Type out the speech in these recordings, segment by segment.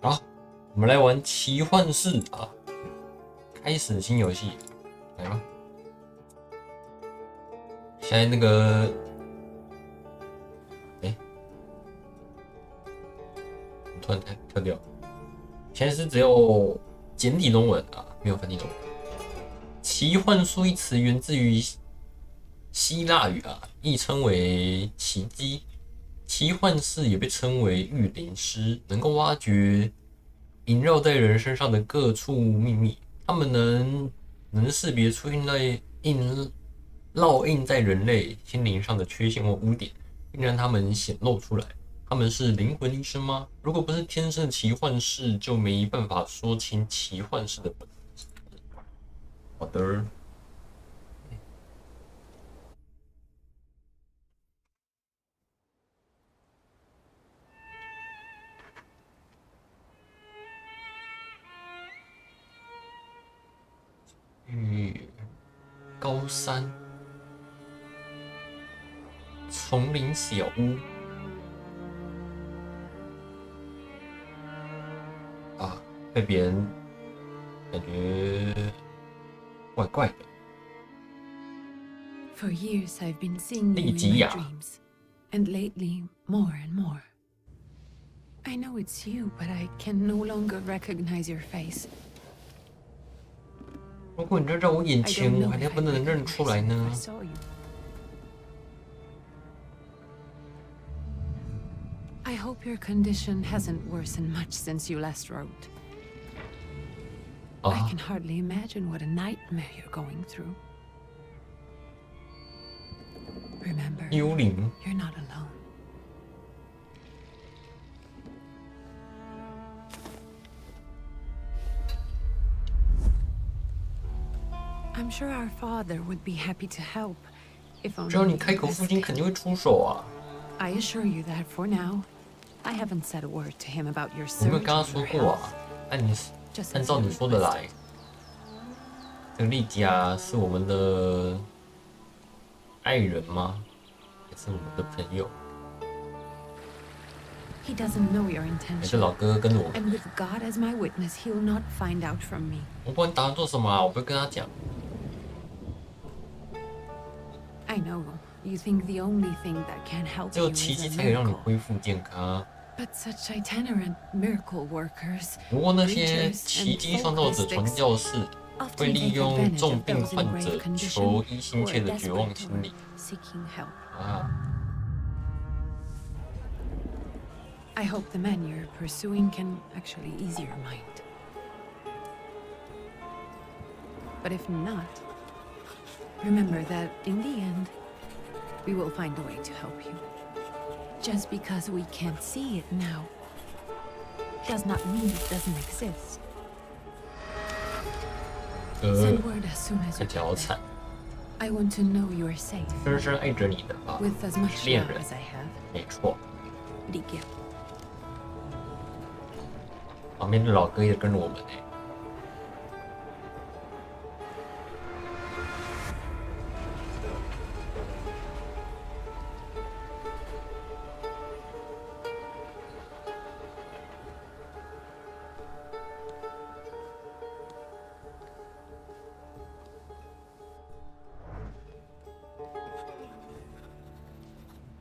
好，我们来玩奇幻士啊！开始新游戏，来吧。现在那个，突然跳掉。现在是只有简体中文啊，没有繁体中文。奇幻术一词源自于希腊语啊，亦称为奇迹。奇幻士也被称为御灵师，能够挖掘萦绕在人身上的各处秘密。他们能识别出烙印在人类心灵上的缺陷或污点，并让他们显露出来。他们是灵魂医生吗？如果不是天生的奇幻士，就没办法说清奇幻士的本质。好的。高山，丛林小屋啊，被别人感觉怪怪的。For years I've been seeing you in my dreams, and lately more and more. I know it's you, but I can no longer recognize your face. 如果你站在我眼前，我还能不能认出来呢？ I hope your condition hasn't worsened much since you last wrote. I can hardly imagine what a nightmare you're going through. Remember, you're not alone. I'm sure our father would be happy to help if only. 只要你开口，父亲肯定会出手啊。 I assure you that for now, I haven't said a word to him about your surgery. 我没有跟他说过啊，按照你说的来。这个丽佳是我们的爱人吗？还是我们的朋友？ He doesn't know your intention. 这老哥跟着我。 And with God as my witness, he'll not find out from me. 我不管你打算做什么啊，我不会跟他讲。 I know you think the only thing that can help you is a miracle. But such itinerant miracle workers, 不过那些奇迹创造者传教士会利用重病患者求医心切的绝望心理。啊。 I hope the man you're pursuing can actually ease your mind. But if not, remember that in the end, we will find a way to help you. Just because we can't see it now does not mean it doesn't exist. Send word as soon as you can. I want to know you're safe. 深深爱着你的啊， With as much 恋 love 人 as I have. 没错。 Ligya. 旁边的老哥也跟着我们哎。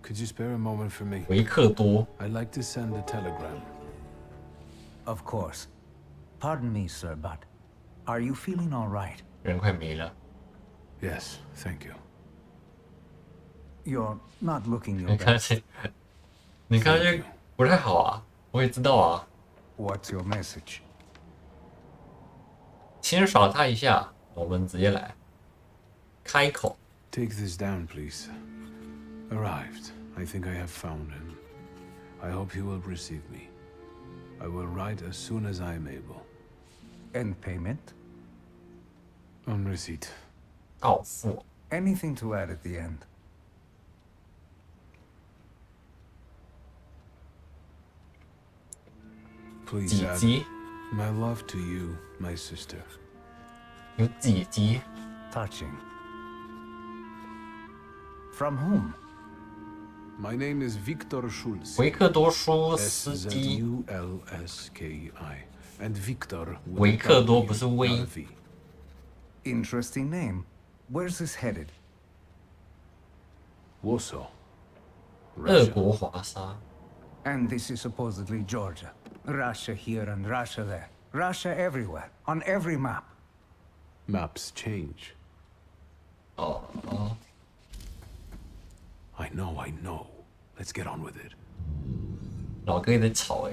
Could you spare a moment for me? 维克多 I'd like to send a telegram. Of course. Pardon me, sir, but are you feeling all right? 人快没了。 Yes, thank you. You're not looking your 你看 best. 这，你看这不太好啊，我也知道啊。 What's your message? 先耍他一下，我们直接来。开口。 Take this down, please. Arrived. I think I have found him. I hope he will receive me. I will write as soon as I am able. And payment? On receipt. 到付。 Anything to add at the end? Please 姐 add 姐， my love to you, my sister. 有姐姐。 Touching. From whom? My name is Victor Schulz. 维克多·舒斯基。 SZULSKI. And Victor. 维克多不是威。 Interesting name. Where's this headed? Warsaw. 俄国华沙。 And this is supposedly Georgia. Russia here and Russia there. Russia everywhere. On every map. Maps change. 哦。 I know. Let's get on with it. 老哥也在吵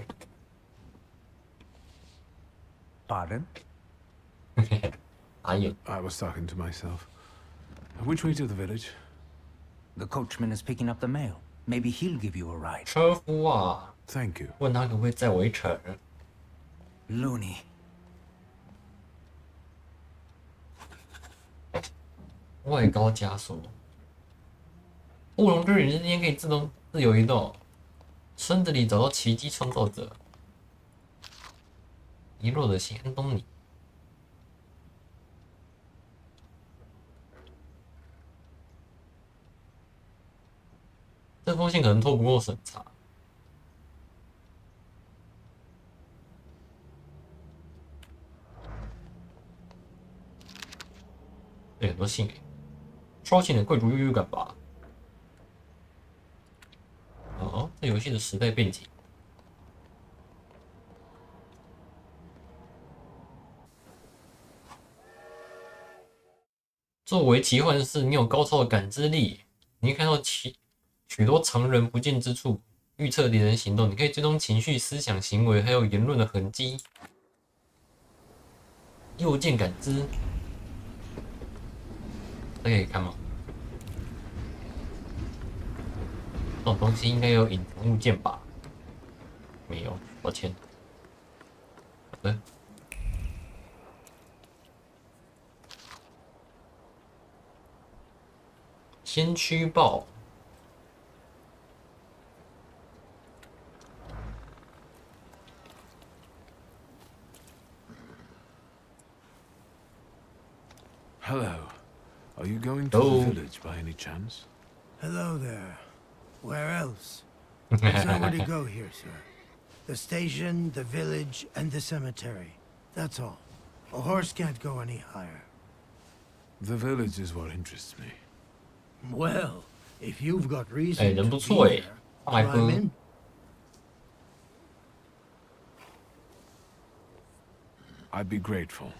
Pardon? 打眼。 I was talking to myself. Which way to the village? The coachman is picking up the mail. Maybe he'll give you a ride. 车夫啊， Thank you. 问他可不可以载我一程？ Looney. 外高加速。乌龙之旅之间可以自由移动。村子里找到奇迹创造者。遗落的心安东尼。这封信可能透不过审查。对，很多信收信的贵族优越感吧。哦，这游戏的时代背景。作为奇幻士，你有高超的感知力，你可以看到许多常人不见之处，预测敌人行动，你可以追踪情绪、思想、行为，还有言论的痕迹。右键感知，这可以看吗？这种东西应该有隐藏物件吧？没有，抱歉。好的。先驱豹。 Hello. Are you going to Hello. the village by any chance? Hello there. Where else? There's nowhere to go here, sir. The station, the village, and the cemetery. That's all. A horse can't go any higher. The village is what interests me. Well, if you've got 哎， reason 人 to 不 be 错哎， there, 上来 climb 喝。 in. I'd be grateful.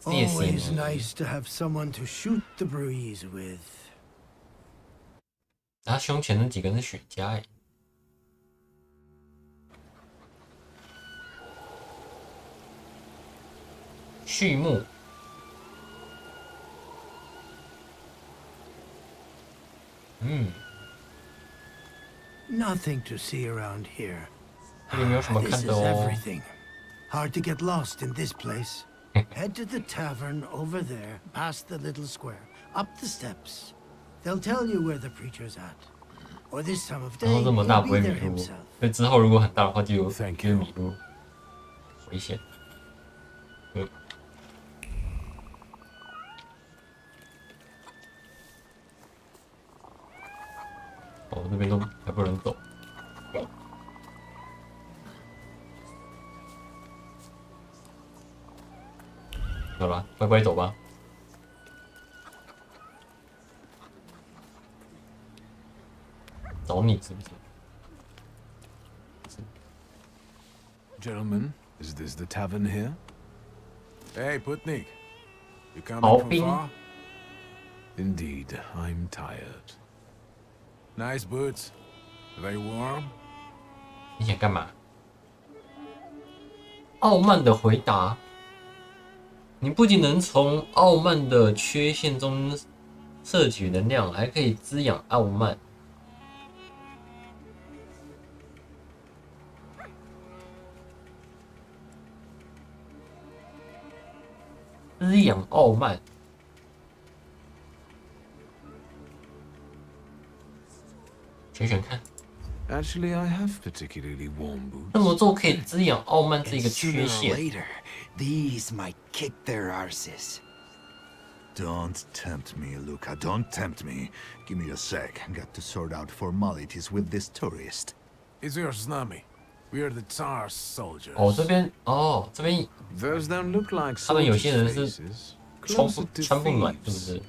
谢谢 Always 你。 nice to have someone to shoot the breeze with. 他胸前那几个人是雪茄哎。序幕。嗯， Nothing to see around here. 这里没有什么 This 看 is 的哦。 everything. Hard to get lost in this place. Head to the tavern over there, past the little square, up the steps. They'll tell you where the preacher's at. Or this time of 然后 day, 这么大 he'll 不 be 会迷 there 路， himself. 所以之后如果很大的话就有 Thank 就 you. 迷路，危险。哦，这边都还不能走。好了，乖乖走吧。找你是不是？ Gentlemen, is this the tavern here? Hey, Putnik. You coming Oh, from Bing. far? Indeed, I'm tired. Nice boots. Are they warm? 你想干嘛？傲慢的回答。你不仅能从傲慢的缺陷中摄取能量，还可以滋养傲慢。滋养傲慢。选选看， Actually, I have particularly warm boots. 这么做可以滋养傲慢这 And 个 sooner 缺 or 陷。 later, these might kick their arses. Don't tempt me, Luca. Don't tempt me. Give me a sec. Got to sort out formalities with this tourist. It's your snummy. We are the Tsar's soldiers. 哦，这边Those don't look like 他们有些人 soldiers' 是 faces. 穿不暖，是不是？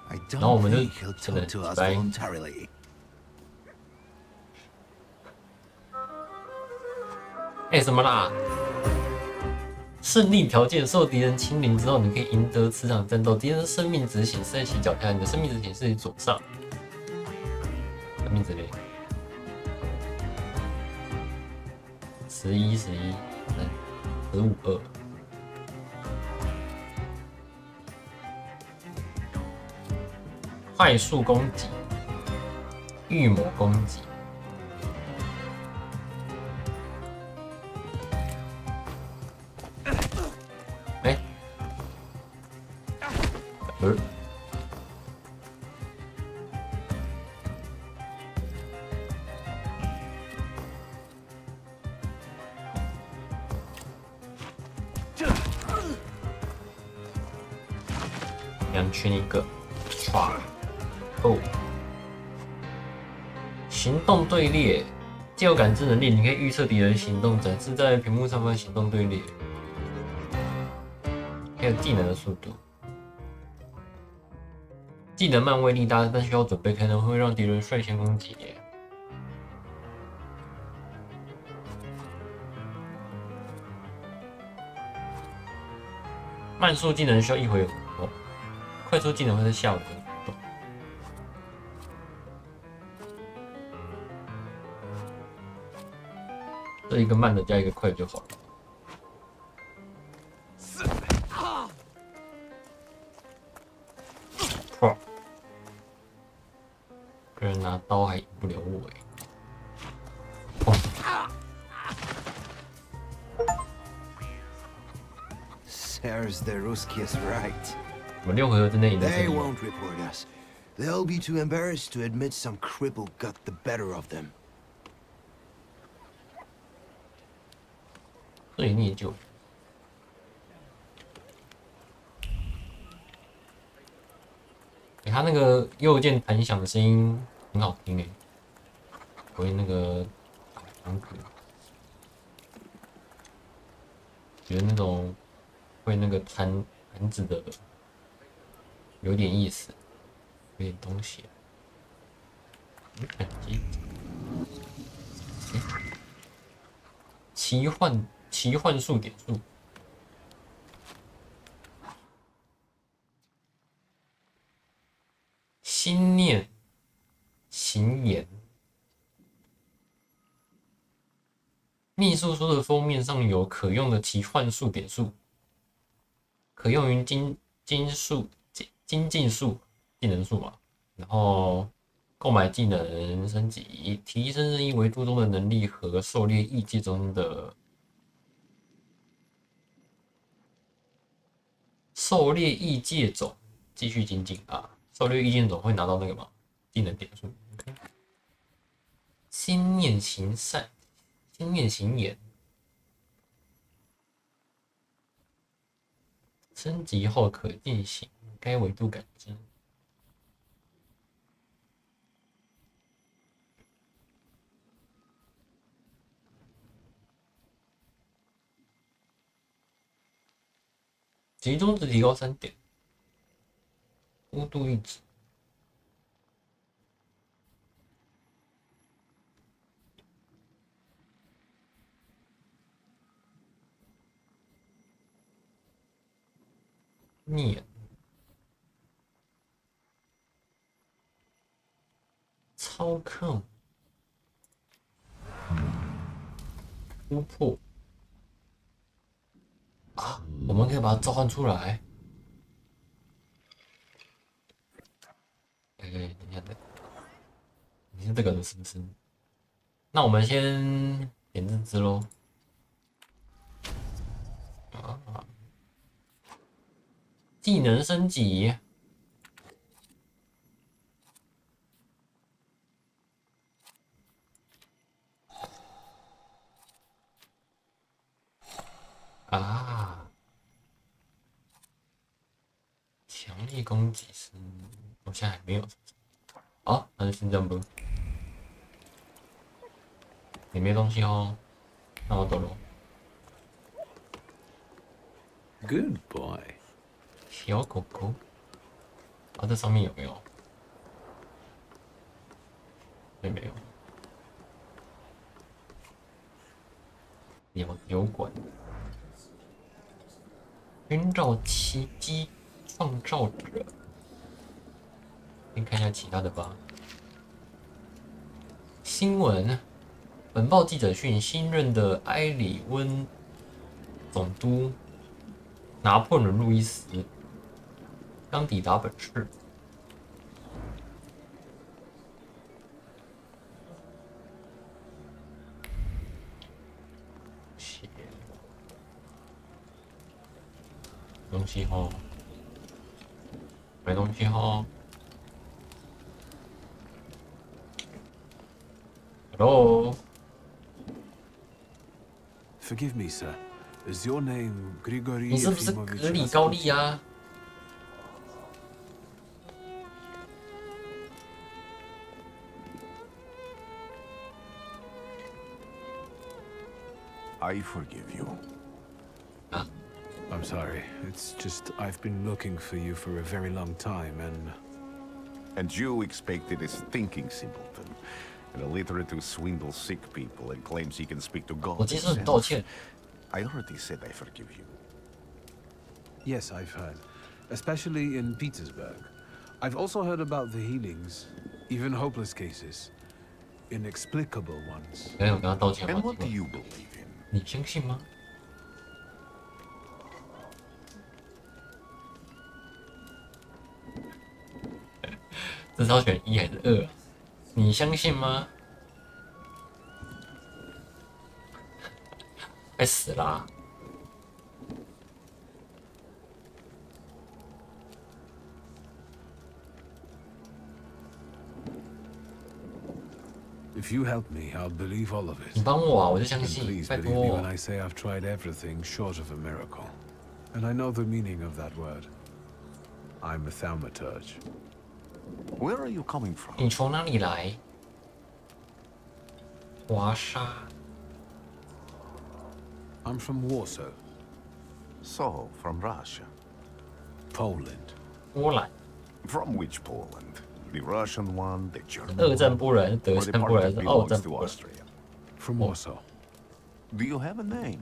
I 然后我 don't 们就 think he'll 真的 talk to us 白。 voluntarily. 什么啦？胜利条件：受敌人亲临之后，你可以赢得此场战斗。敌人的生命值显示在其脚下，你的生命值显示在左上。生命值嘞，11、11、15、2。快速攻击，预谋攻击。两群一个，唰，哦，行动队列，借由感知能力，你可以预测敌人行动，展示在屏幕上方行动队列，还有技能的速度。技能慢威力大，但需要准备，可能会让敌人率先攻击。慢速技能需要一回合，快速技能会在下午的活动。这一个慢的加一个快就好了。唰！个人拿刀还赢不了我Serves the Ruskies right. 我们6回合之内赢得胜 They 利。 won't report us. They'll be too embarrassed to admit some cripple got the better of them. 最内疚。他那个右键弹响的声音很好听回那个打枪歌，觉得那种会那个弹指的有点意思，有点东西。奇幻术点数。心念行言，秘术书的封面上有可用的奇幻术点数，可用于精进术技能数嘛。然后购买技能升级，提升任意维度中的能力和狩猎异界中的狩猎异界种继续精进啊。狩猎异界种会拿到那个嘛技能点数。心念行善，心念行言，升级后可进行该维度感知。集中值提高3点，孤独一指。念操控突破啊！我们可以把它召唤出来。等一下，你是这个的是不是？那我们先点这只咯。啊！技能升级。啊！强力攻击是，我现在还没有。好，那就先这样吧。也没东西哦，那我走了。Good boy。小狗狗。啊，这上面有没有？也没有。油管。寻找奇迹创造者。先看一下其他的吧。新闻。本报记者讯：新任的埃里温总督拿破仑·路易斯刚抵达本市。东西哦，买东西哦。Hello。 Forgive me, sir. Is your name Grigory? 你是不是格里高利啊？ I forgive you. I'm sorry. It's just I've been looking for you for a very long time, And you expected a thinking simpleton, an illiterate who swindles sick people and claims he can speak to God 我接受你道歉。 I already said I forgive you. yes, I've heard, especially in Petersburg. I've also heard about the healings, even hopeless cases, inexplicable ones. 没有跟他道歉 And 好 what 几 do 次。 you believe in? 你相信吗？这是要选1还是2？你相信吗？快死啦！ If you help me, I'll believe all of 你 it. 帮我啊，我就相 And 信， please 拜 believe me 托 when。I say I've tried everything short of a miracle. And I know the meaning of that word. I'm a Thaumaturge. Where are you coming from? 你从哪里来？华沙。 I'm from Warsaw, So, from Russia. Poland. 波兰。 From which Poland? The Russian one, the German 二战 one, 波兰、德 or the 战波 part 兰 that 是二战 belongs to 波兰。 Austria? From Warsaw. Do you have a name?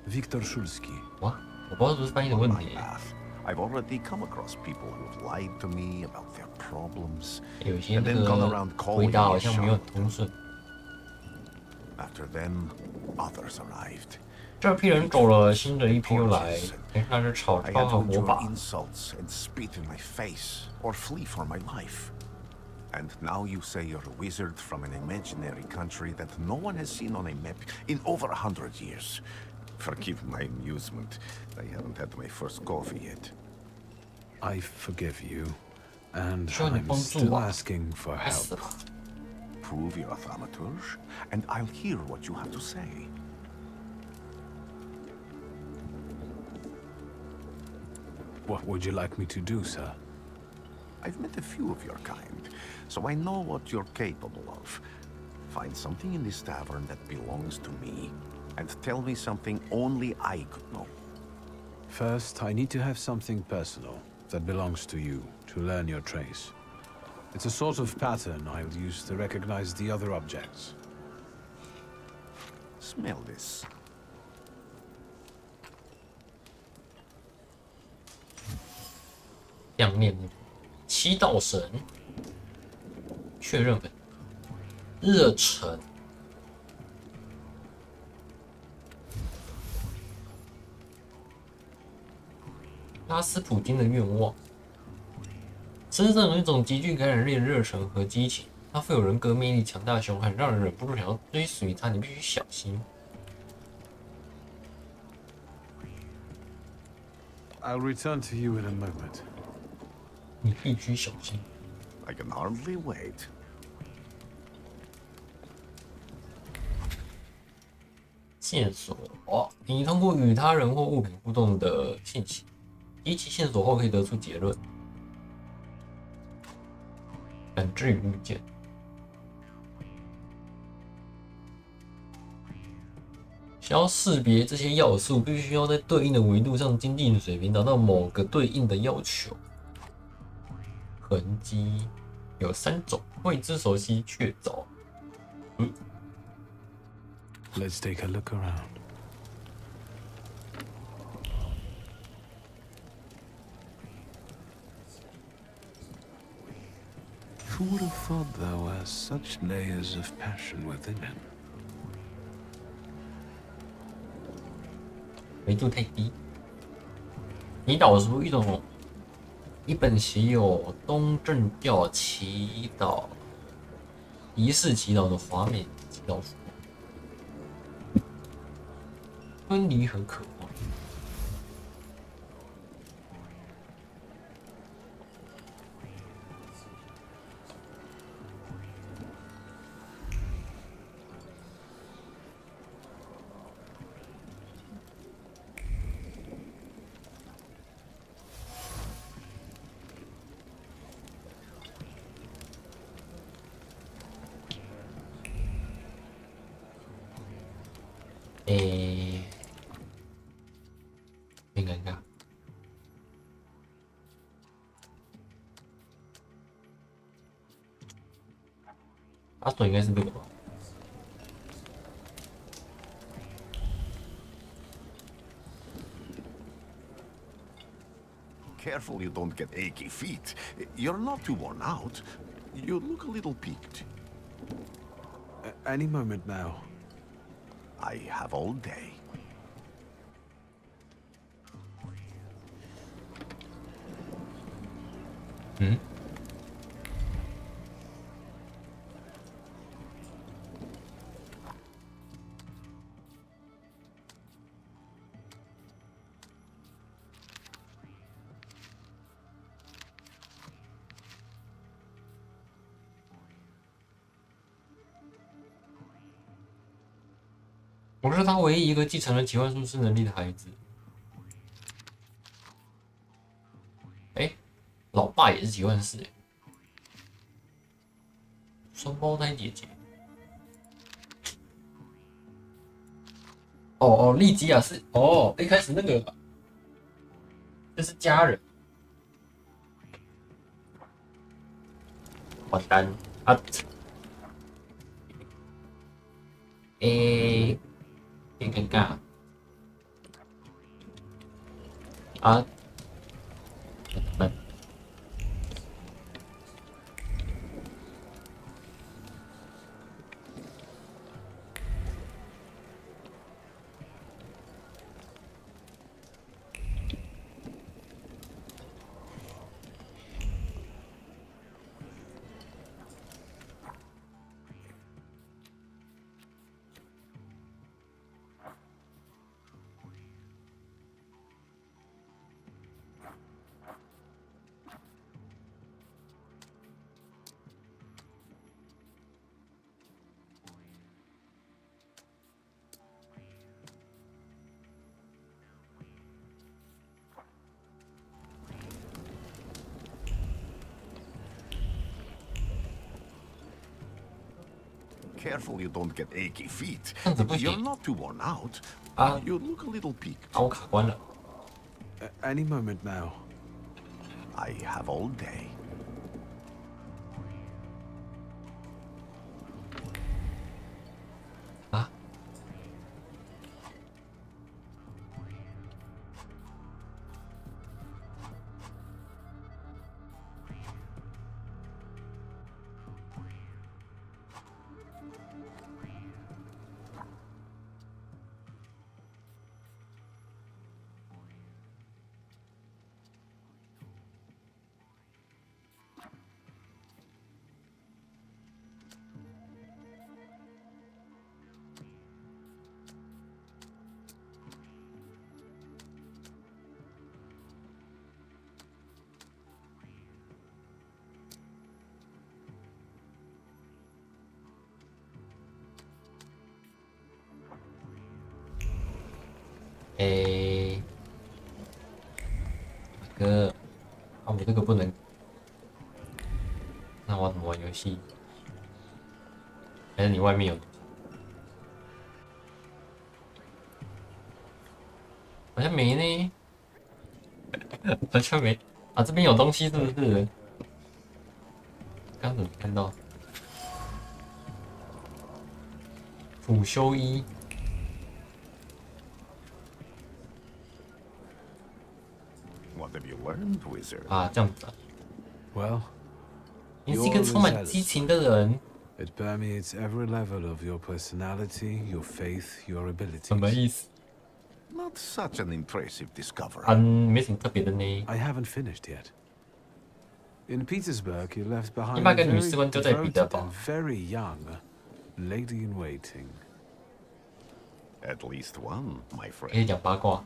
Viktor Szulski. 哇，我不知道是不是翻译的 On 问 my 题。 path, I've already come across people who've lied to me about their problems, 有些 and 那 then gone 个 around 回 calling 答 me 好 a 像没有 charlatan. 很通顺。 After them, others arrived. 这批人走了，新的一批又来。那是草 I 抄 had 和 to 魔 endure 法。 insults and spit in my face, or flee for my life. And now you say you're a wizard from an imaginary country that no one has seen on a map in over 100 years. Forgive my amusement. I haven't had my first coffee yet. I forgive you, and 需要你 I'm 帮助 still 啊！ asking for 该死 help. 了！ Prove you're a Thaumaturge, and I'll hear what you have to say. What would you like me to do, sir? I've met a few of your kind, so I know what you're capable of. Find something in this tavern that belongs to me, and tell me something only I could know. First, I need to have something personal that belongs to you to learn your trace. It's a sort of pattern I'll use to recognize the other objects. Smell this. 亮面七道神，确认本，热忱。拉斯普京的愿望，身上有一种极具感染力的热忱和激情，它富有人格魅力、强大的凶悍，让人忍不住想要追随它。你必须小心。 I'll return to you in a moment. 你必须小心。 I can hardly wait. 线索：你通过与他人或物品互动的信息，依其线索后可以得出结论，感知与物件。想要识别这些要素，必须要在对应的维度上精进水平，达到某个对应的要求。痕迹有3种，未知、熟悉、确凿。Let's take a look around. Who would have thought there were such layers of passion within him? 维度太低。你导出一本写有东正教祈祷仪式祈祷的华美祈祷书，分离和渴望。很尴尬。阿索应该是这个吧。Careful you don't get achy feet. You're not too worn out. You look a little peaked. Any moment now. I have all day. Hmm? 我是他唯一一个继承了奇幻术士能力的孩子。老爸也是奇幻士双胞胎姐姐。利基亚是一开始那个这是家人。完蛋啊！有点尴尬啊！Careful you don't get achy feet. 这样子不行 You're not too worn out. 啊！ You look a little peaked. 我卡关了。Any moment now. I have all day. 啊！个啊，我这个不能。那我怎么玩游戏？还是你外面有？好像没呢，好像没啊，这边有东西是不是？刚怎么看到？辅修衣。 What have you learned, wizard? 啊，这样子啊。 Well, 你是一个充满激情的人。 it permeates every level of your personality, your faith, your abilities. 什么意思？ Not such an impressive discovery. 没什么特别的呢。 I haven't finished yet. In Petersburg, you left behind 你把 a 个女 very 士官丢在彼得 devoted 堡 and。very young lady in waiting. At least one, my 可以 friend. 讲八卦。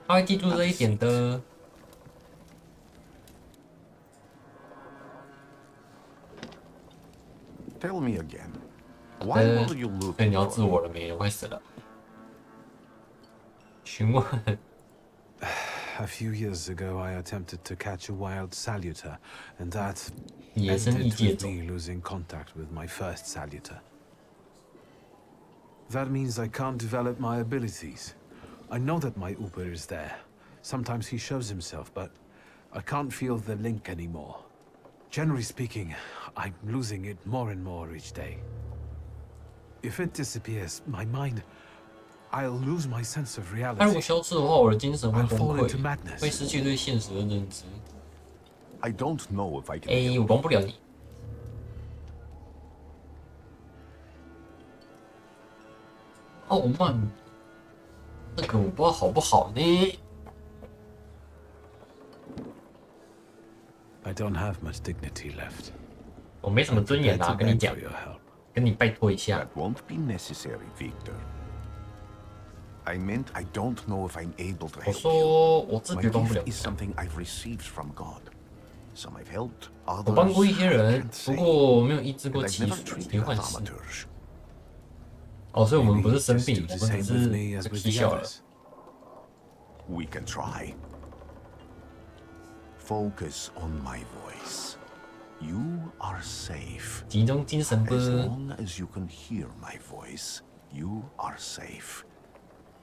他会记住这一点的。 Tell me again. Why will you look 对，你要 for 自我了没？我快死了。询问。 A few years ago, I attempted to catch a wild saluter, and that 野生异 ended 界 with 种。 me losing contact with my first saluter. That means I can't develop my abilities. I know that my Uber is there. Sometimes he shows himself, but I can't feel the link anymore. Generally speaking, I'm losing it more and more each day. If it disappears, my mind, I'll lose my sense of 他如果 reality. 消失的话，我的精神会 I'll 崩 fall into 溃， madness. 会失去对现实的认知。 I don't know if I can 哎， help. 我帮不了你。傲慢，这个我不知道好不好呢。 I don't have much dignity left. 我没什么尊严 Prepared 啊， to 跟你 beg 讲 for，your help. 跟你拜托一下 That。won't be necessary, Victor. I meant I don't know if I'm able to 我 help you. 说我自 My 觉帮不了 gift 你 is something I've received from God. Some I've helped, 我帮 others 过一些 I 人， can't 不 say. 过我没有医治 And 过 I've 奇 never 奇 treated 幻 a 士。 Thaumaturge. 哦，所以我们 Maybe 不是生 just 病， do 我 the 们 same 只 with 是 me as 被 with 踢 the 笑了。 others. We can try. Focus on my voice. You are safe. 集中精神不 As long as you can hear my voice, you are safe.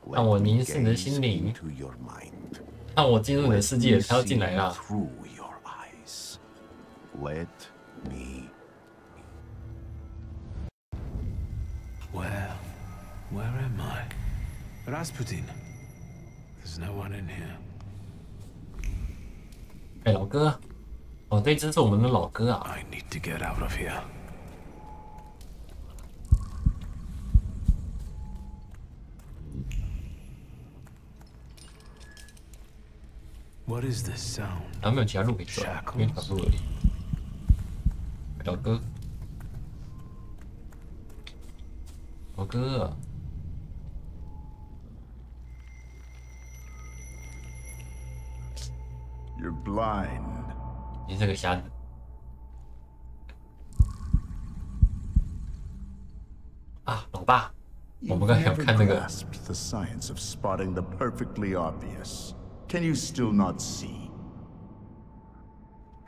让我 Let 凝 me 视你的 gaze 心灵， into your mind. 让我进入你的世 Let 界， me 他要进来 see 啦。 through your eyes. Let me. Where am I? Rasputin. There's no one in here. 哎，老哥，哦，这只是我们的老哥啊。 I need to get out of here. What is this sound? 然后没有其他路可以走，因为条路而已。老哥，老哥， You're blind. 你是个瞎子。啊，老爸，我 You've 们刚才有 never 看那个， grasped the science of spotting the perfectly obvious. Can you still not see?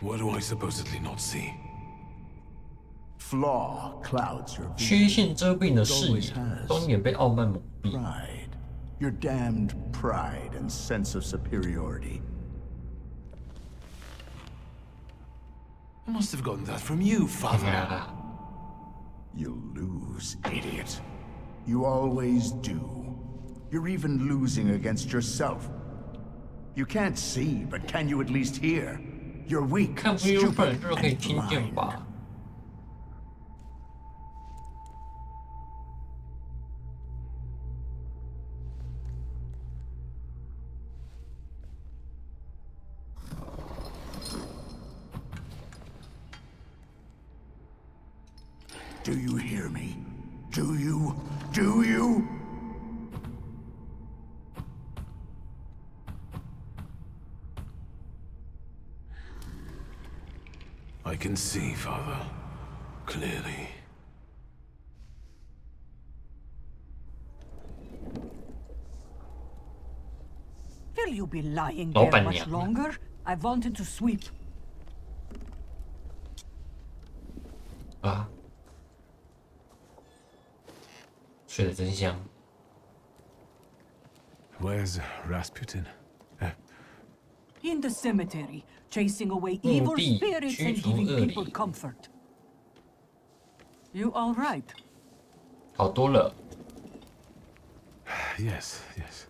What do I supposedly not see? Flaw clouds your 缺 vision. 陷遮蔽你的视野 Always has. 双眼被傲慢蒙蔽。 Pride. Your damned pride and sense of superiority. I must have gotten that from you, 哎 father. 呀， You'll lose, idiot. You always do. You're even losing against yourself. You can't see, but can you at least hear? You're weak, 看不优分 stupid, 就可以 and 听见 blind. 吧？ Do you hear me? Do you? Do you? I can see, father. Clearly. Will you be lying 老 there 板 much 娘。 longer? I wanted to sweep. 啊，睡得真香。 Where's Rasputin? In the cemetery, chasing away 墓 evil 地 spirits 驱 and 逐 giving 恶 people 灵， comfort. You all right? 好多了。 Yes, yes.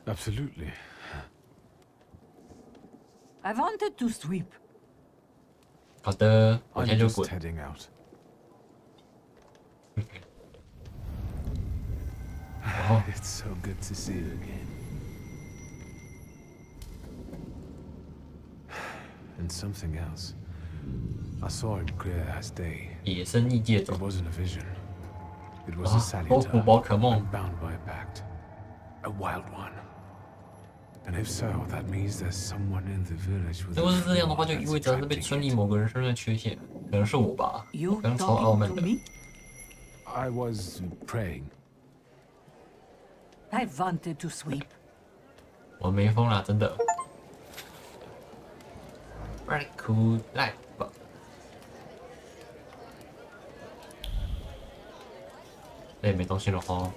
Absolutely. I wanted to sweep. 好的，我 I'm 现在就 just 滚。 heading out. It's so good to see you again. And something else. I saw him clear as day. 野生异界 It 种 wasn't a vision. It was 啊 a，多古 salutar. 宝可梦 I'm。bound by a pact. A wild one. And if so, that means there's someone in the village with 如果是这样的 a 话， flaw 就意 that's 味着这边 attracting 村里 it. 某个人身上的缺陷，可能是我吧。我 You 刚超傲 talking 慢 to 的。 me? I was praying. I wanted to sweep. 我没疯啦，真的。Very cool life。这也没东西了哈。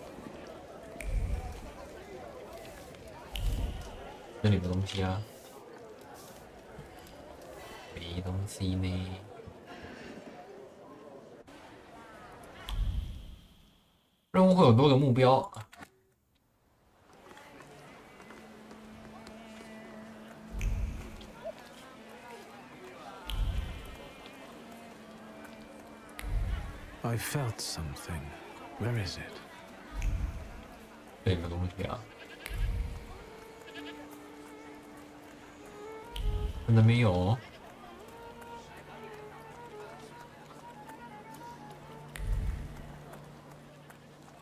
这里没东西啊。没东西呢。任务会有多个目标。 I felt something. Where is it? 这里没东西啊。真的没有。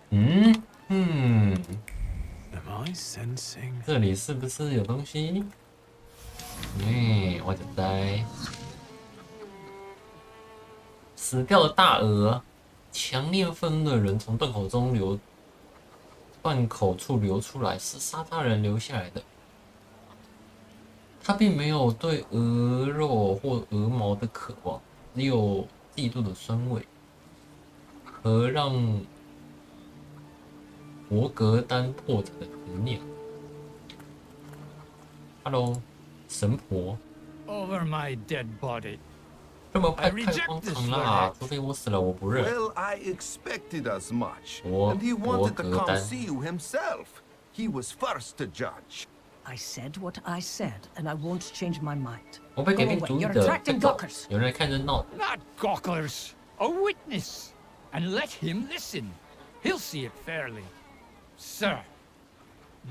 Am I sensing? 这里是不是有东西？我就在。死掉的大鹅，强烈愤怒的人从断口处流出来，是沙他人留下来的。他并没有对鹅肉或鹅毛的渴望，只有嫉妒的酸味和让博格丹破产的执念。Hello， 神婆。 Over my dead body. 这么快太荒唐啦！除非我死了，我不认。 Well, I expected as much. 博 And he wanted to 格 come 丹， see you himself. He was first to judge. I said what I said, and I won't change my mind. 我被改 Go 变 away. 主意 You're 的。 attracting gawkers. 有人来看热闹。 Not gawkers, a witness. And let him listen. He'll see it fairly. Sir,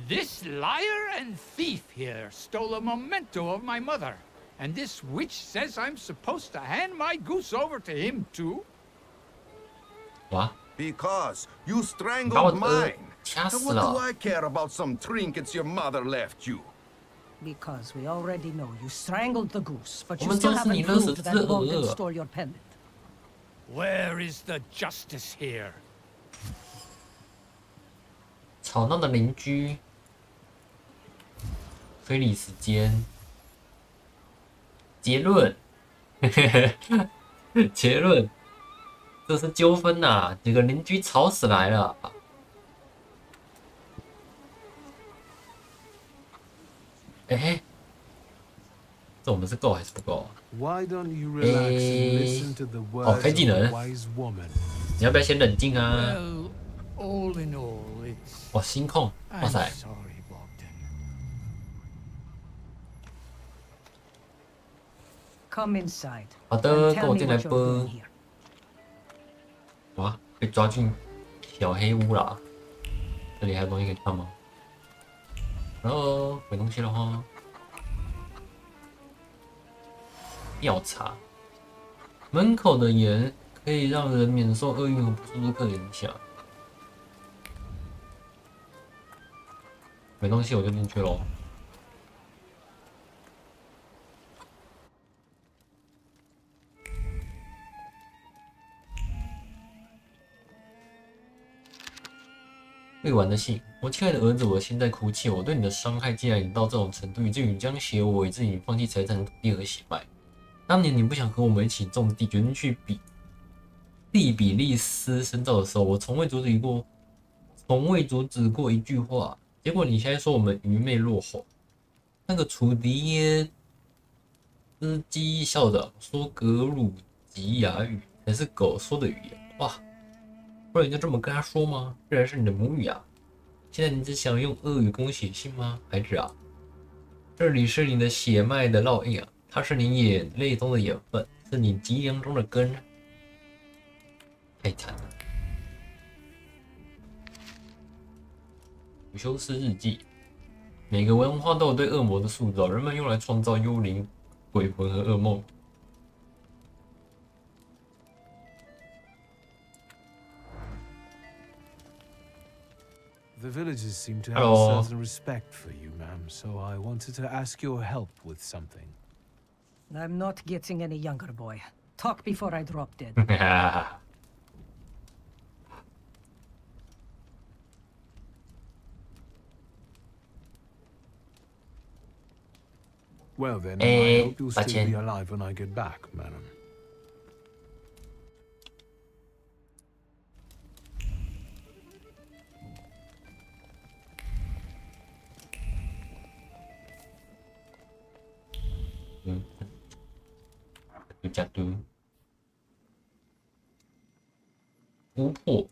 this liar and thief here stole a memento of my mother. And this witch says I'm supposed to hand my goose over to him too? 哇！ Because you 把我 strangled 的 mine. 掐 So 死 what do 了。 I care about some trinkets your mother left you? Because we already know you strangled the goose, but 我 you 们 still 正是你 haven't 勒死 proved 这 that 只 Morgan 鹅。 stole your pendant. Where is the justice here? 吵闹的邻居。推理时间。结论。结论。这是纠纷呐！几个邻居吵死来了。哎，这我们是够还是不够？ Why don't you relax and listen to the 哦， words 开 of 技 a 能。 wise woman? 你要不要先冷静啊？ Well, all in all, it's... 哇，心控！哇 I'm 塞！ sorry, Bogdan. Come inside. 好 and 的，跟 tell 我 me 进来 what you're 播 doing。here. 哇，被抓进小黑屋啦！这里还有东西可以看吗？哦，没东西了哈。调查，门口的盐可以让人免受厄运和不速之客的影响。没东西，我就进去喽。未完的信，我亲爱的儿子，我现在哭泣，我对你的伤害竟然已经到这种程度，以至于你将挟我以至于你放弃财产的土地和血脉。当年你不想和我们一起种地，决定去利比利斯深造的时候，我从未阻止过一句话。结果你现在说我们愚昧落后。那个楚迪耶斯基校长说格鲁吉亚语才是狗说的语言。哇！不然你就这么跟他说吗？这然是你的母语啊！现在你只想用俄语跟我写信吗，孩子啊？这里是你的血脉的烙印啊，它是你眼泪中的养分，是你脊梁中的根。太惨了！午休师日记，每个文化都有对恶魔的塑造，人们用来创造幽灵、鬼魂和噩梦。The villagers seem to have Hello. a certain respect for you, ma'am, so I wanted to ask your help with something. I'm not getting any younger, boy. Talk before I drop dead. Well then, I hope you'll still be alive when I get back, madam. Jatuh. 突破，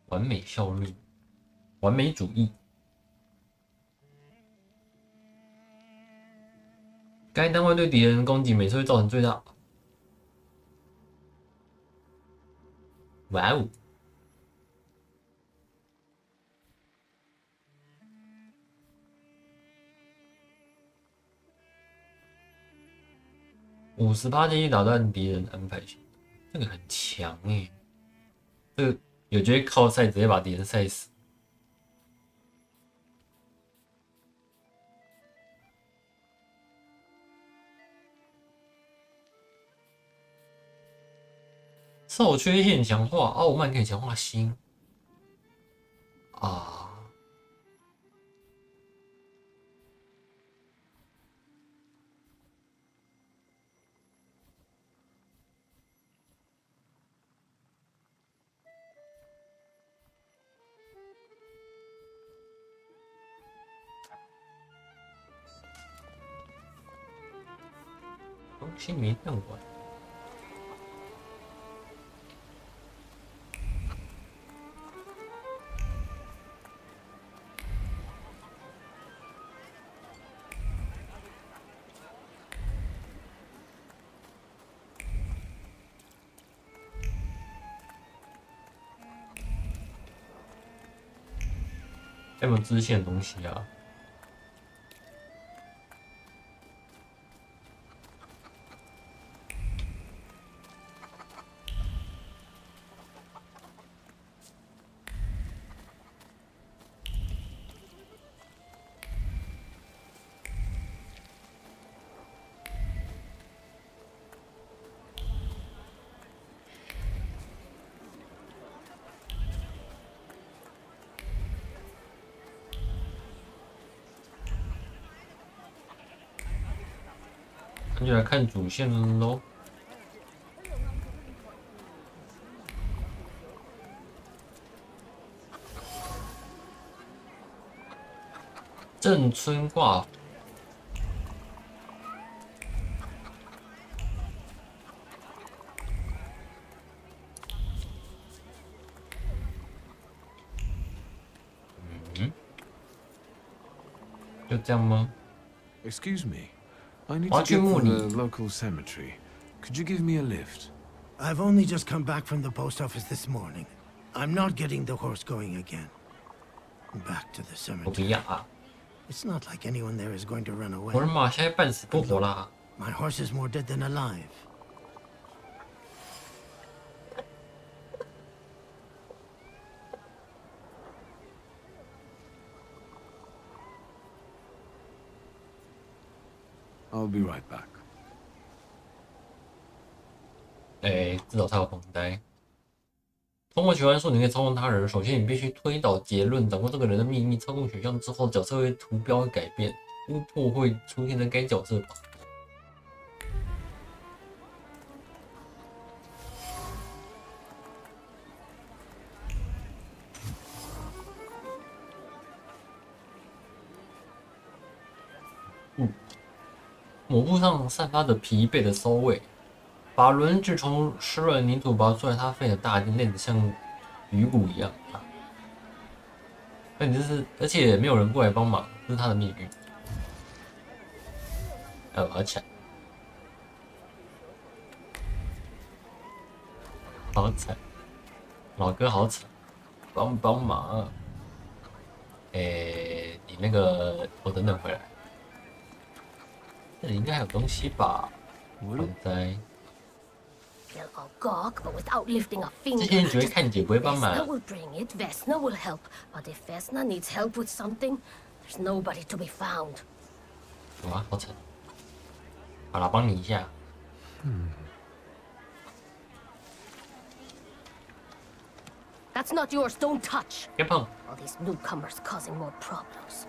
完美效率，完美主义。该单位对敌人攻击每次会造成最大。哇哦！50%建议打断敌人安排行动，这个很强哎，这个有机会靠赛直接把敌人赛死。受缺陷强化，傲慢可以强化心啊。东西没看完。有没有支线的东西啊？那就来看主线喽。镇村挂就这样吗 ？Excuse me, I need to get to the local cemetery. Could you give me a lift? I've only just come back from the post office this morning. I'm not getting the horse going again. Back to the cemetery. It's not like anyone there is going to run away. 我的马现在半死不活啦。My horse is more dead than alive. I'll be right back. 至少才有红带。通过奇幻术，你可以操控他人。首先，你必须推导结论，掌握这个人的秘密。操控选项之后，角色图标会改变，巫婆会出现在该角色旁。抹布上散发着疲惫的骚味。把轮子从湿润泥土拔出来，它飞得大，练得像鱼骨一样啊！那你这是，而且没有人过来帮忙，这是他的命运。好惨，好惨，老哥好惨，帮忙！你那个，我等等回来。这里应该还有东西吧？盆栽。这些人只会看姐，不会帮忙。will bring it. Vesna will help. But if Vesna needs help with something, there's nobody to be found. 哇，好惨！好了，帮你一下。That's not yours. Don't touch. 别碰。All these newcomers causing more problems.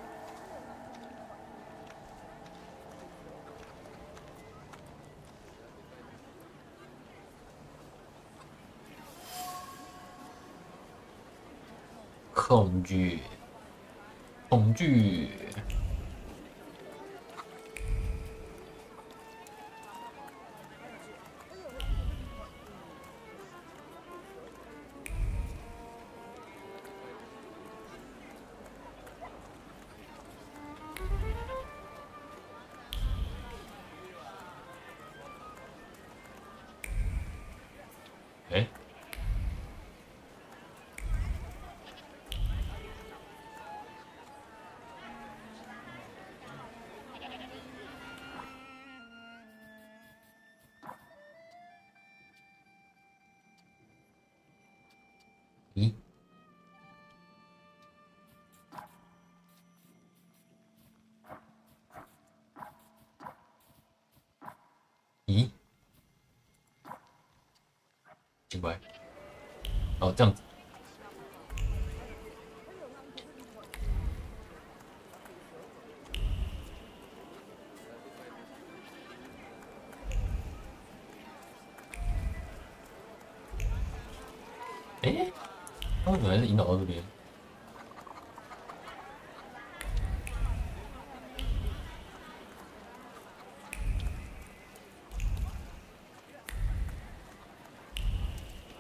恐惧，恐惧。咦？咦？奇怪。哦，这样子。他为什么还是引导到这边？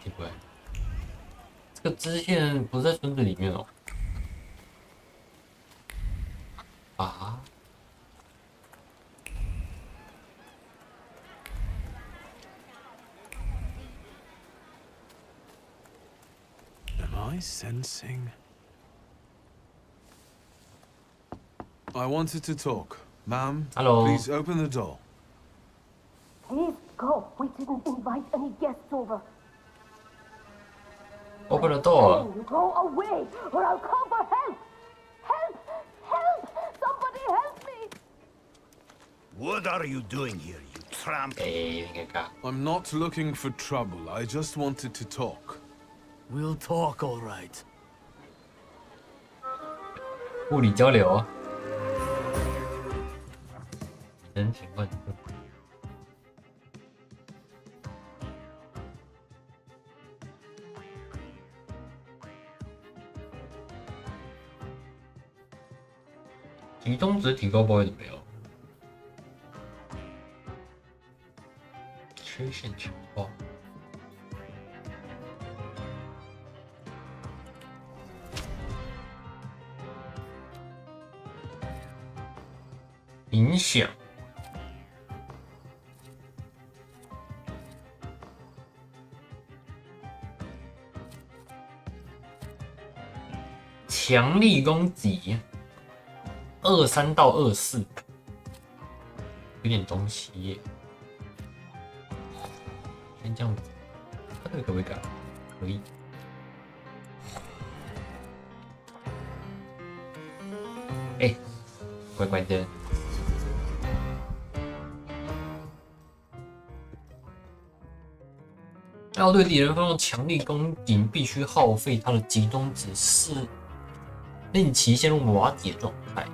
奇怪，这个支线不是在村子里面哦。啊？ Am I sensing? I wanted to talk. Ma'am, hello. Please open the door. Please go. We didn't invite any guests over. Open the door. You go away, or I'll call for help. Help! Help! Somebody help me! What are you doing here, you tramp? I'm not looking for trouble. I just wanted to talk. We'll talk, all right. 物理交流。人情问。集中值提高不会怎么样。缺陷强化。 影响强力攻击23到24，有点东西耶。先这样子，这个可不可以改？可以。哎，乖乖的。要对敌人发动强力攻击，必须耗费他的集中值4，令其陷入瓦解状态。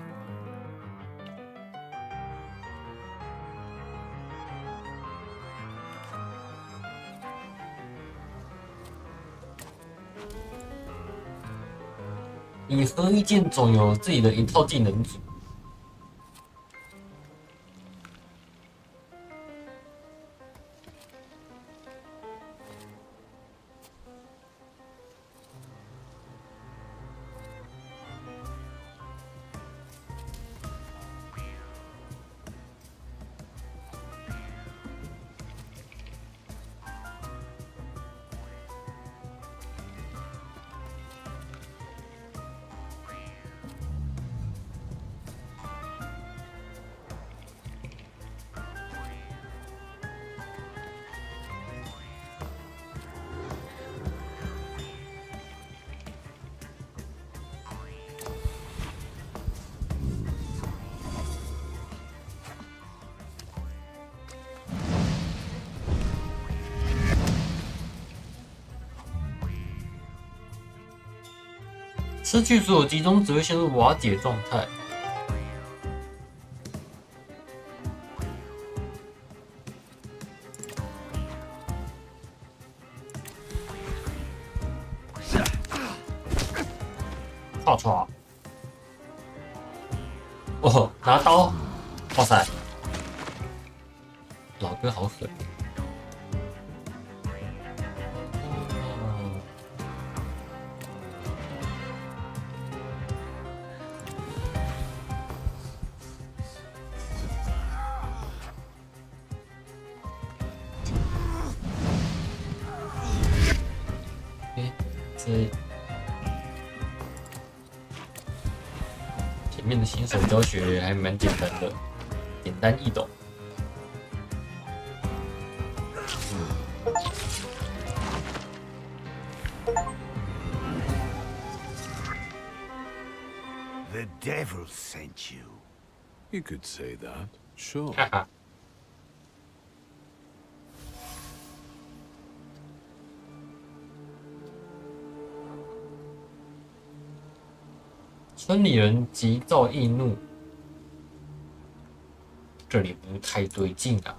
以和一剑总有自己的一套技能组。失去所有集中只会陷入瓦解状态。唰唰！哦，拿刀！哇塞，老哥好狠！前面的新手教学还蛮简单的，简单易懂。The devil sent you. You could say that, sure. 哈哈。村里人急躁易怒，这里不太对劲啊！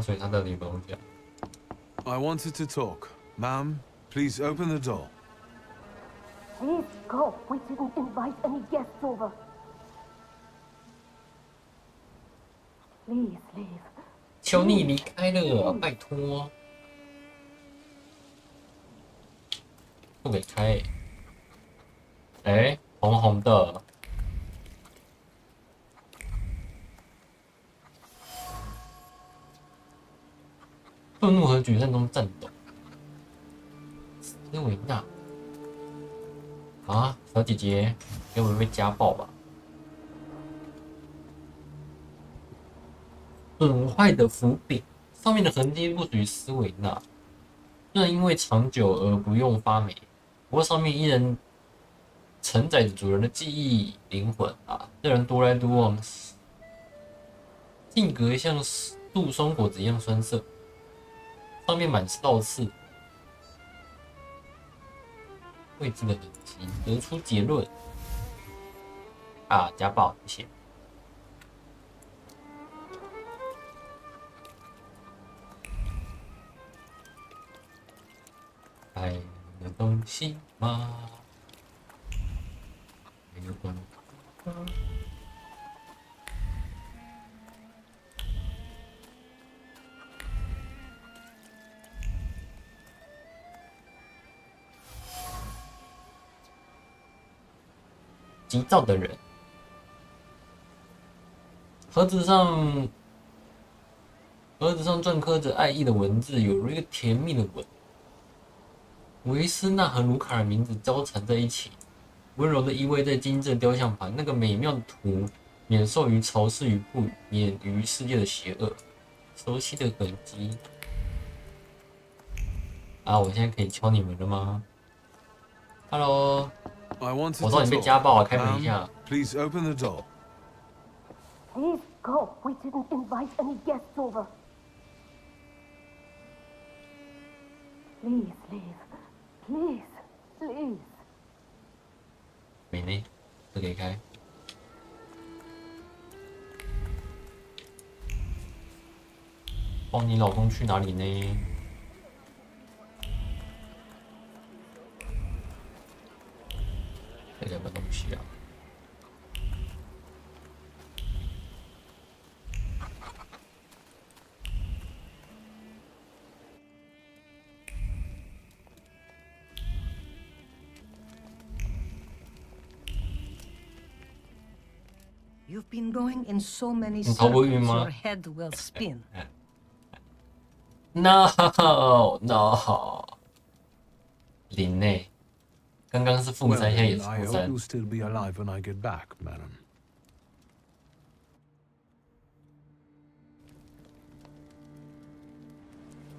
所以他到底有没有讲 I wanted to talk. Ma'am, please open the door. Please go. We didn't invite any guests over. Please leave. 求你离开了，拜托！不给开。哎，红红的。愤怒和沮丧中颤抖。斯维纳。啊，小姐姐，该不会被家暴吧？损坏的符饼，上面的痕迹不属于斯维纳，虽然因为长久而不用发霉，不过上面依然承载着主人的记忆灵魂啊，让人独来独往，性格像杜松果子一样酸涩，上面满是倒刺。位置的痕迹，得出结论啊，家暴，谢谢。还有东西吗？还有东西吗？急躁的人，盒子上篆刻着爱意的文字，有如一个甜蜜的吻。维斯纳和卢卡尔名字交缠在一起，温柔的依偎在精致雕像旁，那个美妙的图免受于潮湿与不语，免于世界的邪恶。熟悉的痕迹。啊，我现在可以敲你们了吗 ？Hello， 我说你被家暴了，开门一下。Please open the door. Please go. We didn't invite any guests over. Please leave. Please, please. 没呢，不可以开。帮你老公去哪里呢？这两个东西啊。You've been going in so many 你逃不晕 circles, 吗 your head will spin. No no， 零呢？刚刚是负3，现在也是负 I hope 3。 you'll still be alive when I get back, madam.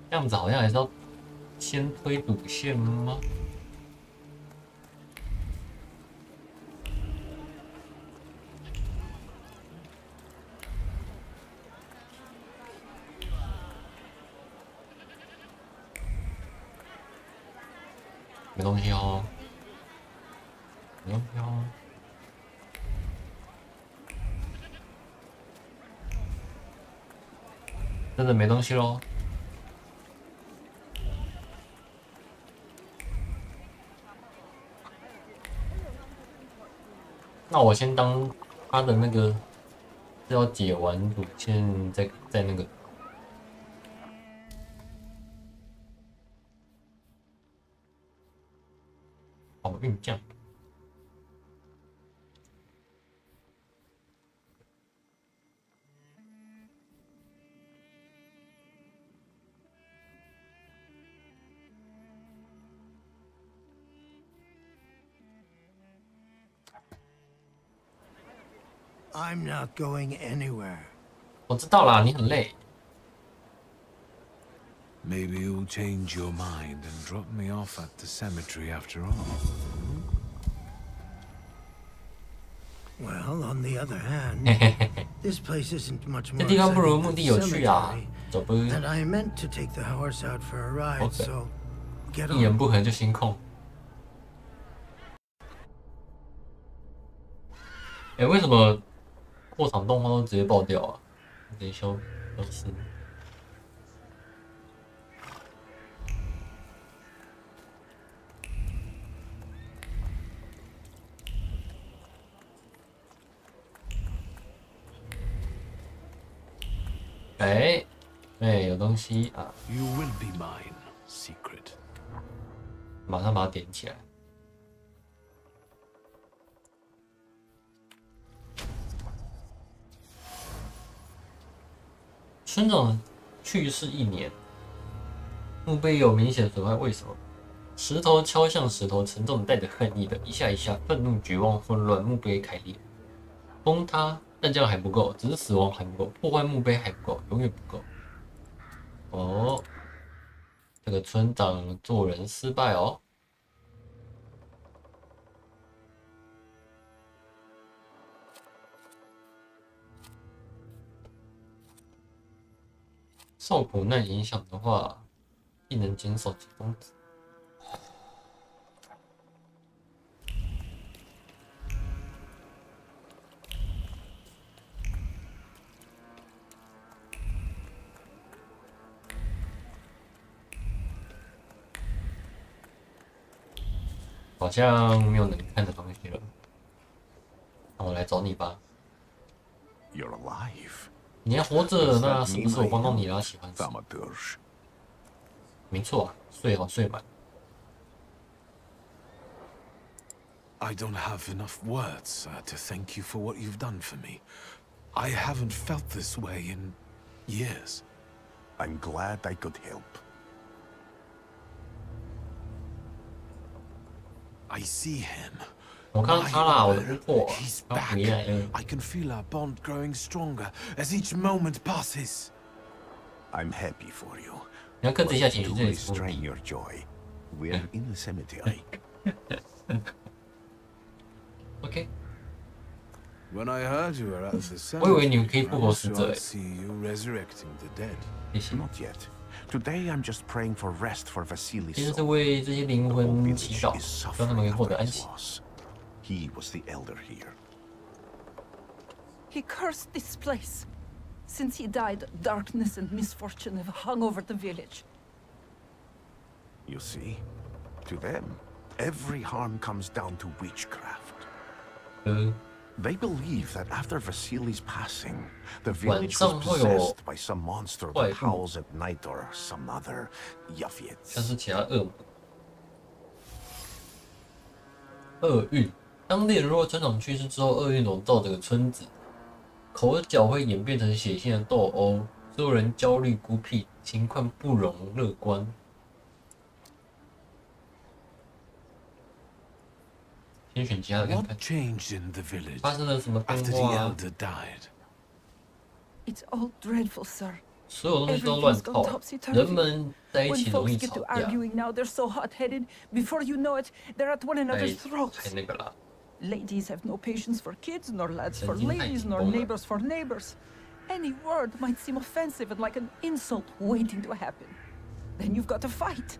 这样子好像还是要先推主线吗？没东西哦，没东西哦。真的没东西喽。那我先当他的那个，是要解完主线再那个。好运将。I'm not going anywhere. 我知道啦，你很累。 Maybe you'll change your mind and drop me off at the cemetery after all. Well, on the other hand, this place isn't much more 这地方不如 exciting 墓 than 地 the 有趣啊， cemetery. 走不？ And I meant to take the horse out for a ride, Okay. so get 一言 on. 不合就心控。哎，为什么过场动画都直接爆掉啊？等一下，消失。哎，有东西啊！ You will be mine, secret. 马上把它点起来。村长去世1年，墓碑有明显损坏，为什么？石头敲向石头，沉重带着恨意的，一下一下，愤怒、绝望、混乱，墓碑开裂，崩塌。但这样还不够，只是死亡还不够，破坏墓碑还不够，永远不够。哦，这个村长做人失败哦。受苦难影响的话，亦能减少几公子。好像没有能看的东西了，那我来找你吧。 You're alive. 你还活着，那是不是我帮到你啦？喜欢。 Thaumaturge. 没错啊，睡好睡满。 I don't have enough words to thank you for what you've done for me. I haven't felt this way in years. I'm glad I could help. I see him. 我看到他啦，我的巫婆， He's 他 back. 回来了。 I can feel our bond growing stronger as each moment passes. I'm happy for you. 你要克制一下情绪， To 这也是目 restrain 的。 your joy, we're in the cemetery. OK， When I heard you were at the 我以为 cemetery, 你们可以 I 复活 was 死 sure 者 I'd see you resurrecting the dead. 谢谢。 Not yet. Today I'm just praying for rest for 今 Vasily's 天是 soul. 为这些灵 The whole 魂祈 village 祷， is 希望他们可以 suffering 获得 after 安 his 息。 loss. He was the elder here. He cursed this place. Since he died, darkness and misfortune have hung over the village. You see, to them, every harm comes down to witchcraft. They believe that after Vasily's passing, the village was possessed by some monster that howls at night or some other 像 Yafiets. 是其他恶魔。厄运，当猎人若村长去世之后，厄运笼罩整个村子，口角会演变成血腥的斗殴，所有人焦虑孤僻，情况不容乐观。先选其他的看 What 看， changed in the village 发生了什么变 after the 化啊？ elder died? It's all dreadful, sir. 所有东西都乱 Everything's 套 gone，topsy-turvy. 人们在一 When 起容易 folks get 吵 to 架， arguing now, they're so hot-headed. Before you know it, they're at one 太 another's 太 throats. 那个了。 Ladies have no patience for kids, nor lads for 神经太 ladies, 紧 nor 绷了。 neighbors for neighbors. Any word might seem offensive and like an insult waiting to happen. Then you've got to fight.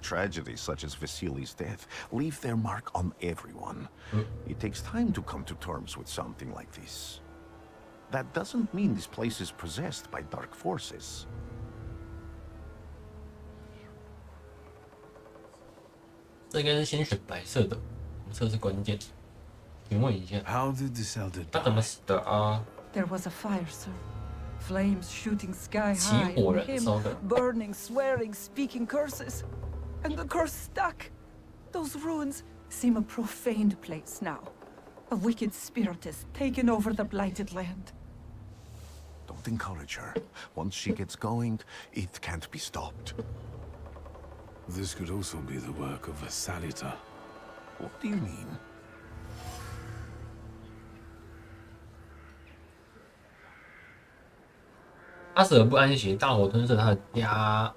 Tragedies such as Vasily's death leave their mark on everyone. It takes time to come to terms with something like this. That doesn't mean this place is possessed by dark forces. 这应该是先选白色的，红色是关键。请问一下， How did this elder 他怎么 die? 死的啊？ There was a fire, sir. Flames shooting sky 起 high, 火 and 燃 him 烧的。 burning, swearing, speaking curses. And the curse stuck. Those ruins seem a profaned place now. A wicked spirit has taken over the blighted land. Don't encourage her. Once she gets going, it can't be stopped. This could also be the work of a Salita. What do you mean? 他死而不安息，大火吞噬他的家，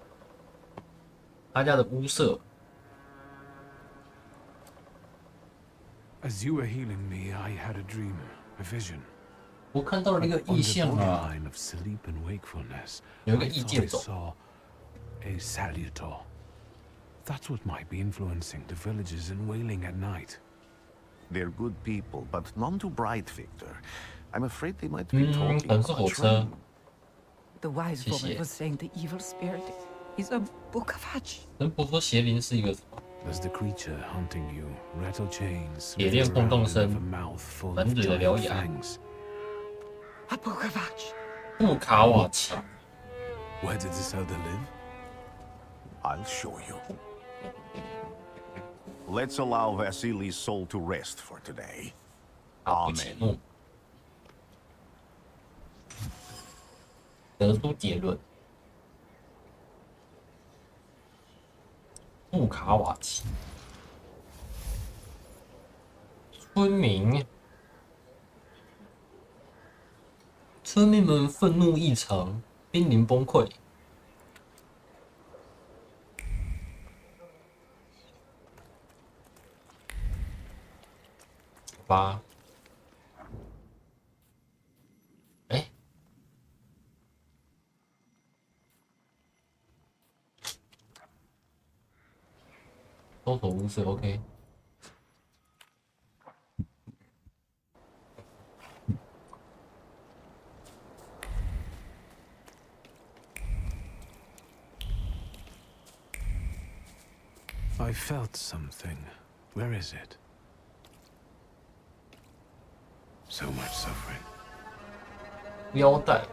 他家的屋舍。 As you were healing me, I had a dream, a vision. 我看到了一个 On 异 the 象啊， borderline of sleep and wakefulness, 有一个 I 异 thought 界 I 种， saw a Salutor. That's what might be influencing the villagers in wailing at night. They're good people, but none too bright, Victor. I'm afraid they might be talking 可能是 about 火 a 车 train.。The wise 谢 woman 谢。 was saying the evil spirit is a book of hatch. 人不说邪灵是一个什么？ Does the creature hunting you rattle chains, 铁链 move 碰 around 撞 and 声 have a mouth full 门 of 嘴的 giant 獠牙 fangs? A book of hatch. 布卡瓦奇， Where did this elder live? I'll show you. Let's allow Vasily's soul to rest for today. 好，节目得出结论：布卡瓦奇村民们愤怒异常，濒临崩溃。吧。哎，搜索屋舍 OK。I felt something. Where is it? So much suffering. 腰带，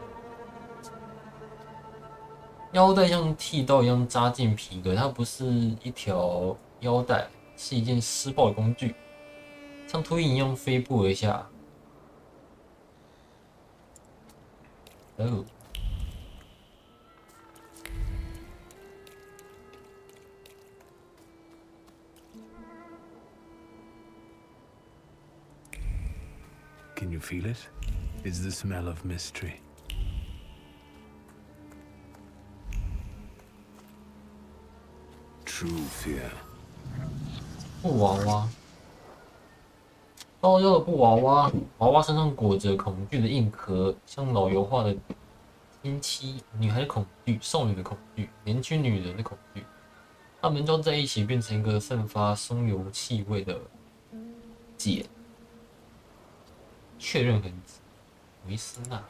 腰带像剃刀一样扎进皮革，它不是一条腰带，是一件施暴的工具，像秃鹰一样飞步而下。哦。Can you feel it? It's the smell of mystery. true fear. 布娃娃，高腰的布娃娃，娃娃身上裹着恐惧的硬壳，像老油画的天漆。女孩的恐惧，少女的恐惧，年轻女人的恐惧，它们交在一起，变成一个散发松油气味的茧。确认痕迹，维斯纳。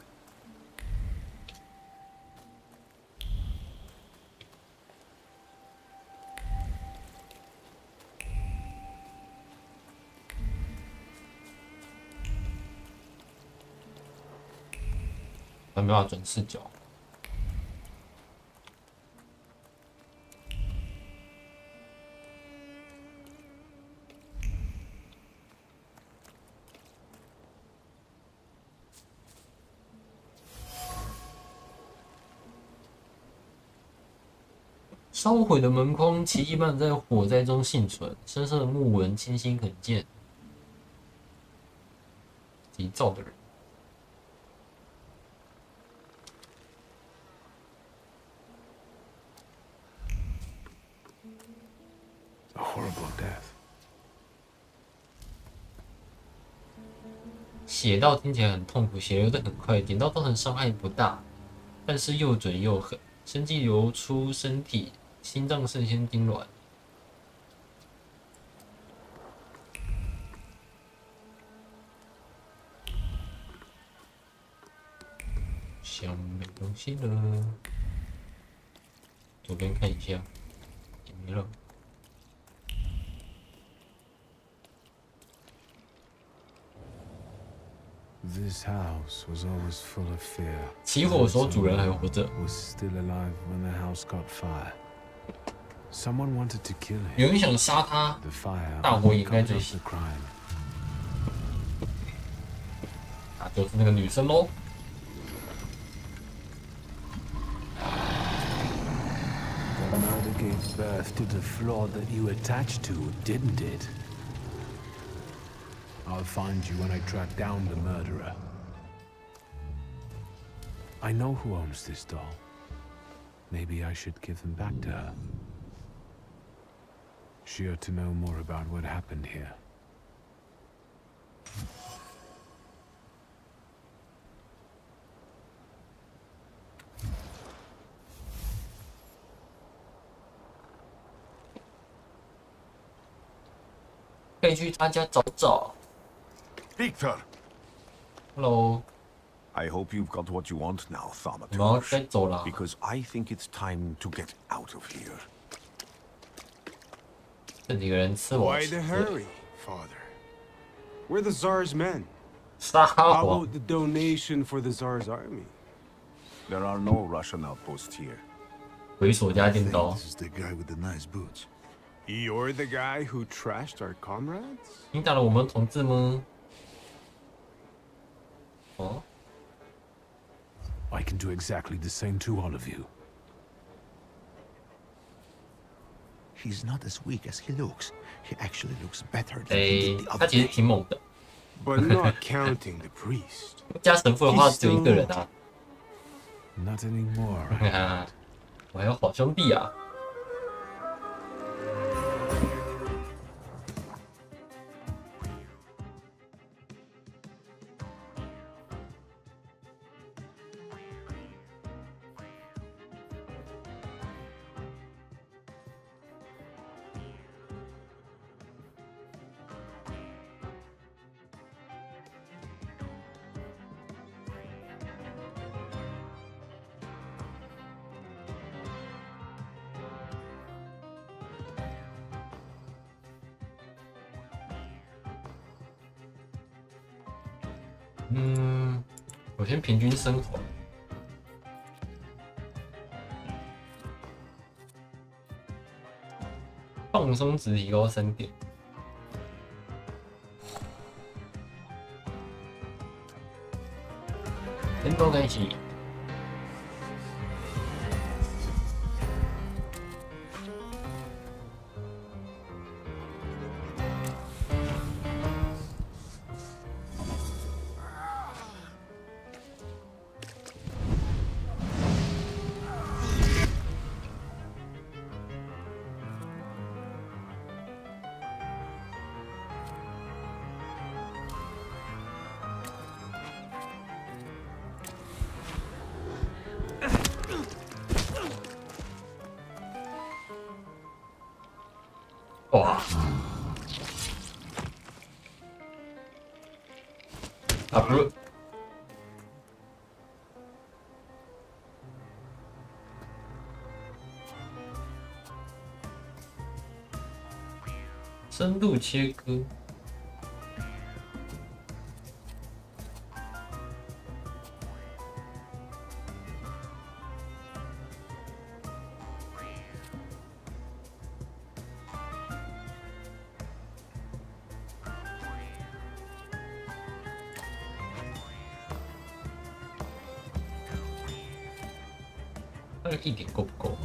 还没办法转视角。烧毁的门框，奇迹般在火灾中幸存，身上的木纹清晰可见。急躁的人。A horrible death. 血道听起来很痛苦，血流得很快，点到造成伤害不大，但是又准又狠，生气流出身体，心脏瞬间痉挛。想没东西了，左边看一下，也没了。This house was always full of fear. 起火的时候，主人还活着。Was still alive when the house caught fire. Someone wanted to kill him. 有人想杀他，大火掩盖罪行。那就是那个女生喽。The murder gave birth to the flaw that you attached to, didn't it? I'll find you when I track down the murderer. I know who owns this doll. Maybe I should give them back to her. She ought to know more about what happened here. Victor! Hello. I hope you've got what you want now, Thaumaturge. Because I think it's time to get out of here. Why the hurry, Father? We're the Tsar's men. How about the donation for the Tsar's army? There are no Russian outposts here. 猥琐加电刀。 This is the guy with the nice boots. You're the guy who trashed our comrades? 你打了我们同志吗？哦。 I can do exactly the same to all of you. He's not as weak as he looks. He actually looks better than 他其实挺猛的。 But not counting the priest. 加神父的话只有一个人啊。Not anymore. 我还有好兄弟啊。我先平均生活。放松值提高3点。人都在一起。哇！啊不是。深度切割。那个1点够不够？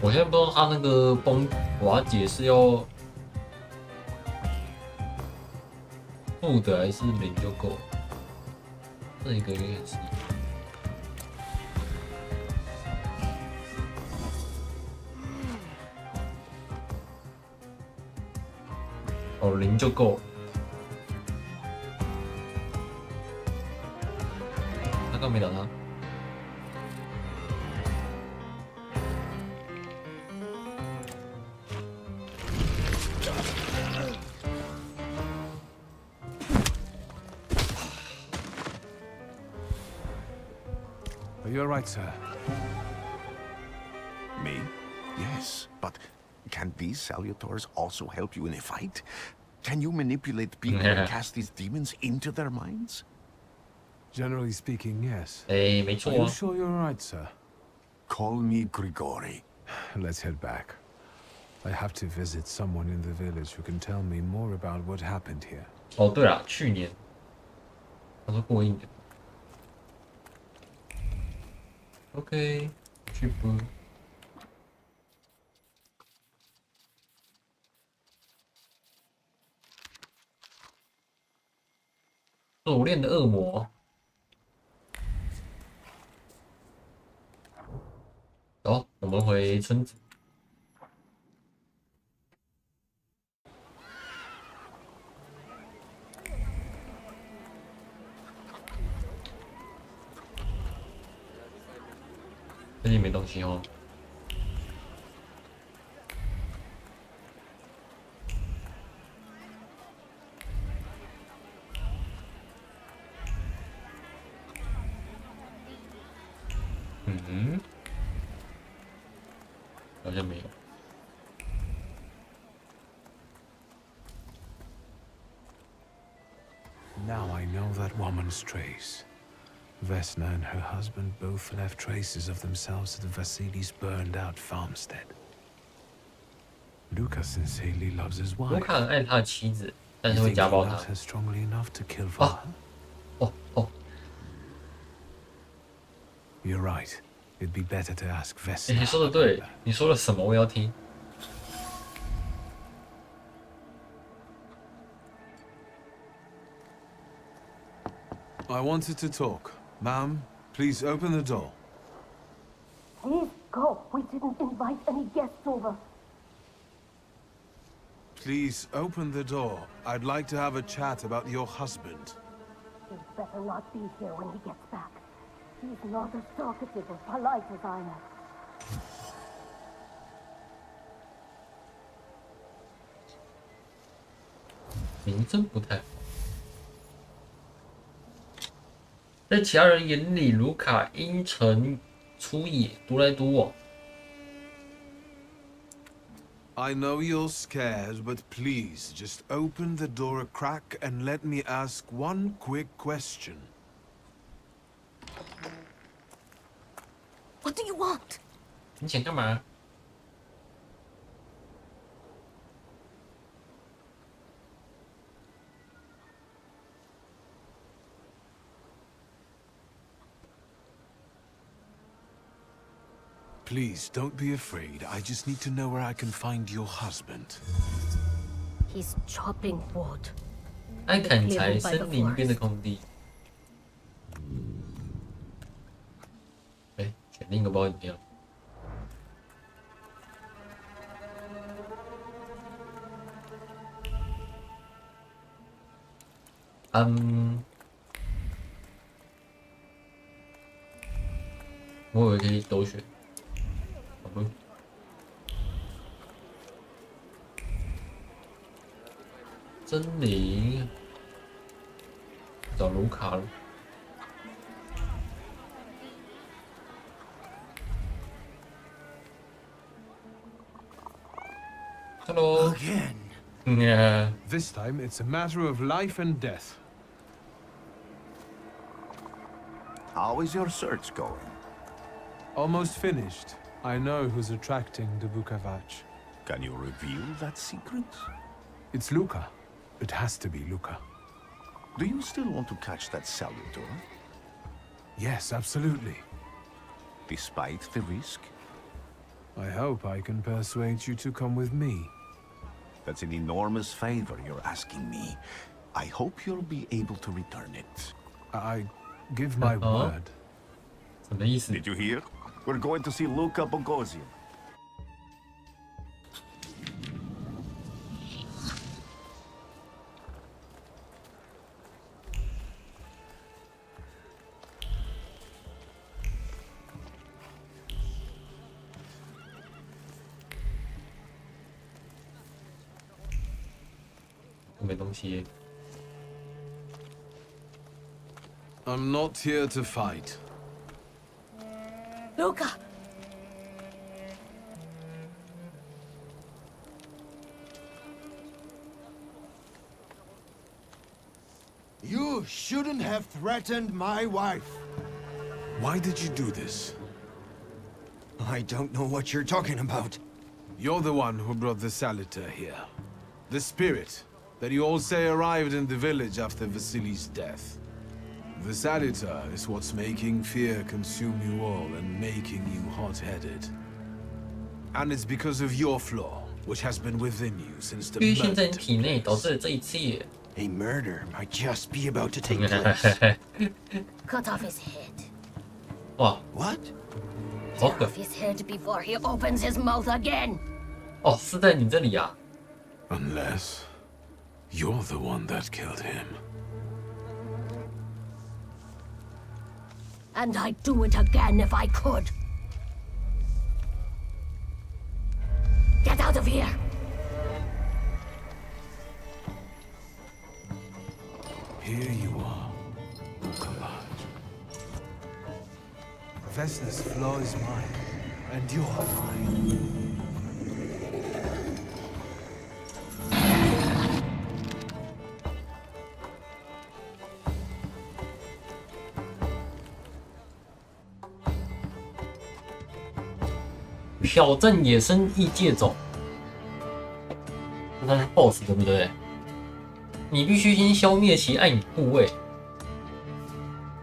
我现在不知道他那个瓦解是要负的还是0就够，这一个有点是。哦，0就够。他刚没打他。You're right, sir. Me? Yes, but can these salutors also help you in a fight? Can you manipulate people and cast these demons into their minds? Generally speaking, yes. Hey,没错啊。Are you sure you're right, sir? Call me Grigori. Let's head back. I have to visit someone in the village who can tell me more about what happened here. 哦，对了，去年他说过1年。OK， 去播。锁链的恶魔。走，我们回村子。这里没东西哦。嗯，好像没有。Now I know that woman's trace. Vesna and her husband both left traces of themselves at Vasily's burned-out farmstead. Luka sincerely loves his wife. 卢卡很爱他的妻子，但是会家暴他。Her strongly enough to kill for her? 哦。You're right. It'd be better to ask Vesna. 你说的对，你说了什么？我要听。I wanted to talk. Ma'am, please open the door. Please go. We didn't invite any guests over. Please open the door. I'd like to have a chat about your husband. He'd better not be here when he gets back. He's not as talkative or polite as I am. 名声不太好。在其他人眼里，卢卡阴沉粗野，独来独往。I know you're scared, but please just open the door a crack and let me ask one quick question. What do you want? 你想干嘛？ Please, don't be afraid. I just need to know where I can find your husband. He's chopping wood. 爱砍柴，森林边的空地。哎，选另一个包饮料。我以为可以都选，好不？森林，找卢卡了。Hello. Again. Yeah. This time it's a matter of life and death. How is your search going? Almost finished. I know who's attracting the Bukavach. Can you reveal that secret? It's Luca. It has to be Luca. Do you still want to catch that Salutor? Yes, absolutely. Despite the risk? I hope I can persuade you to come with me. That's an enormous favor you're asking me. I hope you'll be able to return it. I give my word. Did you hear? We're going to see Luca Bogosian. I'm not here to fight. Luca! You shouldn't have threatened my wife. Why did you do this? I don't know what you're talking about. You're the one who brought the Salutor here. The spirit that you all say arrived in the village after Vasily's death. The Salutor is what's making fear consume you all and making you hot-headed. And it's because of your flaw, which has been within you since the murder. A murder might just be about to take place. Cut off his head. What? Cut off his head before he opens his mouth again. 哦，是在你这里啊。Unless you're the one that killed him. And I'd do it again if I could. Get out of here! Here you are, Bukavach. Vesna's flaw is mine, and you're mine. 挑战野生异界种，那是 BOSS 对不对？你必须先消灭其暗影部位，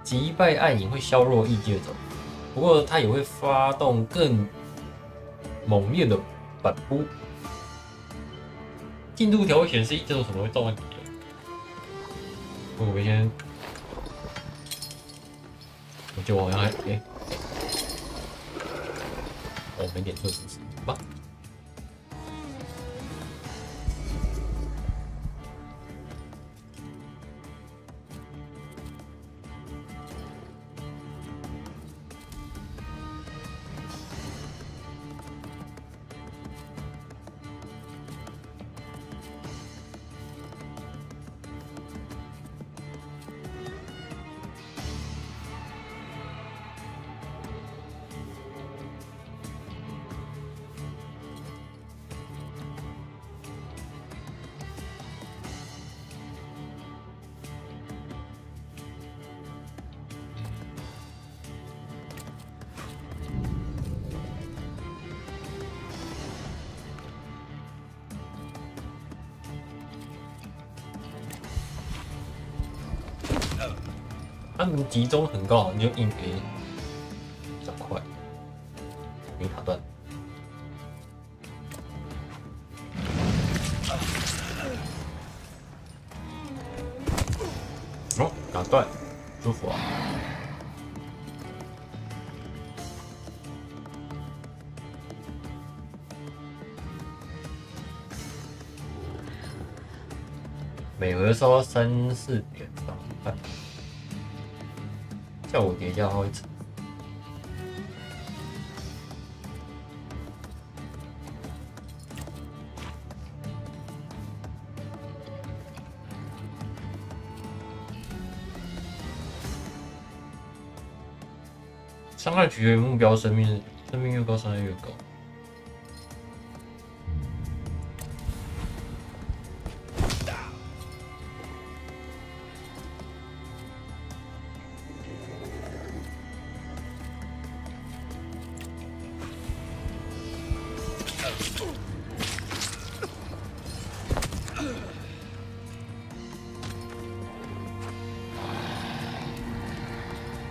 击败暗影会削弱异界种，不过它也会发动更猛烈的反扑。进度条会显示异界种可能会造问题。我们先，我觉得我好像还我没点错是不是？吧。他们集中很高，你就硬可以比较快。没卡断。断，舒服啊！每回烧到3-4点吧，看效果叠加它会成。伤害取决于目标生命越高，伤害越高。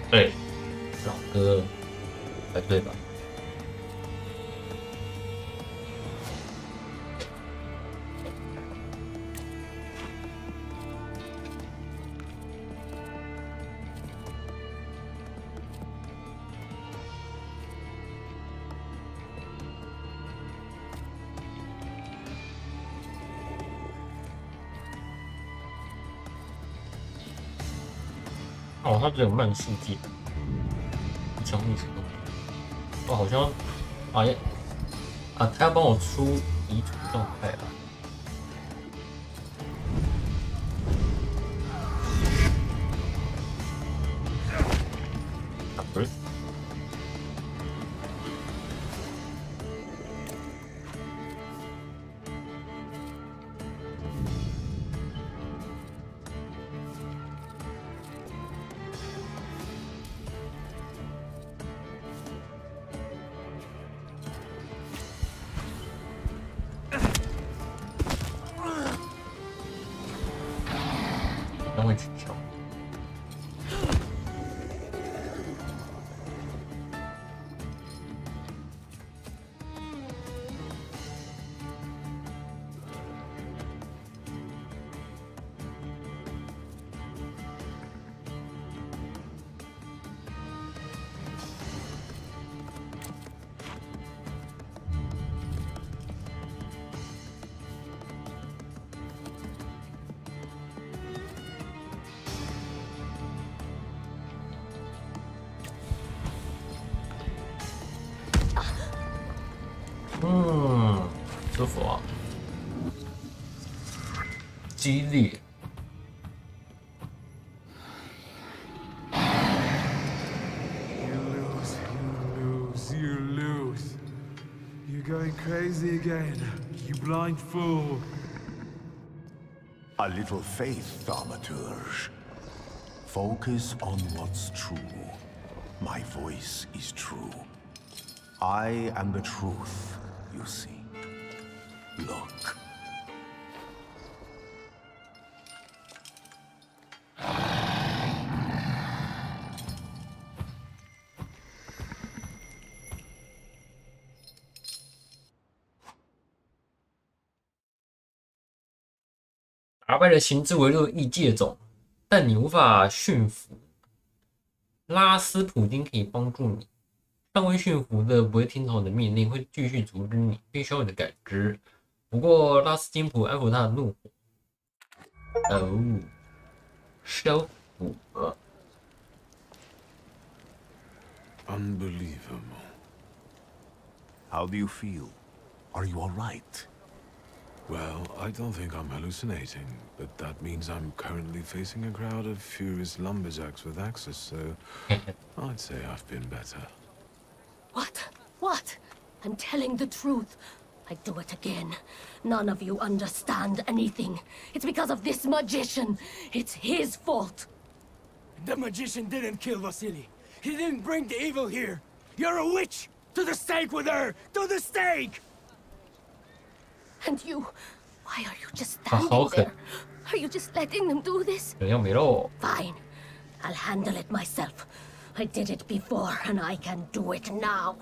对，老哥，才对吧？哦，它只有慢速键，强力程度。哦，好像，他要帮我出遗嘱状态了。不是。会取消。舒服啊，激烈。You lose. You're going crazy again, you blind fool. A little faith, Thaumaturge. Focus on what's true. My voice is true. I am the truth, you see. Look.打败了行之为乐异界种，但你无法驯服。拉斯普丁可以帮助你。尚未驯服的不会听从你的命令，会继续阻止你，并需要你的感知。不过拉斯金普安抚他的怒火。哦，收服了。Unbelievable. How do you feel? Are you all right? Well, I don't think I'm hallucinating, but that means I'm currently facing a crowd of furious lumberjacks with axes, so I'd say I've been better. What? What? I'm telling the truth. I do it again. None of you understand anything. It's because of this magician. It's his fault. The magician didn't kill Vasily. He didn't bring the evil here. You're a witch! To the stake with her! To the stake! And you... Why are you just standing there? Are you just letting them do this? Fine. I'll handle it myself. I did it before, and I can do it now.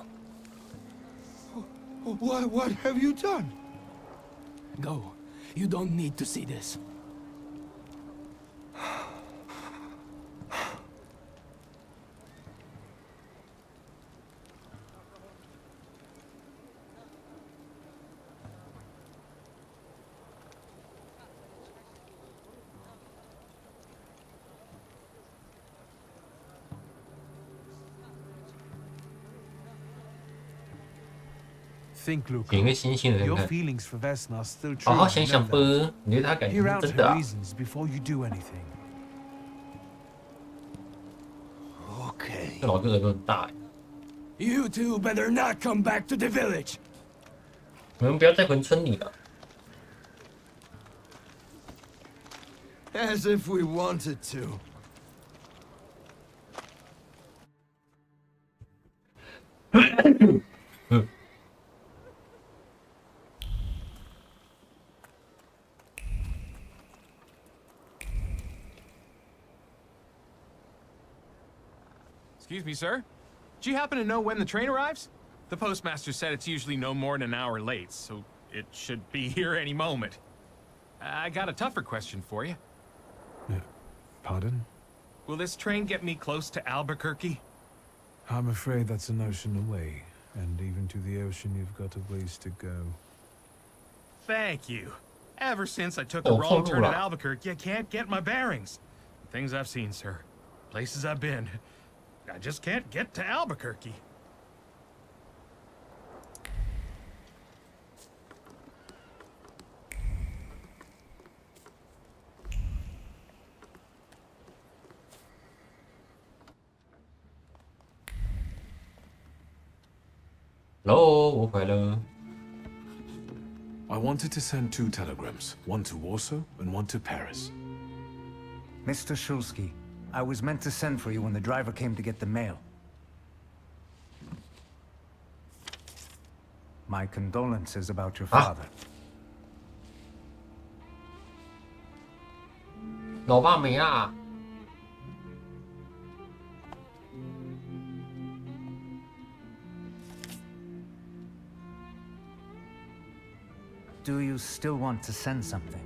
What have you done? Go. You don't need to see this. think, Luca. 给一个新鲜的人 Your 看。 feelings for Vesna are still 好 true. 好 I 想 know 想吧， that. 你对他感情 Hear 是 out 真的 her 啊。 reasons before you do anything. Okay. 这老哥耳朵很大。 You two better not come back to the village. 你们不要再回村里了。 As if we wanted to. Excuse me, sir. Do you happen to know when the train arrives? The postmaster said it's usually no more than an hour late, so it should be here any moment. I got a tougher question for you. Pardon? Will this train get me close to Albuquerque? I'm afraid that's an ocean away, and even to the ocean you've got a ways to go. Thank you. Ever since I took a wrong turn at Albuquerque, I can't get my bearings. Things I've seen, sir. Places I've been. I just can't get to Albuquerque. Hello，我回来了。 I wanted to send 2 telegrams, one to Warsaw and one to Paris. Mr. Shulsky, I was meant to send for you when the driver came to get the mail. My condolences about your father. 老爸没啦。 Do you still want to send something?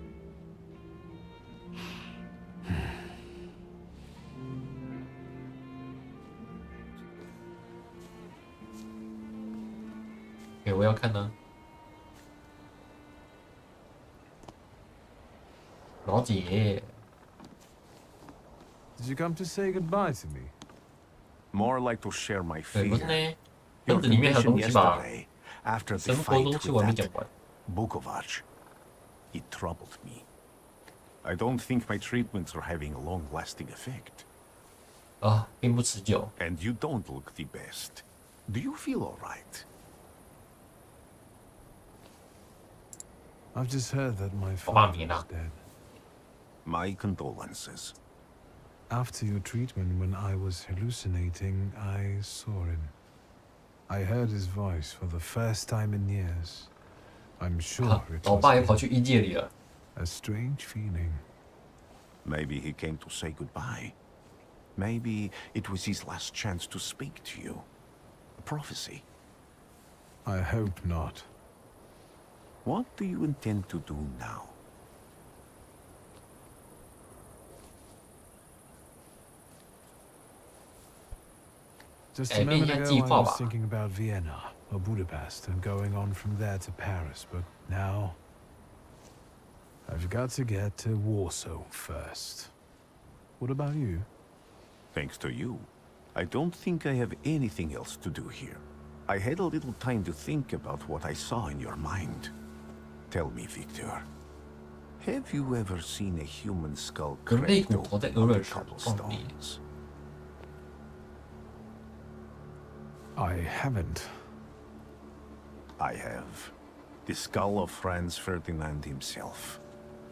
Okay, 我要看呢。老姐。 Did you come to say goodbye to me? More like to share my fear. 不是呢， Your 本子里面还有 condition 东西吧？ yesterday, after the 生活 fight 东西我还没 with 讲 that 完。 Bukovac, it troubled me. I don't think my treatments are having a long-lasting effect. 啊，并不持久。 And you don't look the best. Do you feel all right? I've just heard that my father is dead. My condolences. After your treatment, when I was hallucinating, I saw him. I heard his voice for the first time in years. I'm sure it 老爸也 was 跑去异界里了。 a strange feeling. Maybe he came to say goodbye. Maybe it was his last chance to speak to you. A prophecy. I hope not. What do you intend to do now? Just a moment ago, I was thinking about Vienna or Budapest and going on from there to Paris, but now I've got to get to Warsaw first. What about you? Thanks to you, I don't think I have anything else to do here. I had a little time to think about what I saw in your mind. Tell me, Victor, have you ever seen a human skull cracked open on the cobblestones? I haven't. I have. The skull of Franz Ferdinand himself,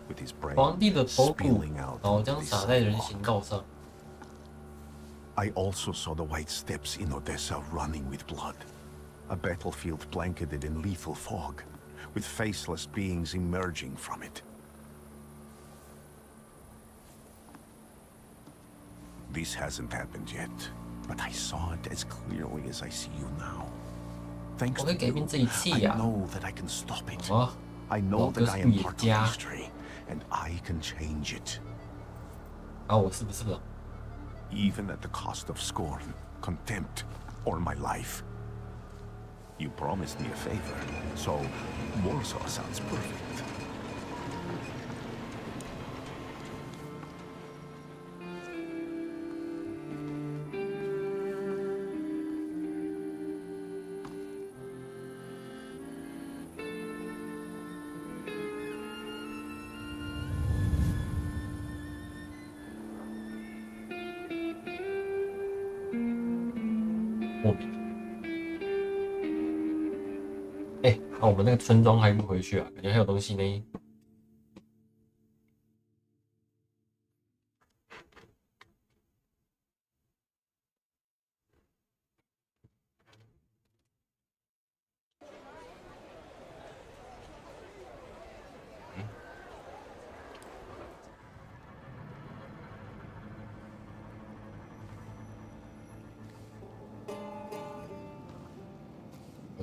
with his brain 皇帝的头骨 spilling out 脑 into 浆 the 洒在人行道上。 I also saw the white steppes in Odessa running with blood. A battlefield blanketed in lethal fog, with faceless beings emerging from it. This hasn't happened yet, but I saw it as clearly as I see you now. Thanks to you, I know that I can stop it. I know that I am part of history, and I can change it. Even at the cost of scorn, contempt, or my life. You promised me a favor, so Warsaw sounds perfect. 莫名。哎，我们那个村庄还不回去啊？感觉还有东西呢。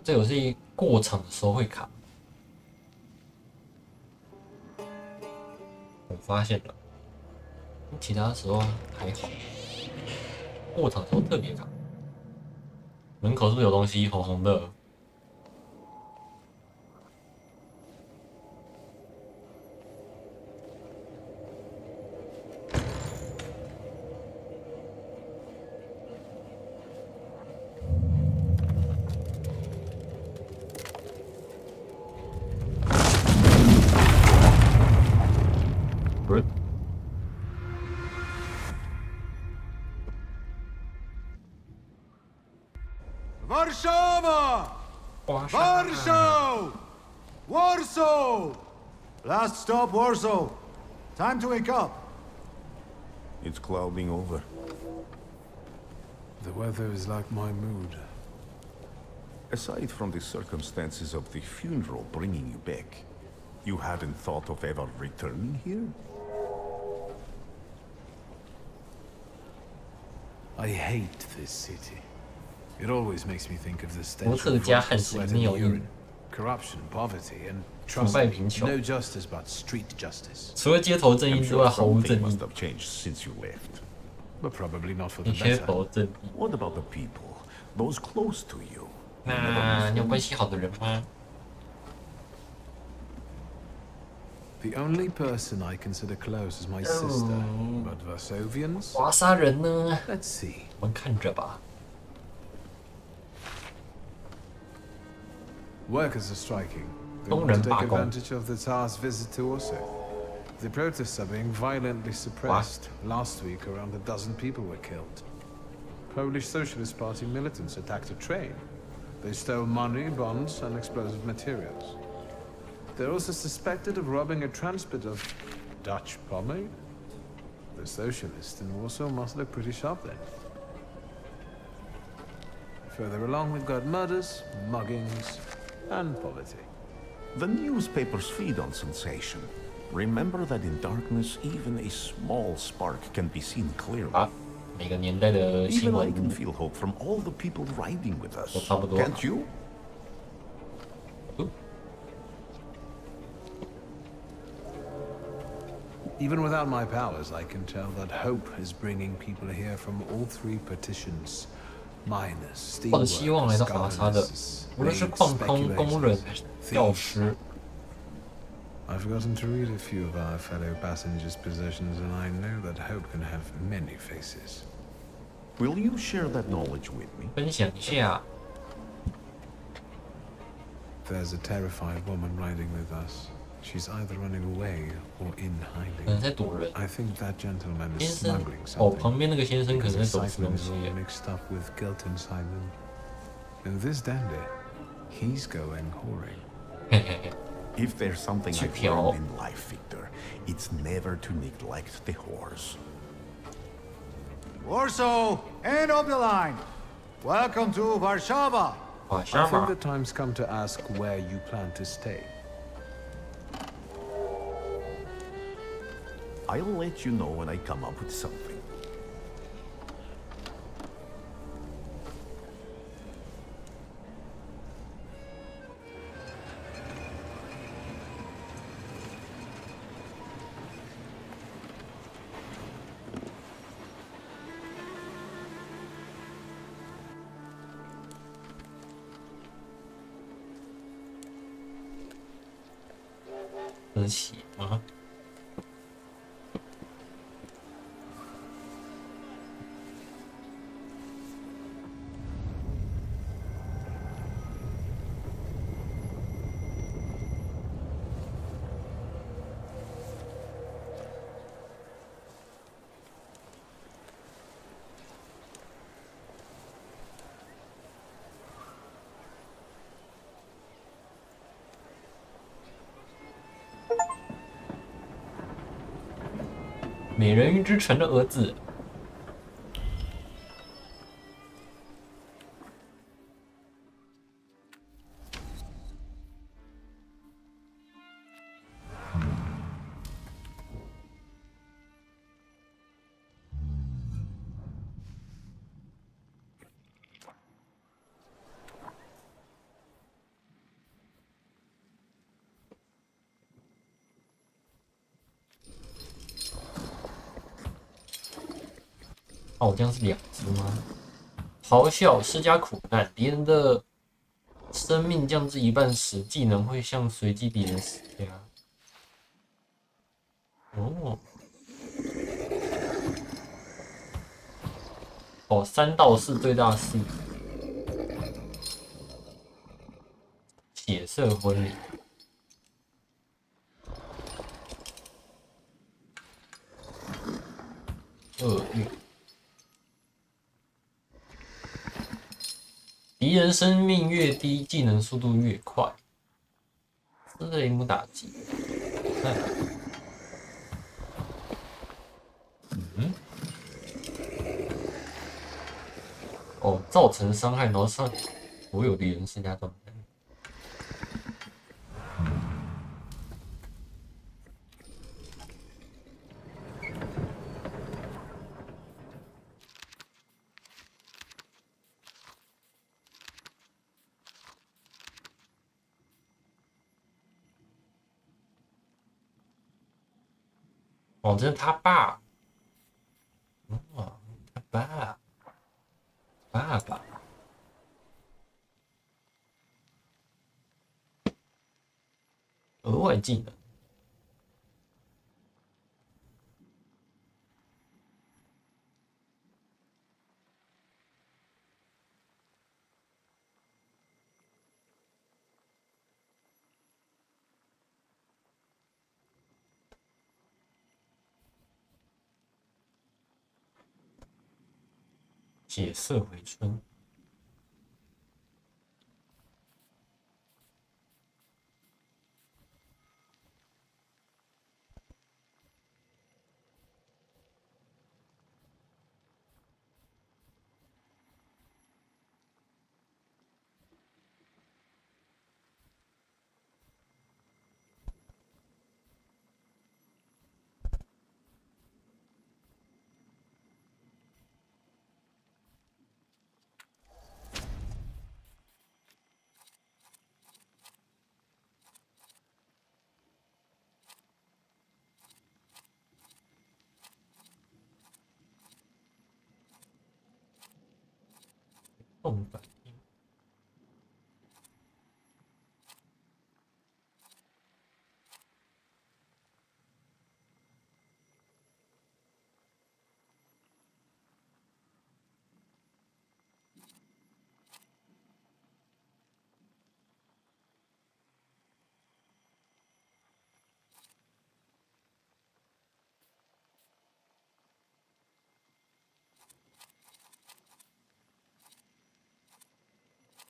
这游戏过场的时候会卡，我发现了，其他时候还好，过场的时候特别卡。门口是不是有东西红红的？Warszawa! Warsaw! Warsaw! Last stop, Warsaw. Time to wake up. It's clouding over. The weather is like my mood. Aside from the circumstances of the funeral bringing you back, you hadn't thought of ever returning here? I hate this city. It always makes me think of the 伯 stench 特 of 加 rot 汉 and 死 sweat 没 and 有印， urine, corruption, poverty, and 腐 trust 败 me, 贫穷。 no justice but street justice. 除了街头正义 I'm 之外， sure 毫无 something 正义 must。have changed since you left. But probably not for the 你缺 better. 否正义？ What about the people? Those close to you? 那你有关系好的人吗？ The only person I consider close is my sister, but Varsovians? 华沙人呢？ Let's see. 我们看着吧。 Workers are striking. They 工 want 人 to 罢 take 工。 advantage of the Tsar's visit to Warsaw. The protests are being violently suppressed. Last week, around a dozen people were killed. Polish Socialist Party militants attacked a train. They stole money, bonds, and explosive materials. They're also suspected of robbing a transport of Dutch pomade. The socialists in Warsaw must look pretty sharp then. Further along, we've got murders, muggings, and poverty. The newspapers feed on sensation. Remember that in darkness, even a small spark can be seen clearly. 每个年代的新 Even I 闻 can feel hope from all the people riding with us. 都差不多。 Can't you? Even without my powers, I can tell that hope is bringing people here from all three petitions. Miners, 抱着希望来 steelworkers, 到华沙的， governors, 无论是 maids, 矿工、工人 speculators, 还是教 thieves. 师， I've forgotten to read a few of our fellow passengers' possessions, and I know that hope can have many faces. Will you share that knowledge with me? 分享一下。 There's a terrified woman riding with us. She's either running away or in 可能 hiding. 在躲人。 I think that gentleman 先 is 生 smuggling， 哦， something. 旁边那个先生可 His 能在走私 excitement 东 is 西 all 耶。 mixed up with guilt inside them. And this dandy, he's going whoring. 嘿嘿嘿， If there's something 去 I've 嫖 learned in life, Victor, it's never to neglect the whores. Warsaw, end of the line. Welcome to Warszawa.华 I 沙 think 嘛 the，time's come to ask where you plan to stay. I'll let you know when I come up with something. "得起吗？美人鱼之城的儿子。哦，这样是2只吗？咆哮施加苦难，敌人的生命降至一半时，技能会向随机敌人施加。哦，哦，3到4最大4，血色婚礼。厄运。敌人生命越低，技能速度越快。斯雷姆打击。哦，造成伤害，然后上所有敌人施加状态。哦，这是他爸。哦，他爸。爸爸。额外技能。血色回春。动反应。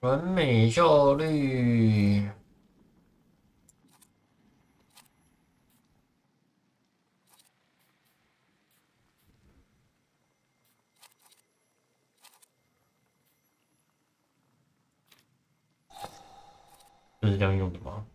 完美效率。就是这样用的吗？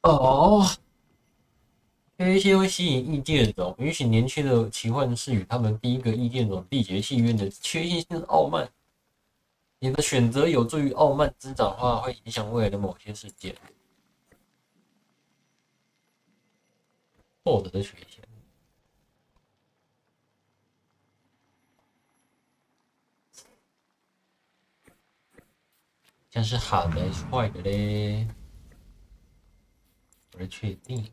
哦，这些会吸引异界种，允许年轻的奇幻士与他们第一个异界种缔结契约的缺陷性傲慢。你的选择有助于傲慢滋长化，会影响未来的某些事件。获得的缺陷。像是好的还是坏的嘞？不太确定。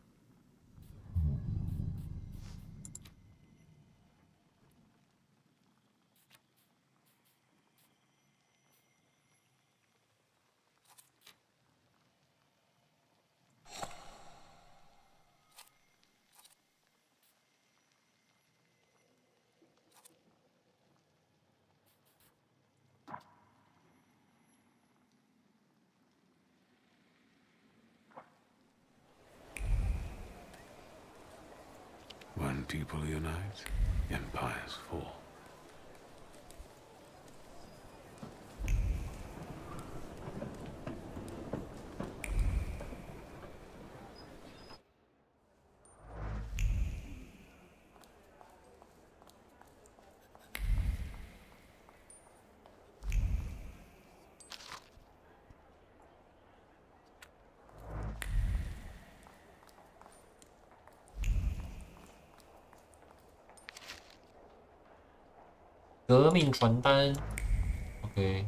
people unite, empires fall. 革命传单 ，OK。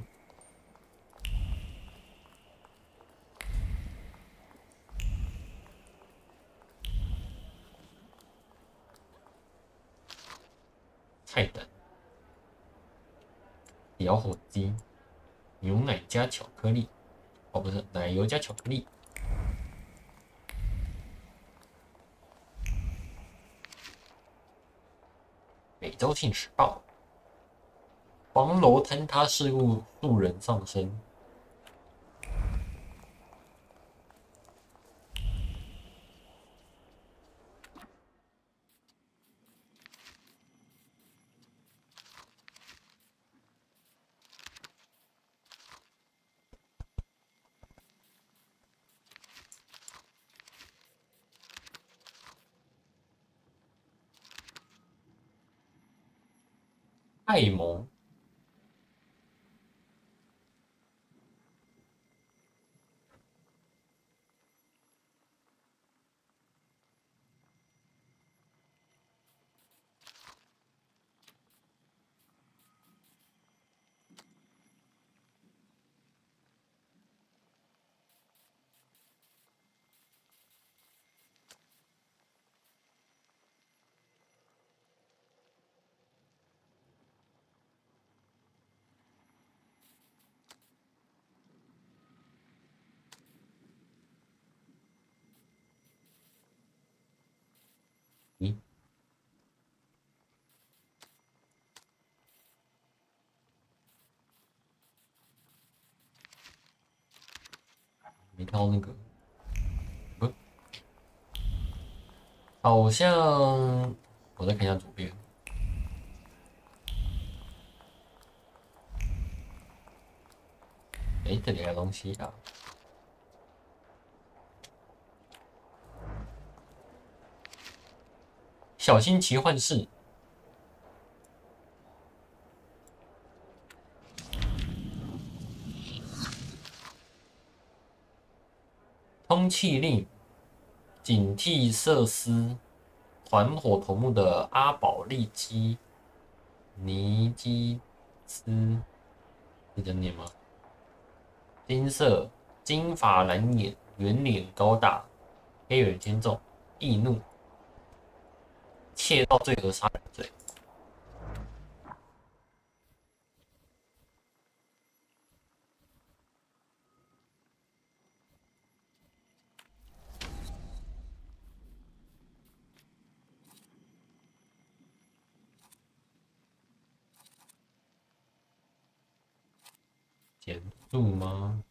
菜单，小火鸡，牛奶加巧克力，哦，不是，奶油加巧克力。每周性时报。 黄楼坍塌事故，数人丧生。爱盟。 咦？没看到那个，不，好像我再看一下左边。哎，这里还有东西啊！小心奇幻士。 通气令，警惕瑟斯，团伙头目的阿保利基尼基斯，是这样念吗？金色，金发蓝眼，圆脸高大，黑眼圈重，易怒，窃盗罪和杀人罪。 减速吗？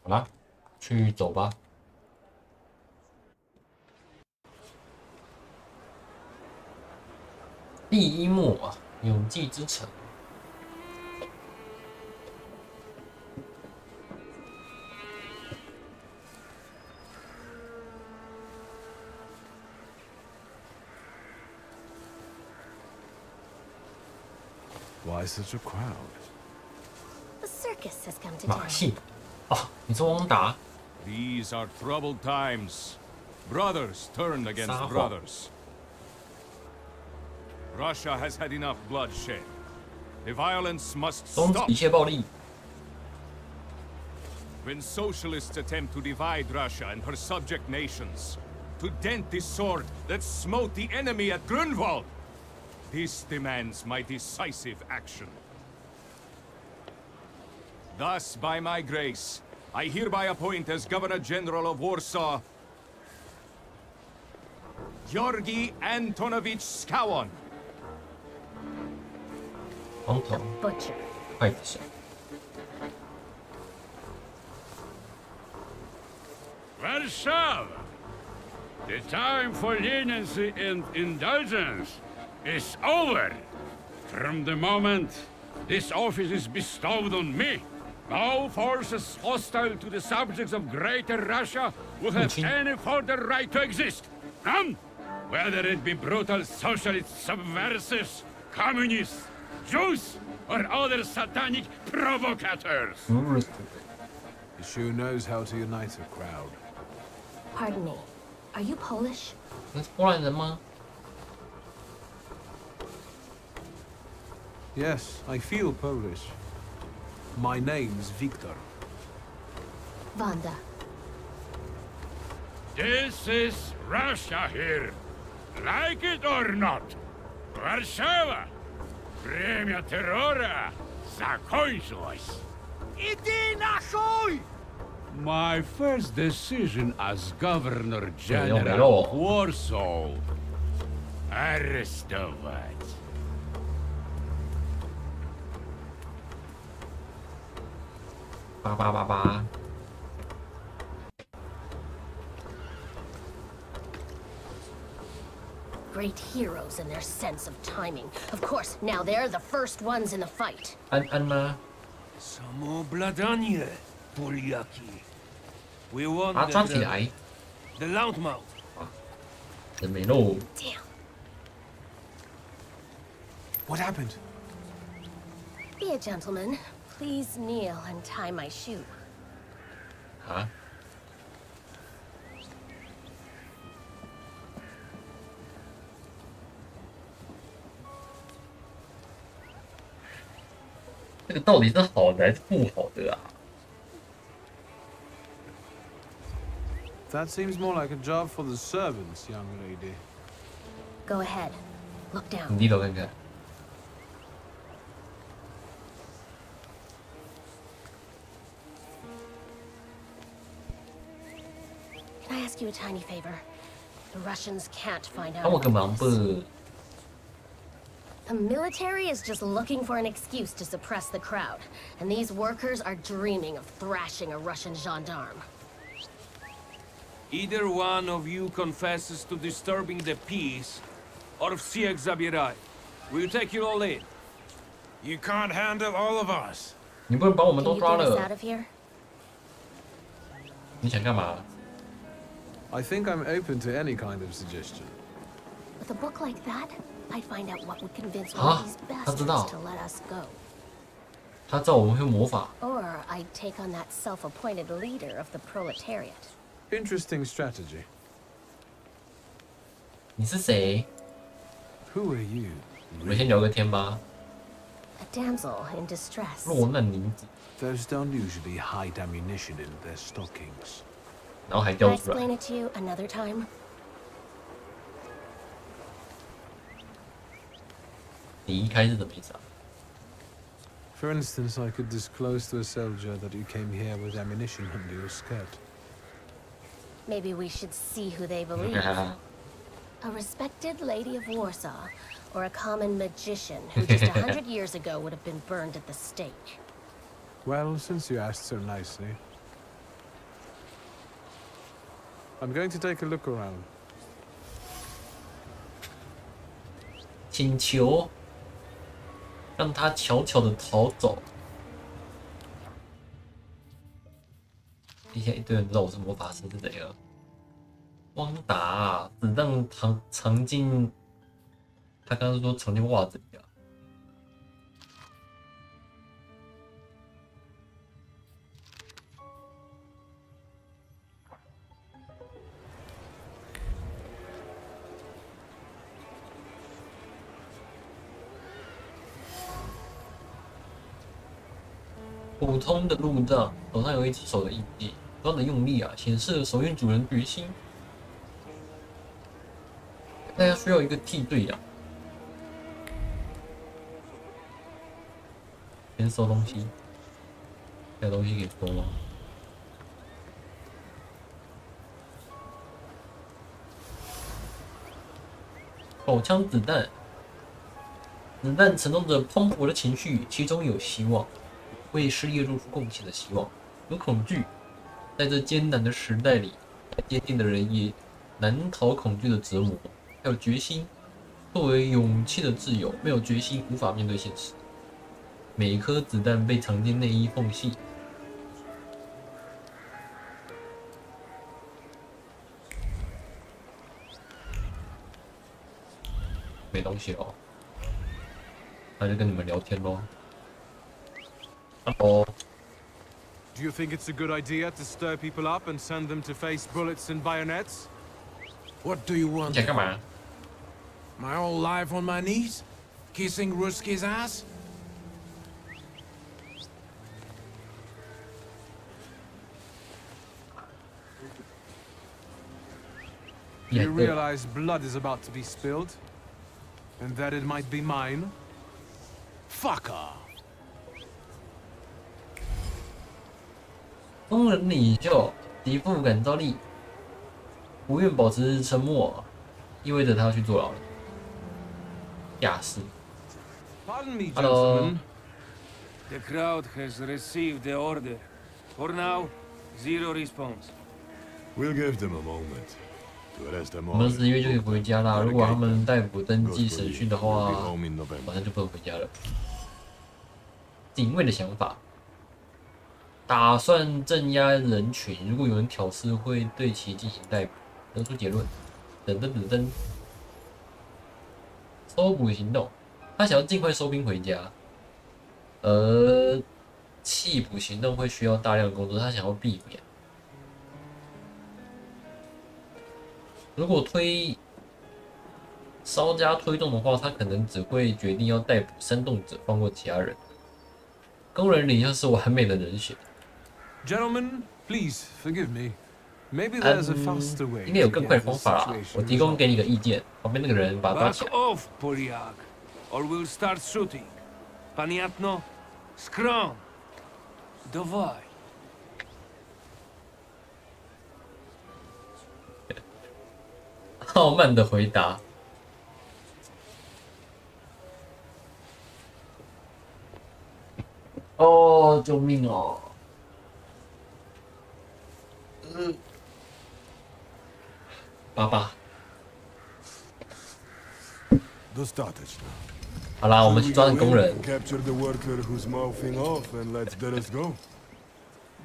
好啦，去走吧。 第一幕啊，永济之城。Why such a crowd? The circus has come to 马戏啊，你说汪达？ These are troubled times. Brothers turn against brothers. Russia has had enough bloodshed. The violence must stop. 终止一切暴力。 When socialists attempt to divide Russia and her subject nations, to dent the sword that smote the enemy at Grunwald, this demands my decisive action. Thus, by my grace, I hereby appoint as Governor General of Warsaw Georgi Antonovich Skowon. Anton. Butcher. 刽子手。 Warsaw! The time for leniency and indulgence is over. From the moment this office is bestowed on me, no forces hostile to the subjects of Greater Russia will have any further right to exist. None! Whether it be brutal socialist subversives, communists, Jews, or other satanic provocators. The shoe knows how to unite a crowd. Pardon me. Are you Polish? 你是波兰人吗？ Yes, I feel Polish. My name's Victor. Wanda. This is Russia here. Like it or not. Warszawa. Время террора закончилось. Иди нахуй! My first decision as Governor General of Warsaw. Arrestovать. Ba. Great heroes in their sense of timing. Of course, now they're the first ones in the fight. Anna. Samobladanie, Poliaki. We won the Loudmouth. 人没肉。 Damn. What happened? Be a gentleman. Please kneel and tie my shoe. 啊？这个到底是好的还是不好的啊？ That seems more like a job for the servants, young lady. Go ahead. Look down. 你低头看看。 Can I ask you a tiny favor? The Russians can't find out. 帮我个忙不？ The military is just looking for an excuse to suppress the crowd, and these workers are dreaming of thrashing a Russian gendarme. Either one of you confesses to disturbing the peace, or всех забирай. We'll take you all in. You can't handle all of us. 你不能把我们 Can 都 you 抓 get us 了 out？of here? 你想干嘛？ I think I'm open to any kind of suggestion. With a book like that, I'd find out what would convince one 啊 of these 他知道 bastards to let us go. 他知道我们会魔法。 Or I'd take on that self-appointed leader of the proletariat. Interesting strategy. 你是谁？ Who are you? 我们先聊个天吧。 A damsel in distress. 落难女子， Those don't usually hide ammunition in their stockings. 然后还 Can 掉 I 出来。 explain it to you another time? 你一开是什么意思啊？ For instance, I could disclose to a soldier that you came here with ammunition under your skirt. Maybe we should see who they believe. A respected lady of Warsaw, or a common magician who just 100 years ago would have been burned at the stake. Well, since you asked so nicely, I'm going to take a look around. 请求让他悄悄的逃走。底下一堆人知道我是魔法师是怎样？汪达、啊，子弹藏进，他刚刚说藏进袜子里啊。普通的路障，手上有一只手的印记，不断的用力啊，显示了手印主人决心。大家需要一个替罪羊。先收东西，还有东西可以收吗？口腔子弹，子弹承载着蓬勃的情绪，其中有希望，为事业做出贡献的希望，有恐惧。在这艰难的时代里，坚定的人也难逃恐惧的折磨。还有决心，作为勇气的自由，没有决心无法面对现实。每一颗子弹被藏进内衣缝隙。没东西了，那就跟你们聊天咯。Hello。 Do you think it's a good idea to stir people up and send them to face bullets and bayonets? What do you want? 你想干嘛？ My whole life on my knees? Kissing Ruski's ass? You realize blood is about to be spilled? And that it might be mine? Fuck off! 工人领袖敌副感召力，不愿保持沉默，意味着他要去坐牢了。雅思。 Pardon me, Hello. gentlemen. The crowd has received the order. For now, zero response. We'll give them a moment to arrest them 我 all. 们11月就可以回家啦。如果他们逮捕登记审讯的话，马上就不能回家了。警卫的想法。 打算镇压人群，如果有人挑事，会对其进行逮捕。得出结论。等等等等。搜捕行动，他想要尽快收兵回家，而弃捕行动会需要大量工作，他想要避免。如果稍加推动的话，他可能只会决定要逮捕煽动者，放过其他人。工人领袖是完美的人选。 Gentlemen, please forgive me. Maybe there's a faster way. 应该有更快的方法啦，我提供给你个意见。旁边那个人把他抓起 Back 来。 off, Polyak, or we'll start shooting. Paniatno, skron. Давай. 傲慢的回答。哦，救命哦！爸爸。好啦，我们去抓工人。 Capture the worker who's mouthing off and let's let us go.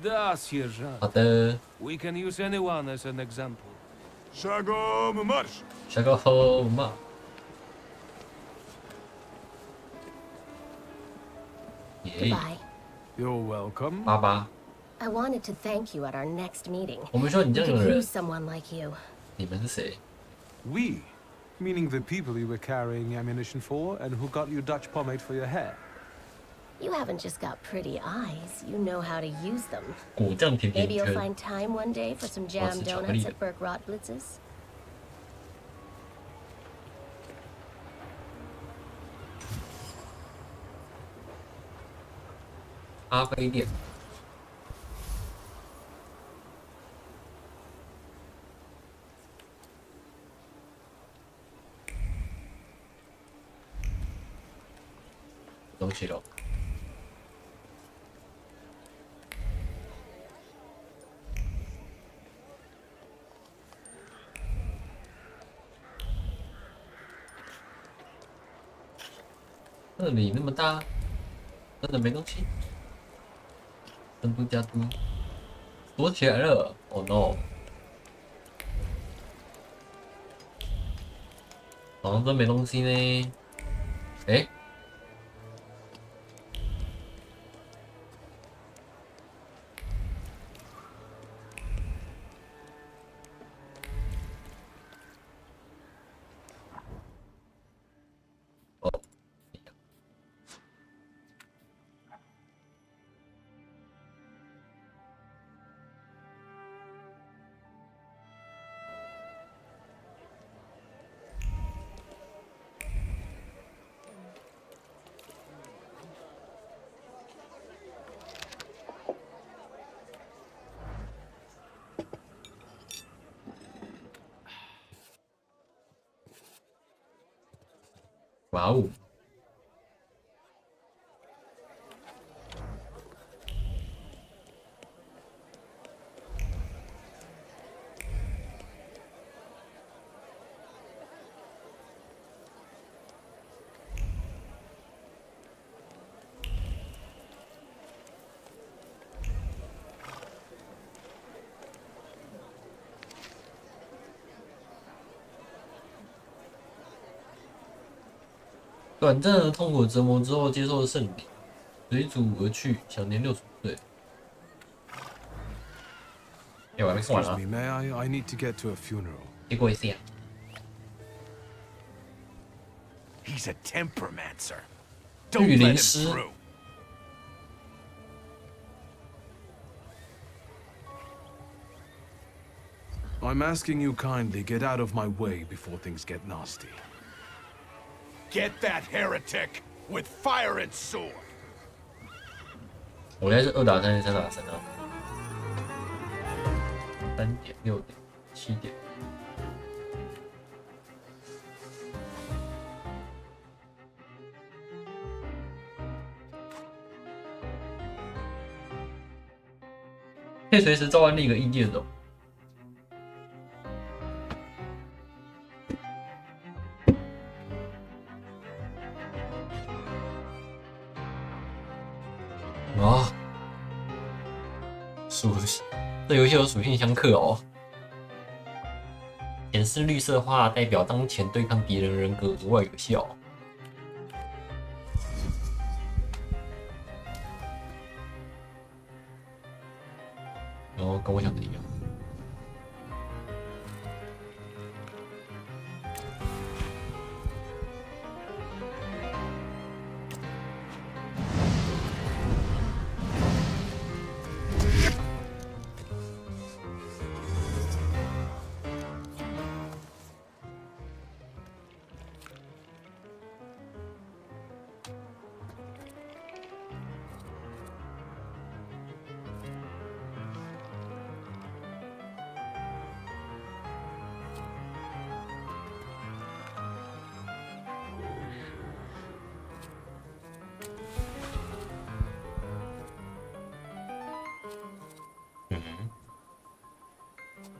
Da, Sierżant. 好的。 We can use anyone as an example. Szagom marsz! Szagom marsz! Goodbye. You're welcome. 爸爸。 I wanted to thank you at our next meeting. 我们说你这 We 样的 could 人 use，someone like you. 你们是谁？ We? Meaning the people you were carrying ammunition for and who got you Dutch pomade for your hair. You haven't just got pretty eyes. You know how to use them. 果酱甜甜 Maybe you'll 圈。 find time one day for some jam 是巧克力 donuts 的 at Burke Rotblitz's. 咖啡店。东西了。这里那么大，真的没东西。珍珠加嘟，躲起来了 ！Oh no！ 好像真没东西呢。哎。哇哦！短暂的痛苦折磨之后，接受了圣礼，随主而去，享年65岁。我还没看完啊。I need to get to a funeral. 结果一下。He's a tempermancer. 御 Don't 灵 let him 师。 through. I'm asking you kindly, get out of my way before things get nasty. Get that heretic with fire and sword. 我现在是2打3还是3打3啊？3点、6点、7点。可以随时召唤另一个异界种。啊，属性，这游戏有属性相克哦。显示绿色化代表当前对抗敌人人格额外有效。然后跟我想的一样。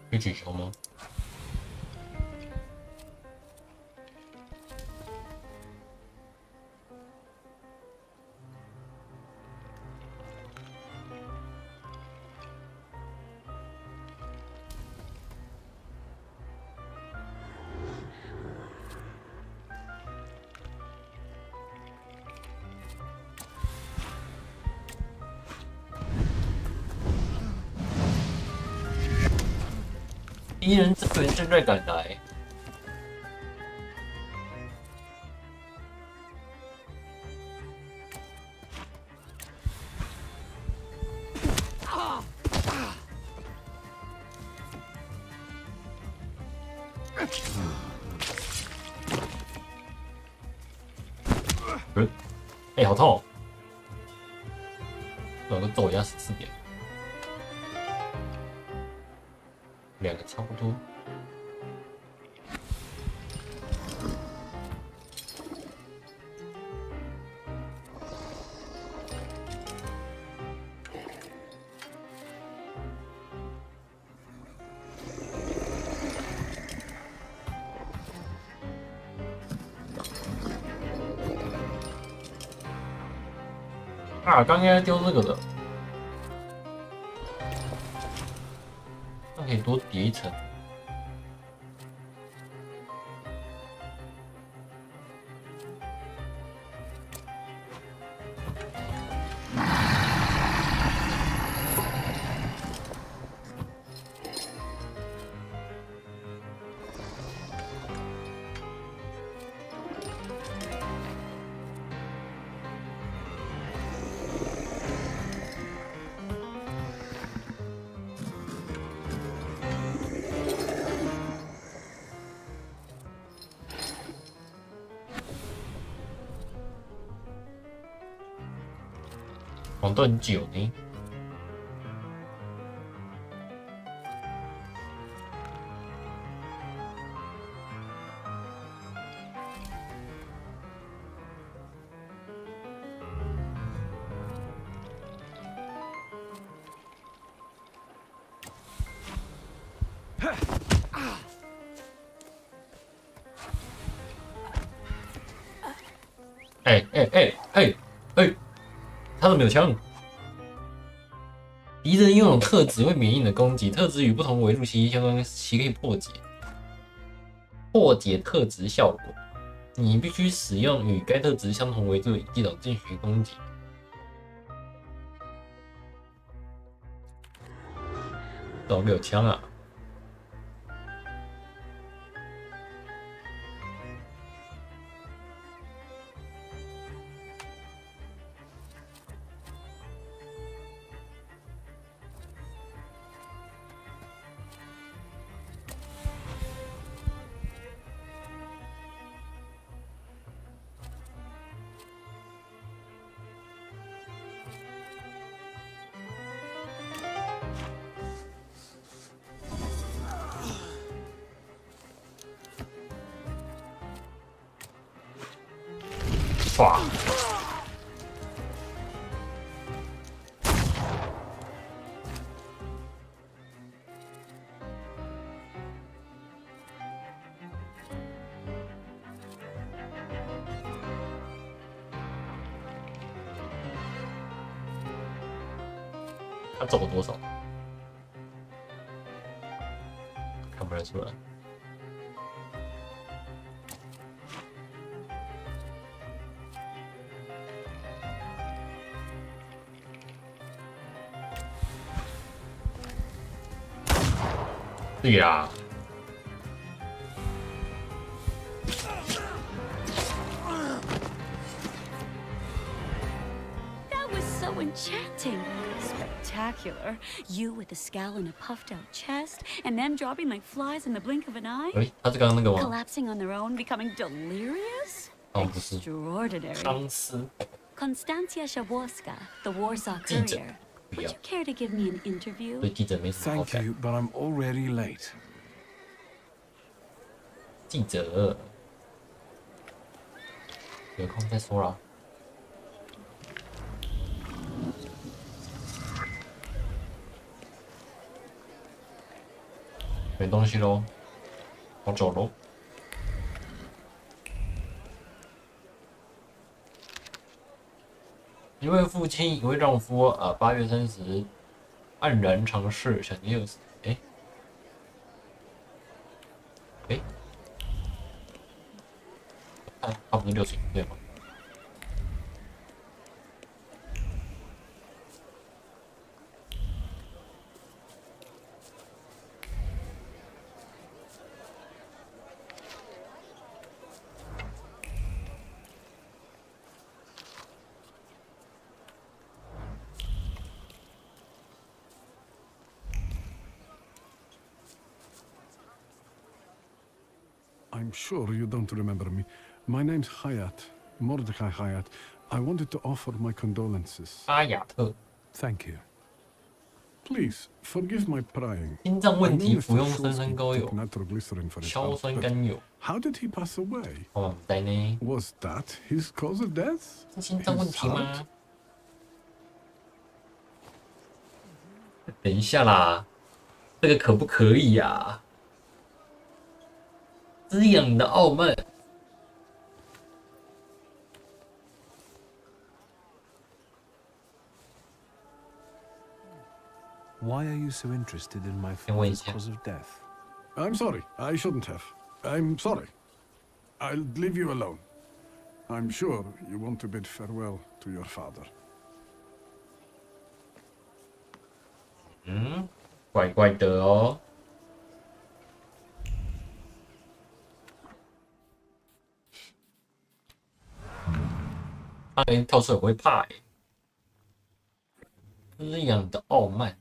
可以取消吗？敌人支援正在赶来。哎，好痛！找个揍一下14点。2个差不多。啊，刚刚丢这个的，那可以多叠一层。玩都很久呢。没有枪。敌人拥有特质会免疫你的攻击，特质与不同维度息息相关，其可以破解。破解特质效果，你必须使用与该特质相同维度的技能进行攻击。怎么没有枪啊？哇！ 他走多少？看不太出来。对呀。 Enchanting. Spectacular. You with a scowl and a puffed out chest, and them dropping like flies in the blink of an eye? 哎，他是刚刚那个吗？ Collapsing on their own, becoming delirious? 哦，不是。 Extraordinary. 康斯。 Konstantia Shabowska, the Warsaw Courier. Would you care to give me an interview? 对记者没什么好 Thank you, but I'm already late. 记者，有空再说啦。 没东西喽，我走喽。一位父亲，一位丈夫，8月30，黯然长逝，享年60。他不是60对吗？ I'm sure you don't remember me. My name's Hayat, Mordecai Hayat. I wanted to offer my condolences. 阿雅特。 Thank you. Please forgive my prying. 心脏问题服用深山膏油、硝酸甘油。 How did he pass away? 我唔知呢。 Was that his cause of death? 是心脏问题吗？等一下啦，这个可不可以呀？ 滋养你的傲慢。Why are you so interested in my father's cause of death? I'm sorry. I shouldn't have. I'm sorry. I'll leave you alone. I'm sure you want to bid farewell to your father. 怪怪的哦。 他连跳出来不会怕欸，滋养的傲慢。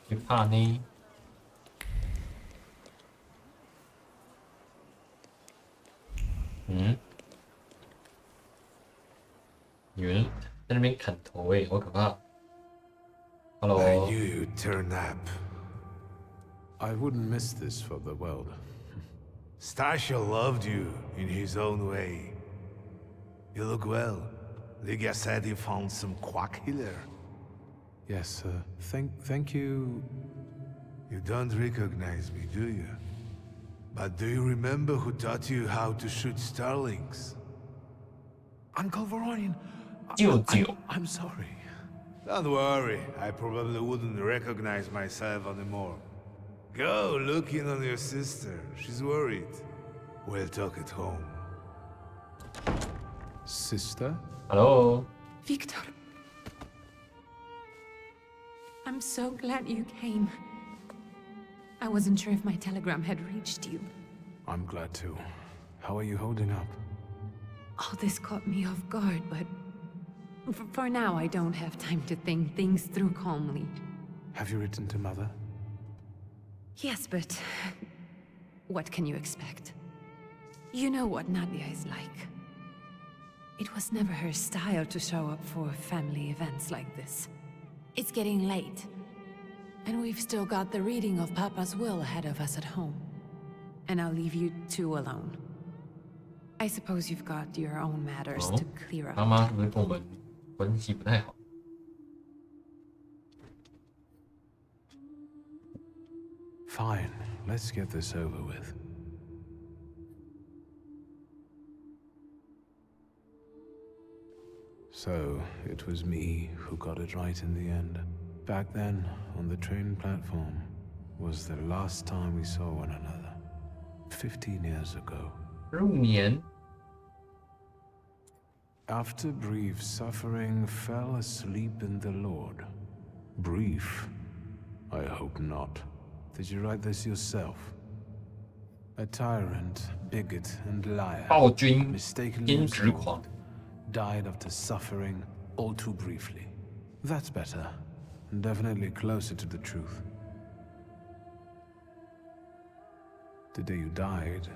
会怕呢？ 有人在那边砍头好可怕 ！Hello。I knew you'd turn up. I wouldn't miss this for the world. Stasha loved you in his own way. You look well. Lygia said you found some quack healer. Yes, sir. Thank you. You don't recognize me, do you? But do you remember who taught you how to shoot starlings? Uncle Varonian. I'm sorry. Don't worry. I probably wouldn't recognize myself anymore. Go look in on your sister. She's worried. We'll talk at home. Sister? Hello? Victor. I'm so glad you came. I wasn't sure if my telegram had reached you. I'm glad too. How are you holding up? All this caught me off guard, but for now I don't have time to think things through calmly. Have you written to Mother? Yes, but what can you expect? You know what Nadia is like. It was never her style to show up for family events like this. It's getting late, and we've still got the reading of Papa's will ahead of us at home. And I'll leave you two alone. I suppose you've got your own matters to clear up. 妈妈是不是跟我们关系不太好？ Fine, let's get this over with. So, it was me who got it right in the end. Back then, on the train platform, was the last time we saw one another. 15 years ago. 15年. After brief suffering, fell asleep in the Lord. Brief? I hope not. Did you write this yourself? A tyrant, bigot, and liar. 暴君, mistakenly 偏执狂. Died after suffering, all too briefly. That's better. Definitely closer to the truth. The day you died,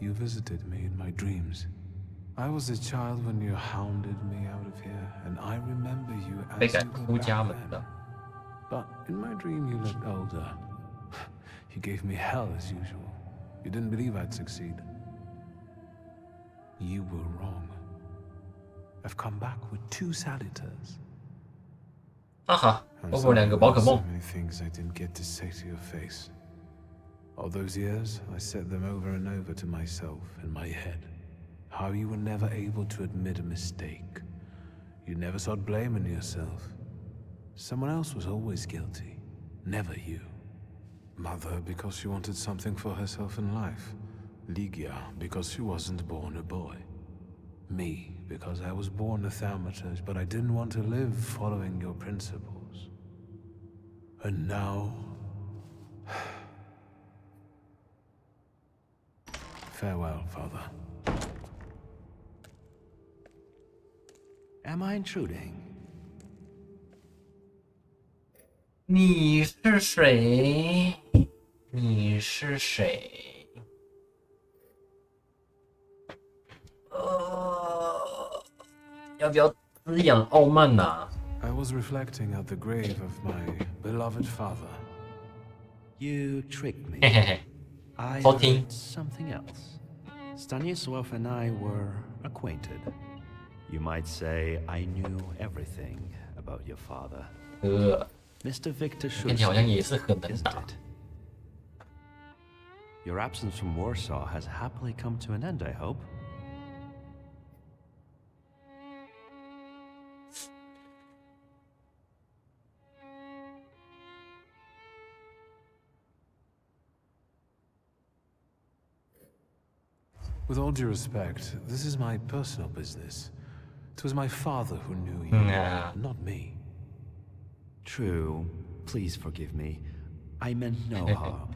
you visited me in my dreams. I was a child when you hounded me out of here, and I remember you as you were back then. But in my dream you looked older. You gave me hell as usual. You didn't believe I'd succeed. You were wrong. I've come back with 2 salutars. 哈哈，包括2个宝可梦。 So many things I didn't get to say to your face. All those years, I said them over and over to myself in my head. How you were never able to admit a mistake. You never sought blame in yourself. Someone else was always guilty, never you. Mother, because she wanted something for herself in life. Lygia, because she wasn't born a boy. Me, because I was born a Thaumaturge, but I didn't want to live following your principles. And now... Farewell, Father. Am I intruding? 你是谁？你是谁？要不要滋养傲慢呐？ I was reflecting at the grave of my beloved father. You tricked me. I heard something else. Stanisław and I were acquainted. You might say I knew everything about your father. Mr. Victor Schultz, isn't it? Your absence from Warsaw has happily come to an end, I hope. With all due respect, this is my personal business. It was my father who knew you, not me. True. Please forgive me. I meant no harm.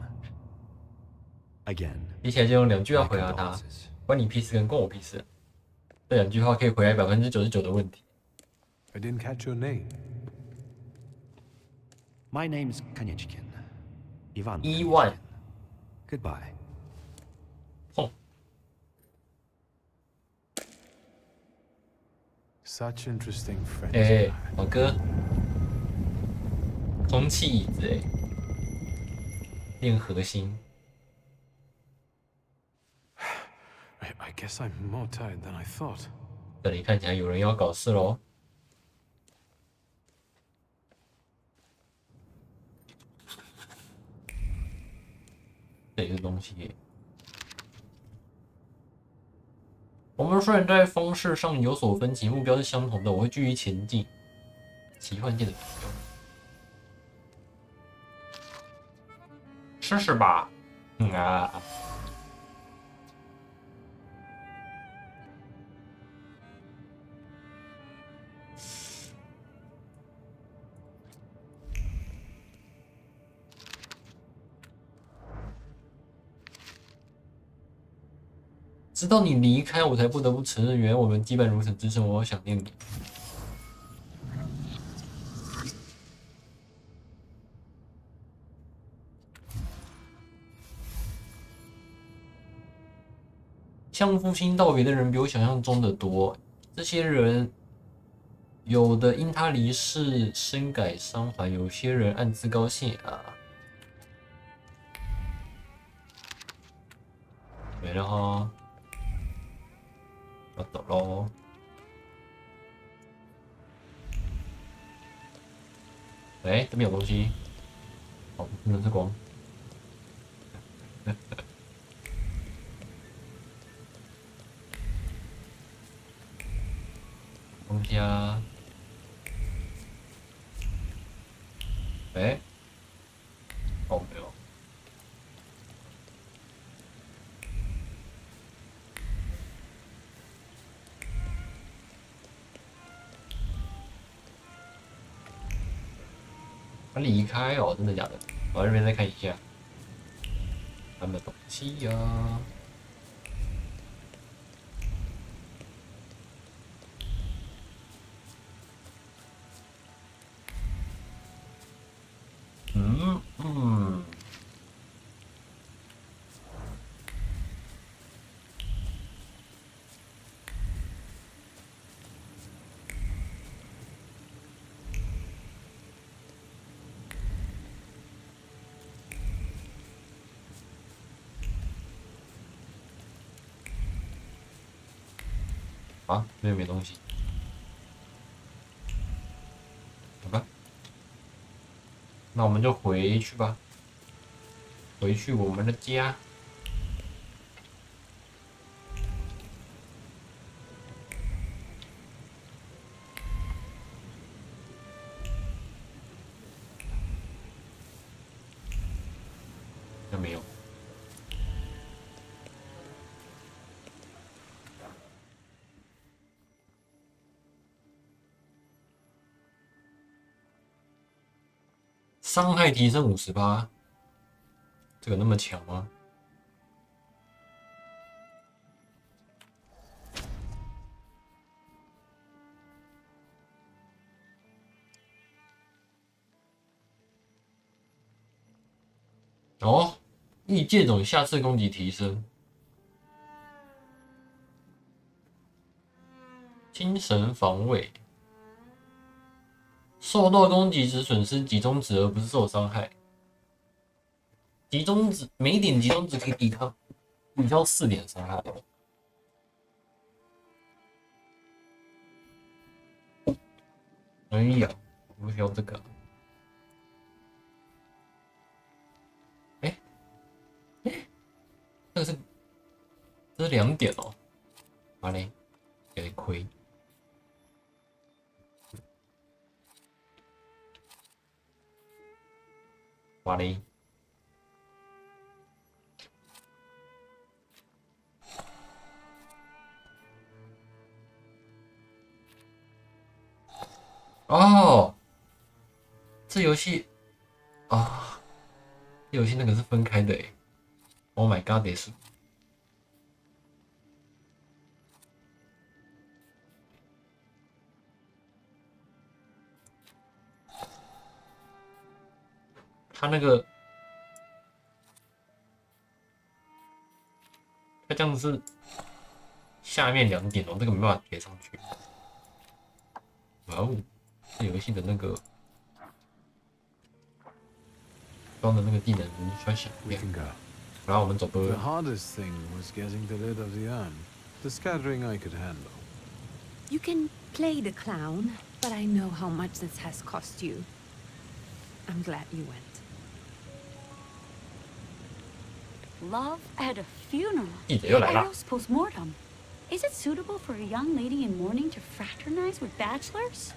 Again. 接下来就用2句话回答他，关你屁事跟关我屁事。这2句话可以回答99%的问题。 I didn't catch your name. My name's Kanichkin. Ivan. Ivan. Goodbye. Such interesting friends. 哎，老哥，空气椅子哎，练核心。guess I'm more tired than I thought. 这里看起来有人要搞事喽。这也是东西耶。我们虽然在方式上有所分歧，目标是相同的，我会继续前进。奇幻界的朋友，试试吧。直到你离开，我才不得不承认，原来我们羁绊如此之深。我好想念你。向父亲道别的人比我想象中的多。这些人，有的因他离世深感伤怀，有些人暗自高兴啊。没了哈。要走喽！哎，这边有东西。哦，不能是光。东西啊！哎，哦，没有。他离开哦，真的假的？我这边再看一下，他们的东西呀、啊，这边没东西，好吧，那我们就回去吧，回去我们的家。那没有。伤害提升58%，这个那么强吗？哦，异界种下次攻击提升，精神防卫。受到攻击时损失集中值，而不是受伤害。集中值每一点集中值可以抵消4点伤害。哎呀，我不需要这个。哎，这是2点哦。好嘞，有点亏。哇嘞！哦，这游戏啊，这游戏那个是分开的诶。Oh my god， 得是。他那个，他这样子是下面2点哦，这个没办法叠上去。哇哦，这游戏的那个装的那个技能需要想一下。然后我们走吧。 The hardest thing was getting the lid of the urn. The scattering I could handle. You can play the clown, but I know how much this has cost you. I'm glad you went. Love at a funeral. 记者又来了。 Eros postmortem. Is it suitable for a young lady in mourning to fraternize with bachelors?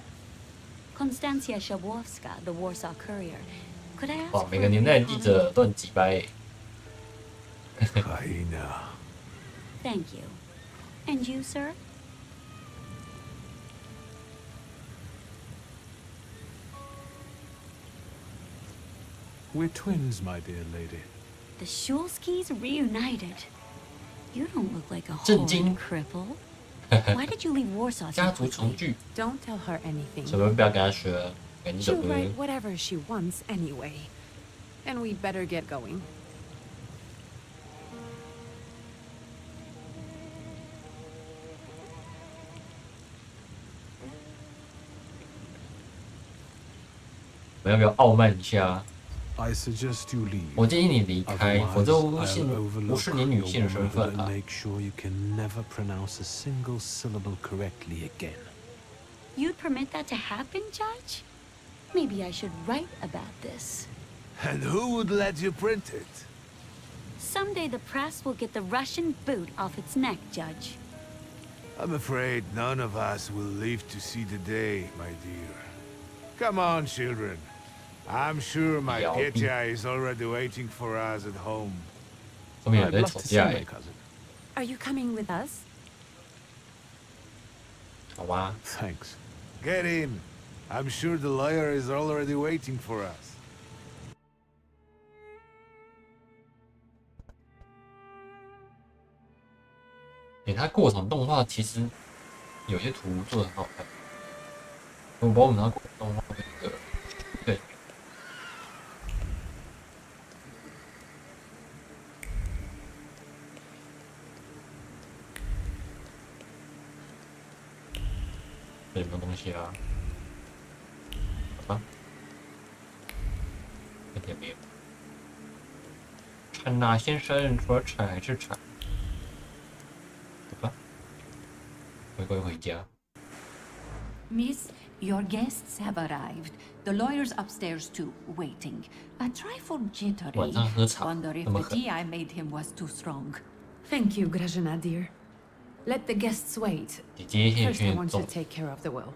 Konstancja Shabowska, the Warsaw Courier. Could I ask 哇，每个年代的记者都很鸡掰。Hyena. Thank you. And you, sir? We're twins, my dear lady. The Shulskis reunited. You don't look like a 震 holy 惊。 cripple. Why did you leave Warsaw so 家族 quickly? 重聚， Don't tell her anything. 什么不要跟他说，赶紧 She'll 走 write whatever she wants anyway. And we'd better get going. 我要不要傲慢一下？ I suggest you leave. 我建议你离开，否 Otherwise, 则 I'll 无视你女 overlook 性的 your 身 womanhood 份 and 啊！ make sure you can never pronounce a single syllable correctly again. You'd permit that to happen, Judge? Maybe I should write about this. And who would let you print it? Someday the press will get the Russian boot off its neck, Judge. I'm afraid none of us will live to see the day, my dear. Come on, children. I'm sure my Petya is already waiting for us at home. 后面有人在吵架 my 哎， cousin. Are you coming with us? 好吧？ Thanks. Get in. I'm sure the lawyer is already waiting for us. 它过场动画其实有些图做得很好看。我把我们那过场动画那个，对。这有没有东西啊？好吧，这点没有。陈纳先生说铲还是铲？ 回家。 Miss, your guests have arrived. The lawyer's upstairs too, waiting. A trifle jittery. 晚上喝茶， Wonder if 那么 the 狠。 tea I made him was too strong. Thank you, Grażyna dear. Let the guests wait. 姐姐先 First, I 去 want 走 to。take care of the will.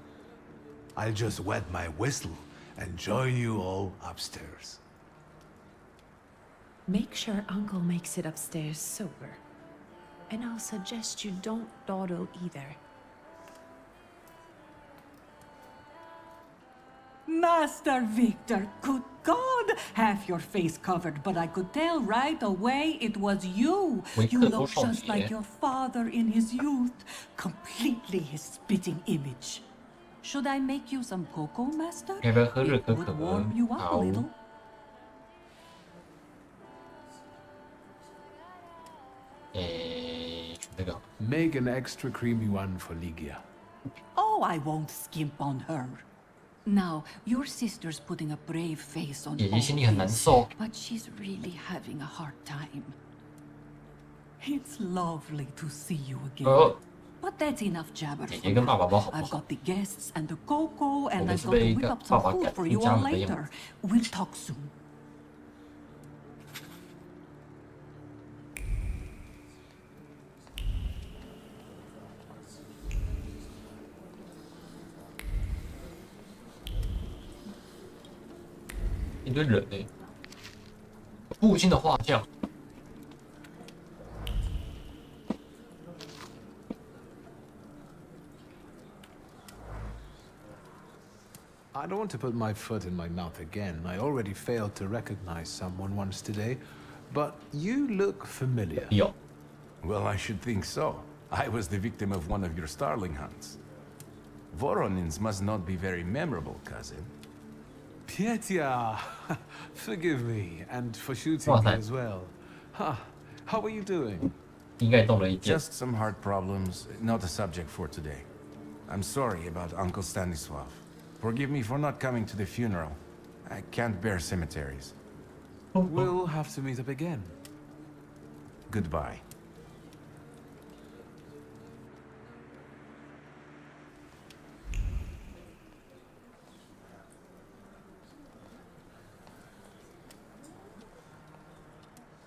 I'll just wet my whistle and join you all upstairs. Make sure Uncle makes it upstairs sober. And I'll suggest you don't dawdle either. Master Victor, good God! Half your face covered, but I could tell right away it was you. You look just like your father in his youth. Completely his spitting image. Should I make you some cocoa, Master? It would warm you up a little. Make an extra creamy one for Ligia. Oh, I won't skimp on her. Now, your sister's putting a brave face on 姐姐心里 all 很难 this, 受。 but she's really having a hard time. It's lovely to see you again. But that's enough jabber 姐 for 姐跟爸 now. 爸不好不 I've 好？ got the guests and the cocoa, 我 and 们 I've 是 got 被 to 一 whip 个 up 爸 some 爸 food 赶 for 出 you 家 all 门的样 later. 子。 We'll talk soon.一堆人呢，父亲的画像。 I don't want to put my foot in my mouth again. I already failed to recognize someone once today, but you look familiar. Yo. Well, I should think so. I was the victim of one of your starling hunts. Voronins must not be very memorable, cousin. Petya! Forgive me, and for shooting me as well. Huh. How are you doing? Just some heart problems, not a subject for today. I'm sorry about Uncle Stanislav. Forgive me for not coming to the funeral. I can't bear cemeteries. We'll have to meet up again. Goodbye.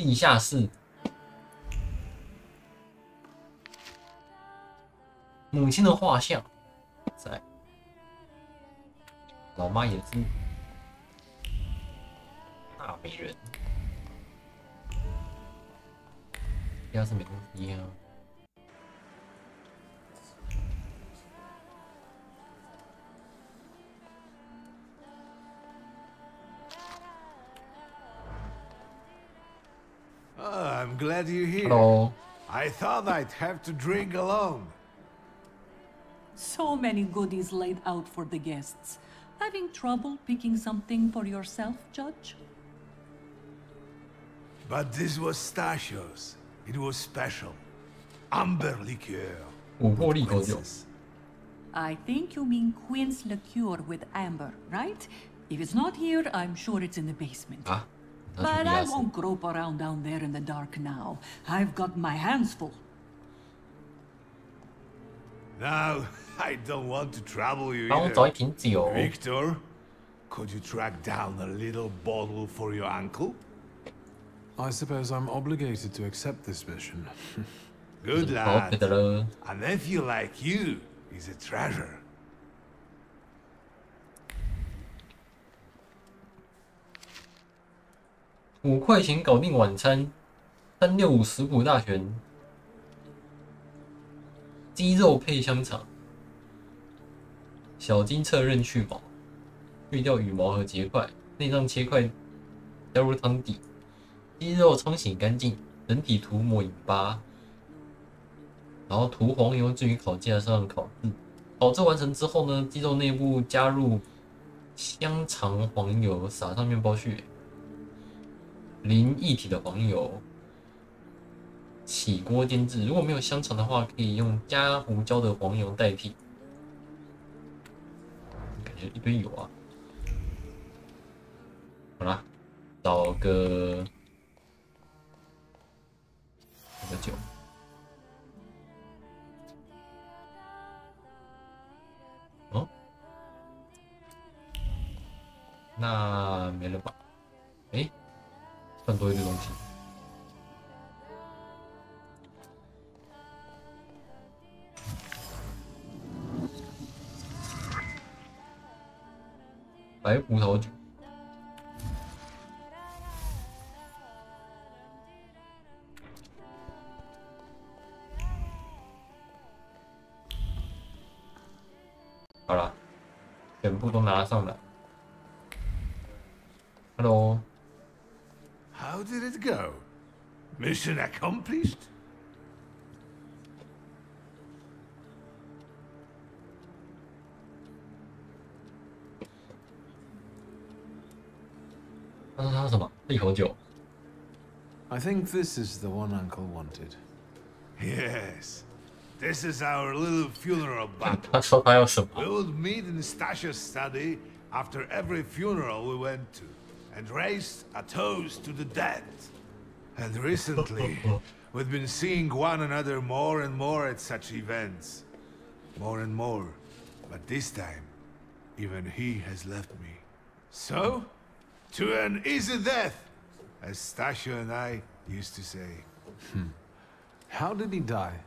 地下室。母亲的画像在，老妈也是大美人。地下室没东西啊。I'm glad you're here. Hello. I thought I'd have to drink alone. So many goodies laid out for the guests. Having trouble picking something for yourself, Judge? But this was Stashio's. It was special. Amber liqueur. I think you mean Queen's liqueur with amber, right? If it's not here, I'm sure it's in the basement. But I won't grope around down there in the dark now. I've got my hands full. Now, I don't want to trouble you either. Victor, could you track down a little bottle for your uncle? I suppose I'm obligated to accept this mission. Good lad. A nephew like you is a treasure. 5块钱搞定晚餐，365食谱大全，鸡肉配香肠，小金侧刃去毛，去掉羽毛和结块，内脏切块，加入汤底，鸡肉冲洗干净，整体涂抹引巴，然后涂黄油置于烤架上烤制。烤制完成之后呢，鸡肉内部加入香肠黄油，撒上面包屑。 淋液体的黄油，起锅煎制。如果没有香肠的话，可以用加胡椒的黄油代替。感觉一堆油啊！好啦，找个酒。哦，那没了吧？诶。 更多一堆东西。白葡萄酒。好了，全部都拿上来。Hello。 How did it go? Mission accomplished? I think this is the one Uncle wanted. Yes. This is our little funeral battle. We would meet in Stasha's study after every funeral we went to. And raised a toast to the dead. And recently, we've been seeing one another more and more at such events. More and more. But this time, even he has left me. So, to an easy death, as Stasha and I used to say. How did he die?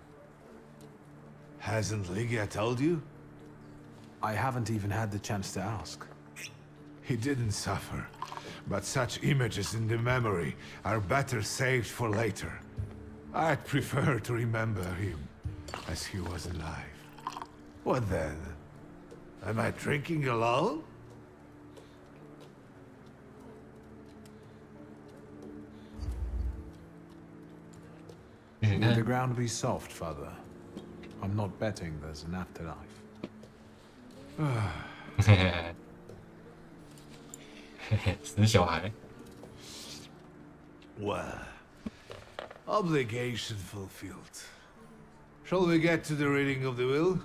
Hasn't Lygia told you? I haven't even had the chance to ask. He didn't suffer. But such images in the memory are better saved for later. I'd prefer to remember him as he was alive. What then? Am I drinking alone? May the ground be soft, Father. I'm not betting there's an afterlife. Well, obligation fulfilled. Shall we get to the reading of the will?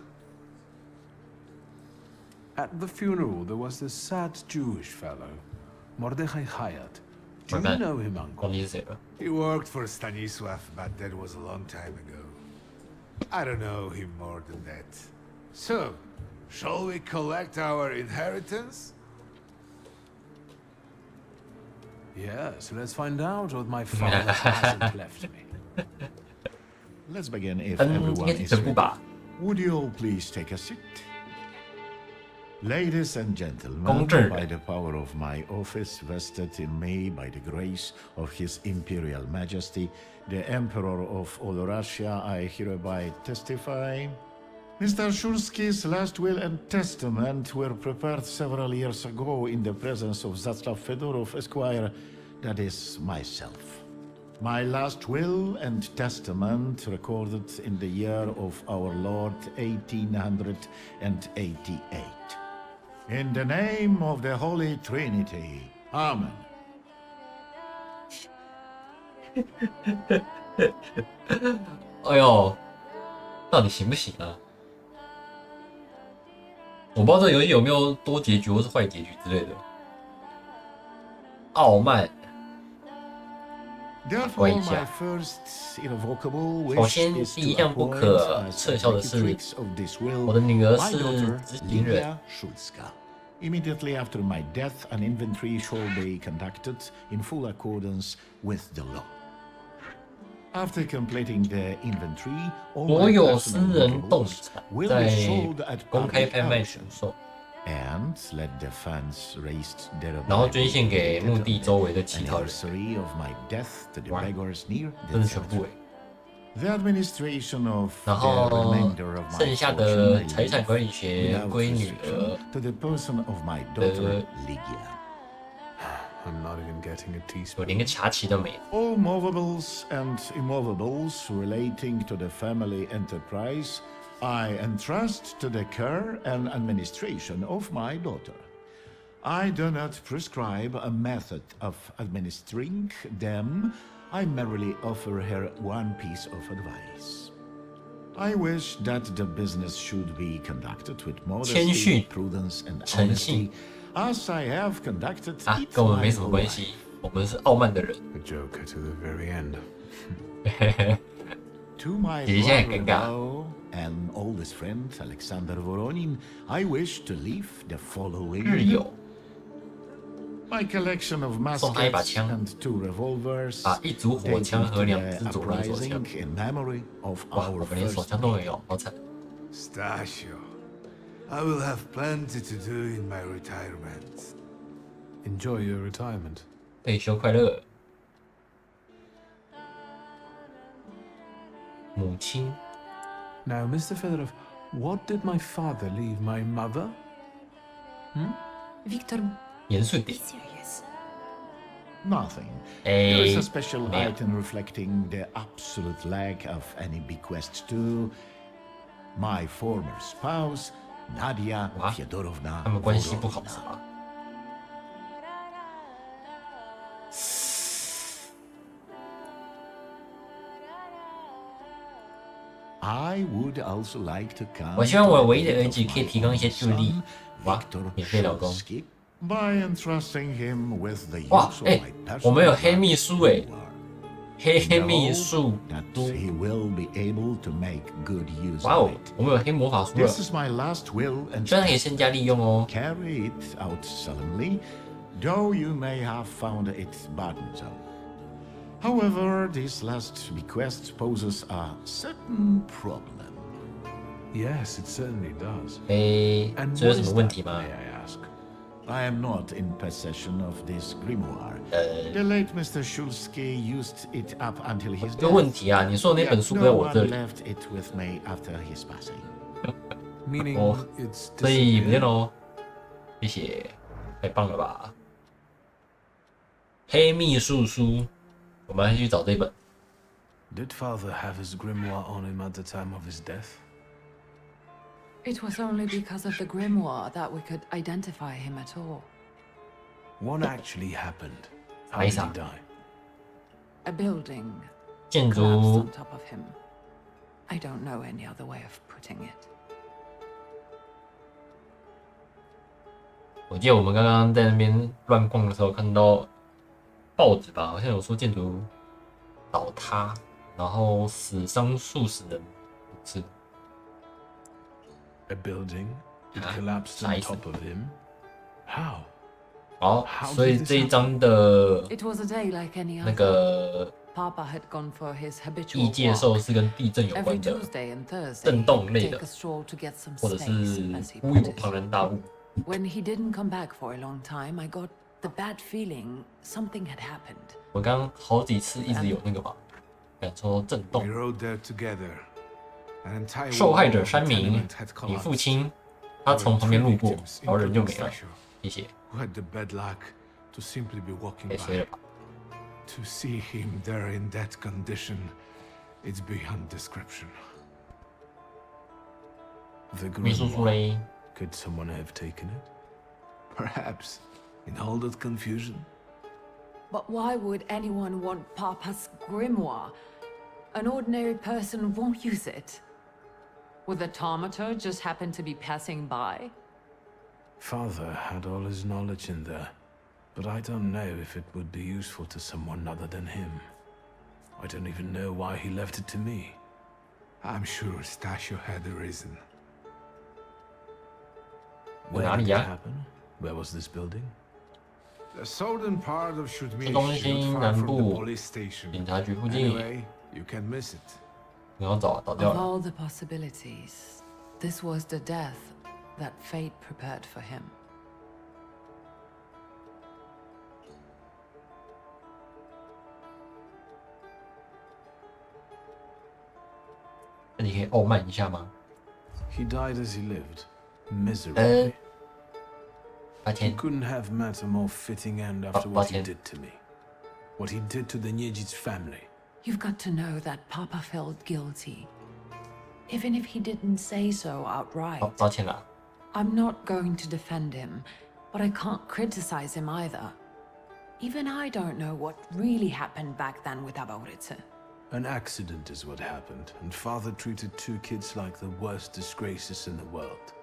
At the funeral, there was this sad Jewish fellow, Mordechai Hayat. Do you know him, Uncle? He worked for Stanisław, but that was a long time ago. I don't know him more than that. So, shall we collect our inheritance? Yes, let's find out what my father hasn't left me. Let's begin if everyone is ready. Would you all please take a seat? Ladies and gentlemen, by the power of my office vested in me by the grace of His Imperial Majesty, the Emperor of all Russia, I hereby testify. Mr. Shulski's last will and testament were prepared several years ago in the presence of Zaslav Fedorov, Esquire, that is, myself. My last will and testament recorded in the year of our Lord 1888. In the name of the Holy Trinity, Amen. 哎呦，到底行不行啊？我不知道这游戏有没有多结局或是坏结局之类的。傲慢。关一下。首先，第一项不可撤销的是，我的女儿是执行人。Immediately after my death, an inventory shall be conducted in full accordance with the law. After completing the inventory, 所有私人动产在公开拍卖出售， and let the funds raised thereby 然后捐献给墓地周围的乞讨人。哇，这是全部哎。 The administration of 然后剩下的财产管理权归女儿的。我连个茶旗都没。 All movables and immovables relating to the family enterprise, I entrust to the care and administration of my daughter. I do not prescribe a method of administering them. I merely offer her one piece of advice. I wish that the business should be conducted with modesty, prudence, and honesty, as I have conducted it 跟我们没什么关系，我们是傲慢的人。 A joker to the very end. To my brother and oldest friend Alexander Voronin, I wish to leave the following. 日友。 My collection of muskets and 2 revolvers. 一组火枪和2支左轮手枪。 in memory of 哇，我们连手枪都没有，好惨。 Stasio, I will have plenty to do in my retirement. Enjoy your retirement. 退休快乐。母亲。 Now, Mr. Fedorov, what did my father leave my mother? Victor. 严肃点。 Nothing. There is a special item reflecting the absolute lack of any bequest to my former spouse, Nadia Fyodorovna. 他们关系不好是吧？ I would also like to come. 我希望我唯一的儿子可以提供一些助力。哇，免费老公。 By entrusting him with the 哇， use of my personal 我们有黑秘书哎，黑秘术。 that he will be able to make good use 哇 of 哦， it. 我们有黑魔法书了。 This is my last will and 虽然可以身家利用哦。 carry it out solemnly, though you may have found it burdensome. However, this last bequest poses a certain problem. Yes, it certainly does. 这有什么问题吗？ I am not in possession of this grimoire. The late Mr. Shulsky used it up until his death. 有问题啊！你说的那本书不在我这里。 No one left it with me after his passing. Meaning 哦， it's 所以不见喽。谢谢，太棒了吧！黑秘术书，我们还去找这本。 Did father have his grimoire on him at the time of his death? It was only because of the grimoire that we could identify him at all. What actually happened? How did he die? A building 建 collapsed 筑 on top of him. I don't know any other way of putting it. 我记得我们刚刚在那边乱逛的时候，看到报纸吧，好像有说建筑倒塌，然后死伤数十人，是。 A building? It collapsed on top of him? How? 好，所以这一章的 It was a day like any other. 那个 Papa had gone for his habitual 异界兽是跟地震有 Every 关的 Tuesday and Thursday, 震动类 take 的 a，stroll to get some 或者 space, 是 as he 忽 put 悠 it. 庞然大物。 When he didn't come back for a long time, I got the bad feeling something had happened. 我刚刚好几次一直有那个嘛，感受到震动。 We rode there together. An entire 受害者 wall of 山 the 民 tenement had，你父 collapsed. 亲，他从旁边路过，然后人就没了。谢谢。 Who had the bad luck to simply be walking 太衰了 by. 吧？ To see him there in that condition, it's beyond description. The 秘书说嘞， Could someone have taken it? Perhaps, in all that confusion. But why would anyone want Papa's grimoire? An ordinary person won't use it. Would the Thaumaturge just happen to be passing by? Father had all his knowledge in there, but I don't know if it would be useful to someone other than him. I don't even know why he left it to me. I'm sure Stasio had a reason. Where did it happen? Where was this building? The southern part of 市 Shudmi 中 is 心 far 南 from the 部 police station. 警察局附近， Anyway, you can miss it. 然后倒掉 Of 了。 all the possibilities, this was the death that fate prepared for him. 那你可以傲慢一下吗？ He died as he lived, miserably. He 天， couldn't have met a more fitting end after what he did to me. What he did to the Nyejit's family. You've got to know that Papa felt guilty. Even if he didn't say so outright. 抱歉啦。 I'm not going to defend him, but I can't criticize him either. Even I don't know what really happened back then with Abaurice. An accident is what happened, and Father treated two kids like the worst disgraces in the world.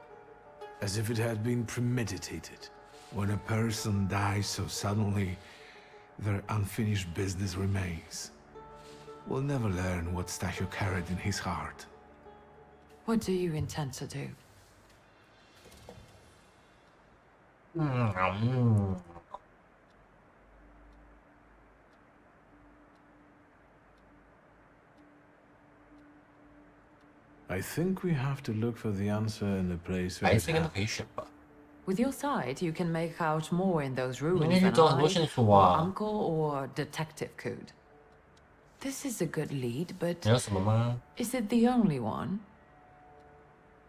As if it had been premeditated. When a person dies so suddenly, their unfinished business remains. We'll never learn what Stasio carried in his heart. What do you intend to do? I think we have to look for the answer in the place where 还 it 是应该 happened. 可以选吧。 With your side, you can make out more in those ruins 应该去 than 找很多 I, 线索 or 啊。 Uncle or Detective could. This is a good lead, but 还有什么吗？ is it the only one?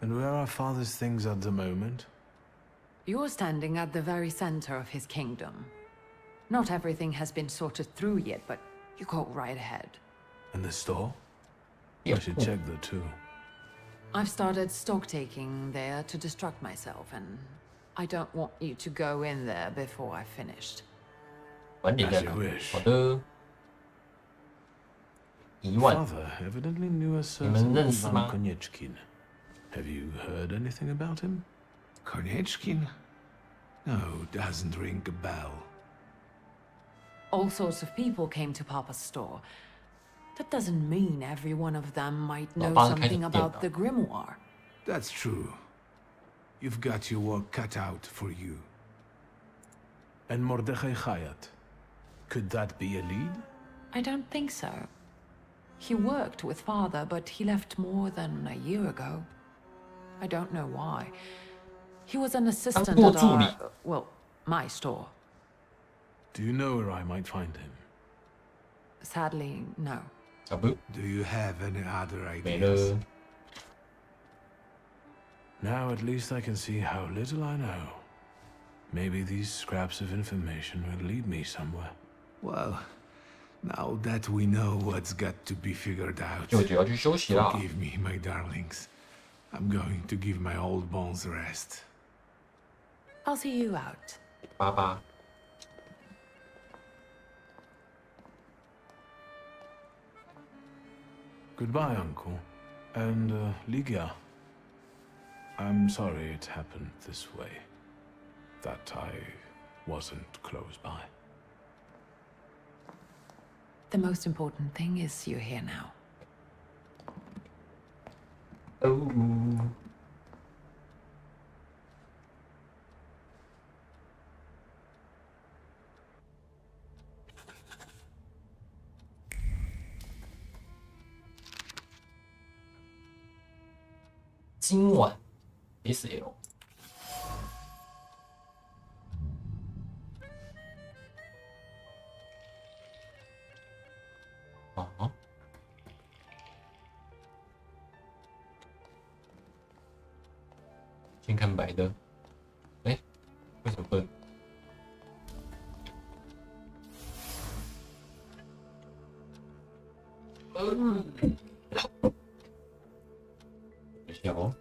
And where are Father's things at the moment? You're standing at the very center of his kingdom. Not everything has been sorted through yet, but you go right ahead. And the store? Yeah. I should check that too. I've started stock taking there to distract myself, and I don't want you to go in there before I've finished. 晚点再 As you 看。 wish. 好的。1万， Father evidently knew a 你们 certain 认识 Ivan 吗？ Konieczkin. Have you heard anything about him? Konieczkin? No, doesn't ring a bell. All sorts of people came to Papa's store. That doesn't mean every one of them might know 老爸开的 something 店 about 啊 the grimoire. That's true. You've got your work cut out for you. And Mordechai Chayat. Could that be a lead? I don't think so. He worked with Father, but he left more than a year ago. I don't know why. He was an assistant at our, well, my store. Do you know where I might find him? Sadly, no. Do you have any other 没 ideas? 了。 Now at least I can see how little I know. Maybe these scraps of information will lead me somewhere. Well, now that we know what's got to be figured out, 舅舅要去休息啦。 forgive me, my darlings. I'm going to give my old bones a rest. I'll see you out. 爸爸。 Goodbye, Uncle. And, Ligia. I'm sorry it happened this way. That I wasn't close by. The most important thing is you're here now. Oh. 今晚 SL。啊。先看白的。哎，为什么不？小哦。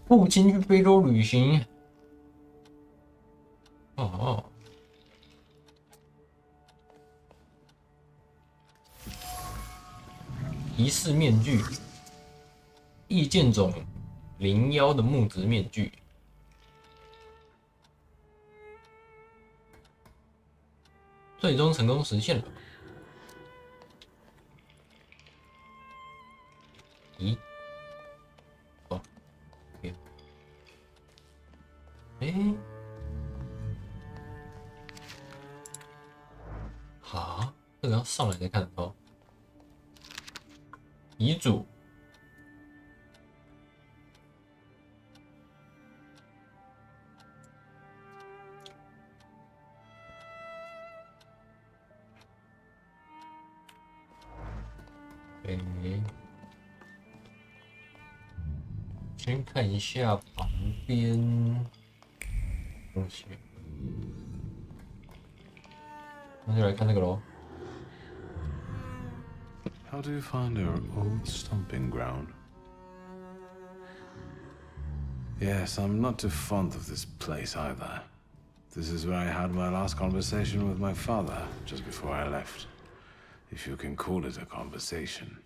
父亲去非洲旅行。哦。仪式面具，异剑种01的木质面具。最终成功实现了。咦？哦，哎，好，这个要上来才看得到。遗嘱。先看一下旁边东西，那就来看这个咯。How do you find our old stomping ground? Yes, I'm not too fond of this place either. This is where I had my last conversation with my father just before I left. If you can call it a conversation.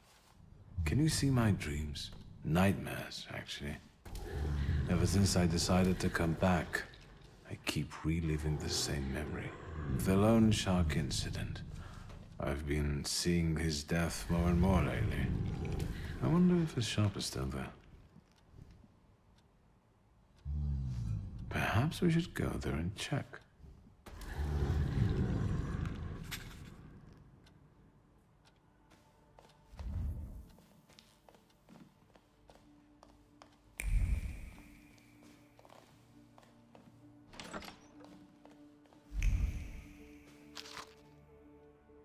Can you see my dreams? Nightmares, actually. Ever since I decided to come back, I keep reliving the same memory. The lone shark incident. I've been seeing his death more and more lately. I wonder if his shop is still there. Perhaps we should go there and check.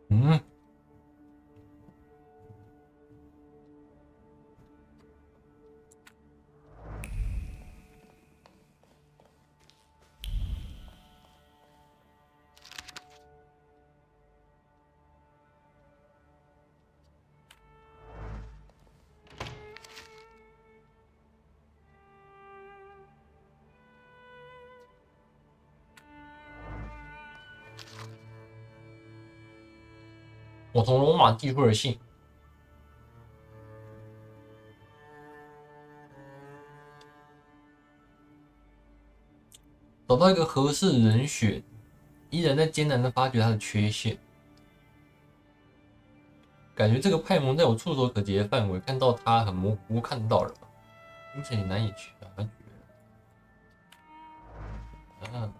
Hmm. 我从罗马寄出的信，找到一个合适的人选，依然在艰难的发掘他的缺陷。感觉这个派蒙在我触手可及的范围，看到他很模糊，看到了，因此也难以察觉。啊。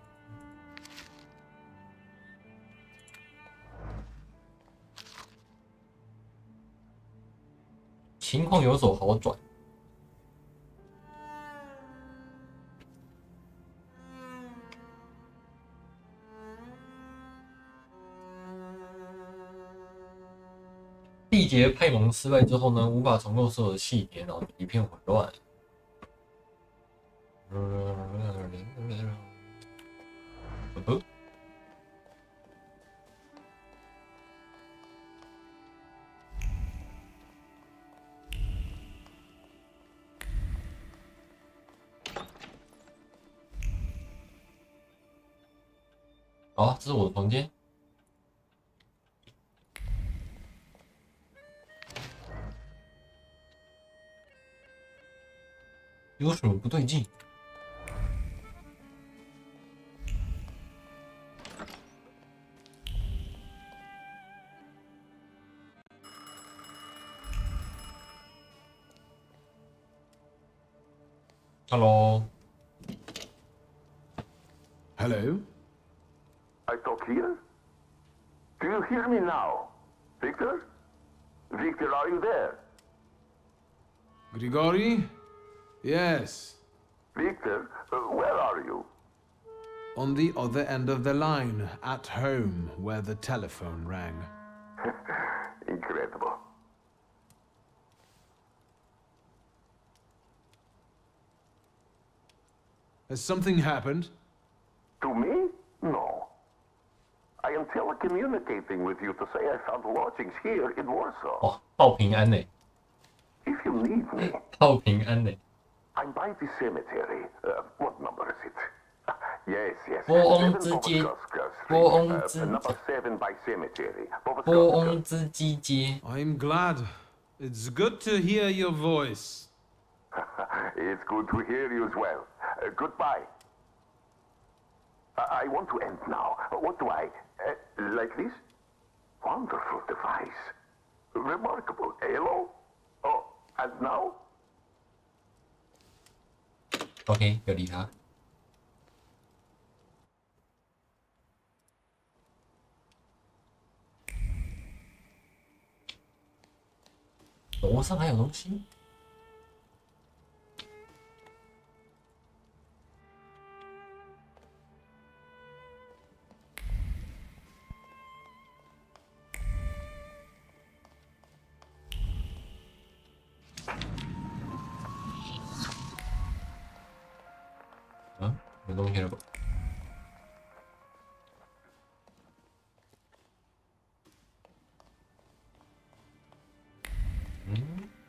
情况有所好转。缔结派盟失败之后呢，无法重构所有的细节，然后一片混乱。好，这是我的房间。有什么不对劲？Hello. Hello. I talk here? Do you hear me now? Victor? Victor, are you there? Grigori? Yes. Victor, where are you? On the other end of the line, at home, where the telephone rang. Incredible. Has something happened? To me? No. I am telecommunicating with you to say I found lodgings here in Warsaw. 哦，报平安呢。If you need me. 报平安呢。I'm by the cemetery. What number is it? Yes, yes. 波翁之街。波翁之。Number 7 by cemetery. 波翁之基街。I'm glad. It's good to hear your voice. It's good to hear you as well. Goodbye. I want to end now. What do I... like this? Wonderful device. Remarkable. Hello? Oh, and now? OK， 要理他。楼上还有东西。啊，有东西了吧？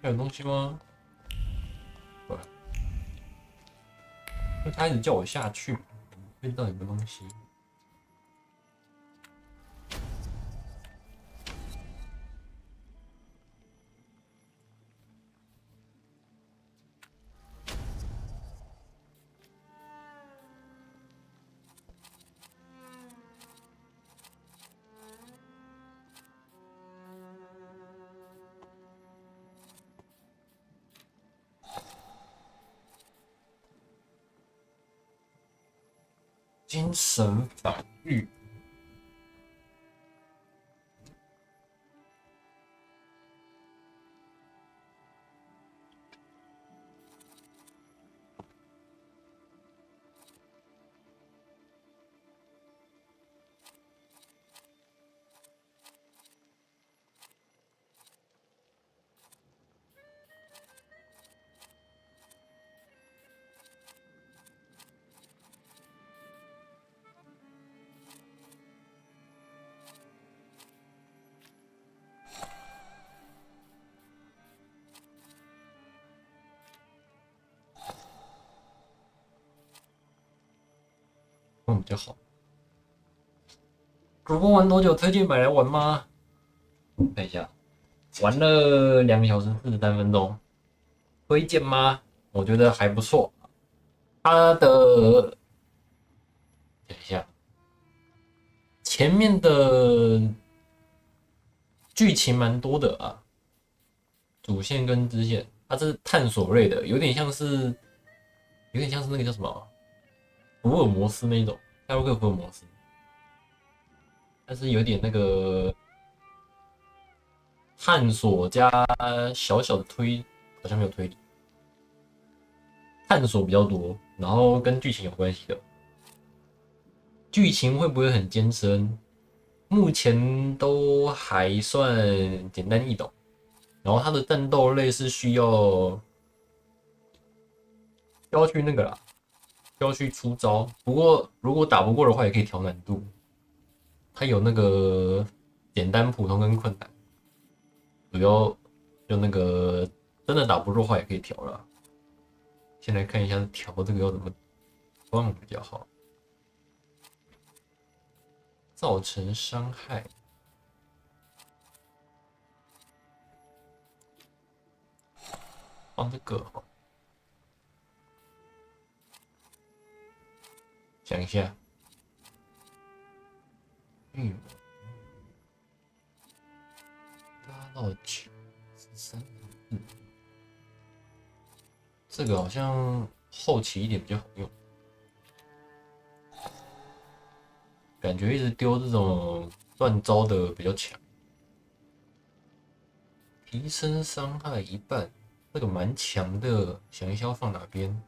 还有东西吗？不，他一直叫我下去，不知道有没有东西。精神防御。比较好。主播玩多久？推荐买来玩吗？看一下，玩了2个小时43分钟。推荐吗？我觉得还不错。它的，等一下，前面的剧情蛮多的啊，主线跟支线，它是探索类的，有点像是那个叫什么？福尔摩斯那一种，夏洛克福尔摩斯，但是有点那个探索加小小的推，好像没有推理，探索比较多，然后跟剧情有关系的。剧情会不会很艰深？目前都还算简单易懂，然后它的战斗类是需要去那个啦。要去出招，不过如果打不过的话，也可以调难度。它有那个简单、普通跟困难，主要就那个真的打不过的话，也可以调了。先来看一下调这个要怎么放比较好，造成伤害。放这个好。想一下，拉到9、13、4，这个好像后期一点比较好用，感觉一直丢这种断招的比较强，提升伤害1半，这个蛮强的，想一下要放哪边？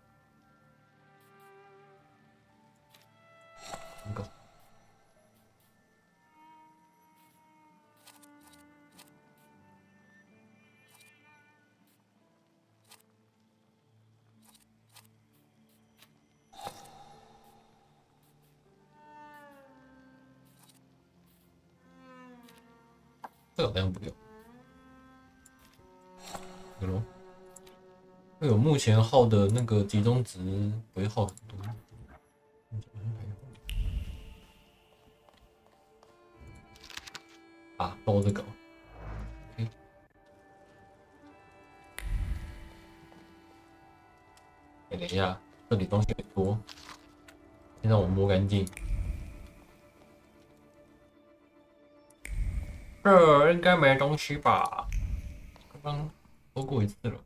这个好像不用，这个咯。会有目前耗的那个集中值不会耗很多。啊，包这个。OK。等一下，这里东西很多，先让我摸干净。这应该没东西吧？刚刚摸过一次了。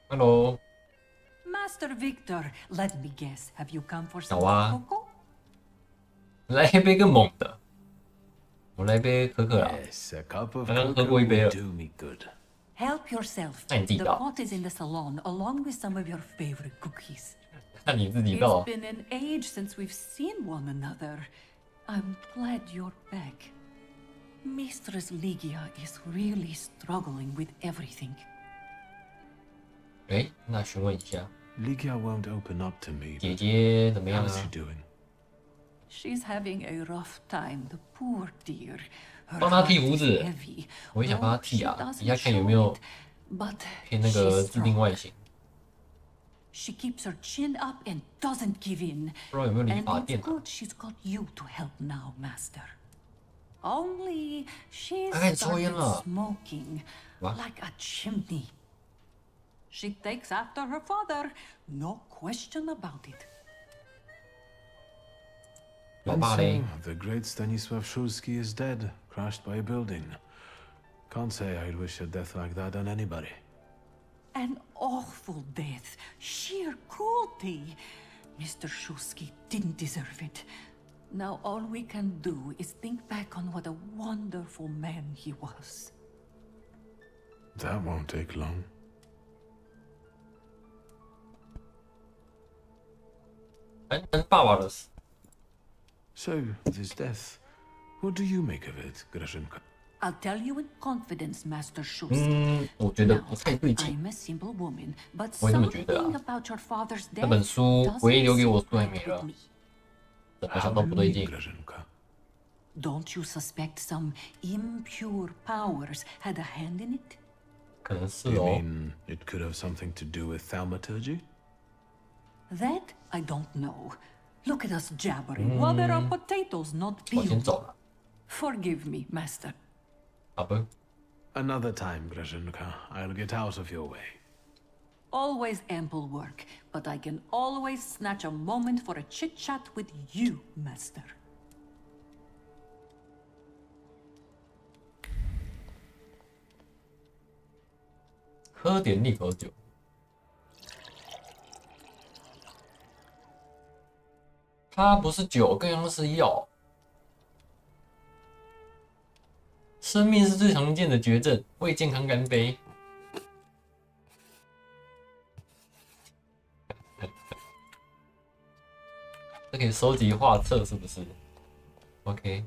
Hello。 Master Victor, let me guess. Have you come for some 好啊。 cocoa? 来一杯更猛的，我来一杯可可啊。 Yes, a cup of 刚刚喝过一杯了。 cocoa will do me good. Help yourself. 那你自己 The 倒。 pot is in the salon, along with some of your favorite cookies. 那你自己 It's 倒。 been an age since we've seen one another. I'm glad you're back. Mistress Ligia is really struggling with everything. 哎，那询问一下， Ligia won't open up to me. 姐姐怎么样 How's 啊 she？ doing? She's having a rough time, the poor dear. Her 帮她 heart 剃胡 is 子， heavy. 我也想帮她 Well, 剃 she 啊， doesn't 一下看有 show 没有 it, but 可以那个 she's 制定 strong. 外形， She keeps her chin up and doesn't give in. 不知道有没有理 And 发 it's 店啊？ good she's got you to help now, Master. Only she's 她开始抽烟 started 了。 smoking 哇 like a chimney. She takes after her father, no question about it. 老 And 爸嘞 so,？ the great Stanisław Szulski is dead, crashed by a building. Can't say I'd wish a death like that on anybody. An awful death. Sheer cruelty. Mr. Shusky didn't deserve it. Now all we can do is think back on what a wonderful man he was. That won't take long. So, this death, what do you make of it, Grażynka? I'll tell you in confidence, Master Shusky. I'm a simple woman, but something about your father's death doesn't sit with me. Don't you suspect some impure powers had a hand in it? You mean it could have something to do with Thaumaturge? That I don't know. Look at us jabbering while there are potatoes, not peas. Forgive me, Master. Another time, Grażynka. I'll get out of your way. Always ample work, but I can always snatch a moment for a chit-chat with you, Master.喝点利口酒。它不是酒，更像是药。生命是最常见的绝症，为健康干杯。这可以收集画册是不是 ？OK。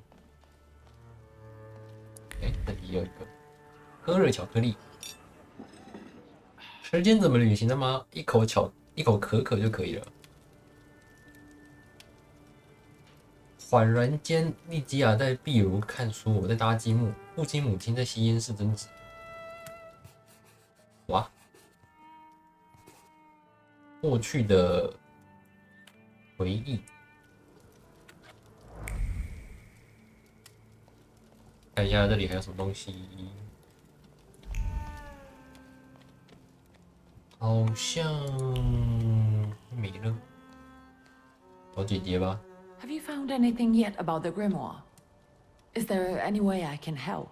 这里有一个喝热巧克力。时间怎么旅行的吗？一口可可就可以了。恍然间，利基亚在壁炉看书，我在搭积木，父亲母亲在吸烟室争执。哇，过去的回忆。看一下这里还有什么东西，好像没了。找姐姐吧。Have you found anything yet about the grimoire? Is there any way I can help?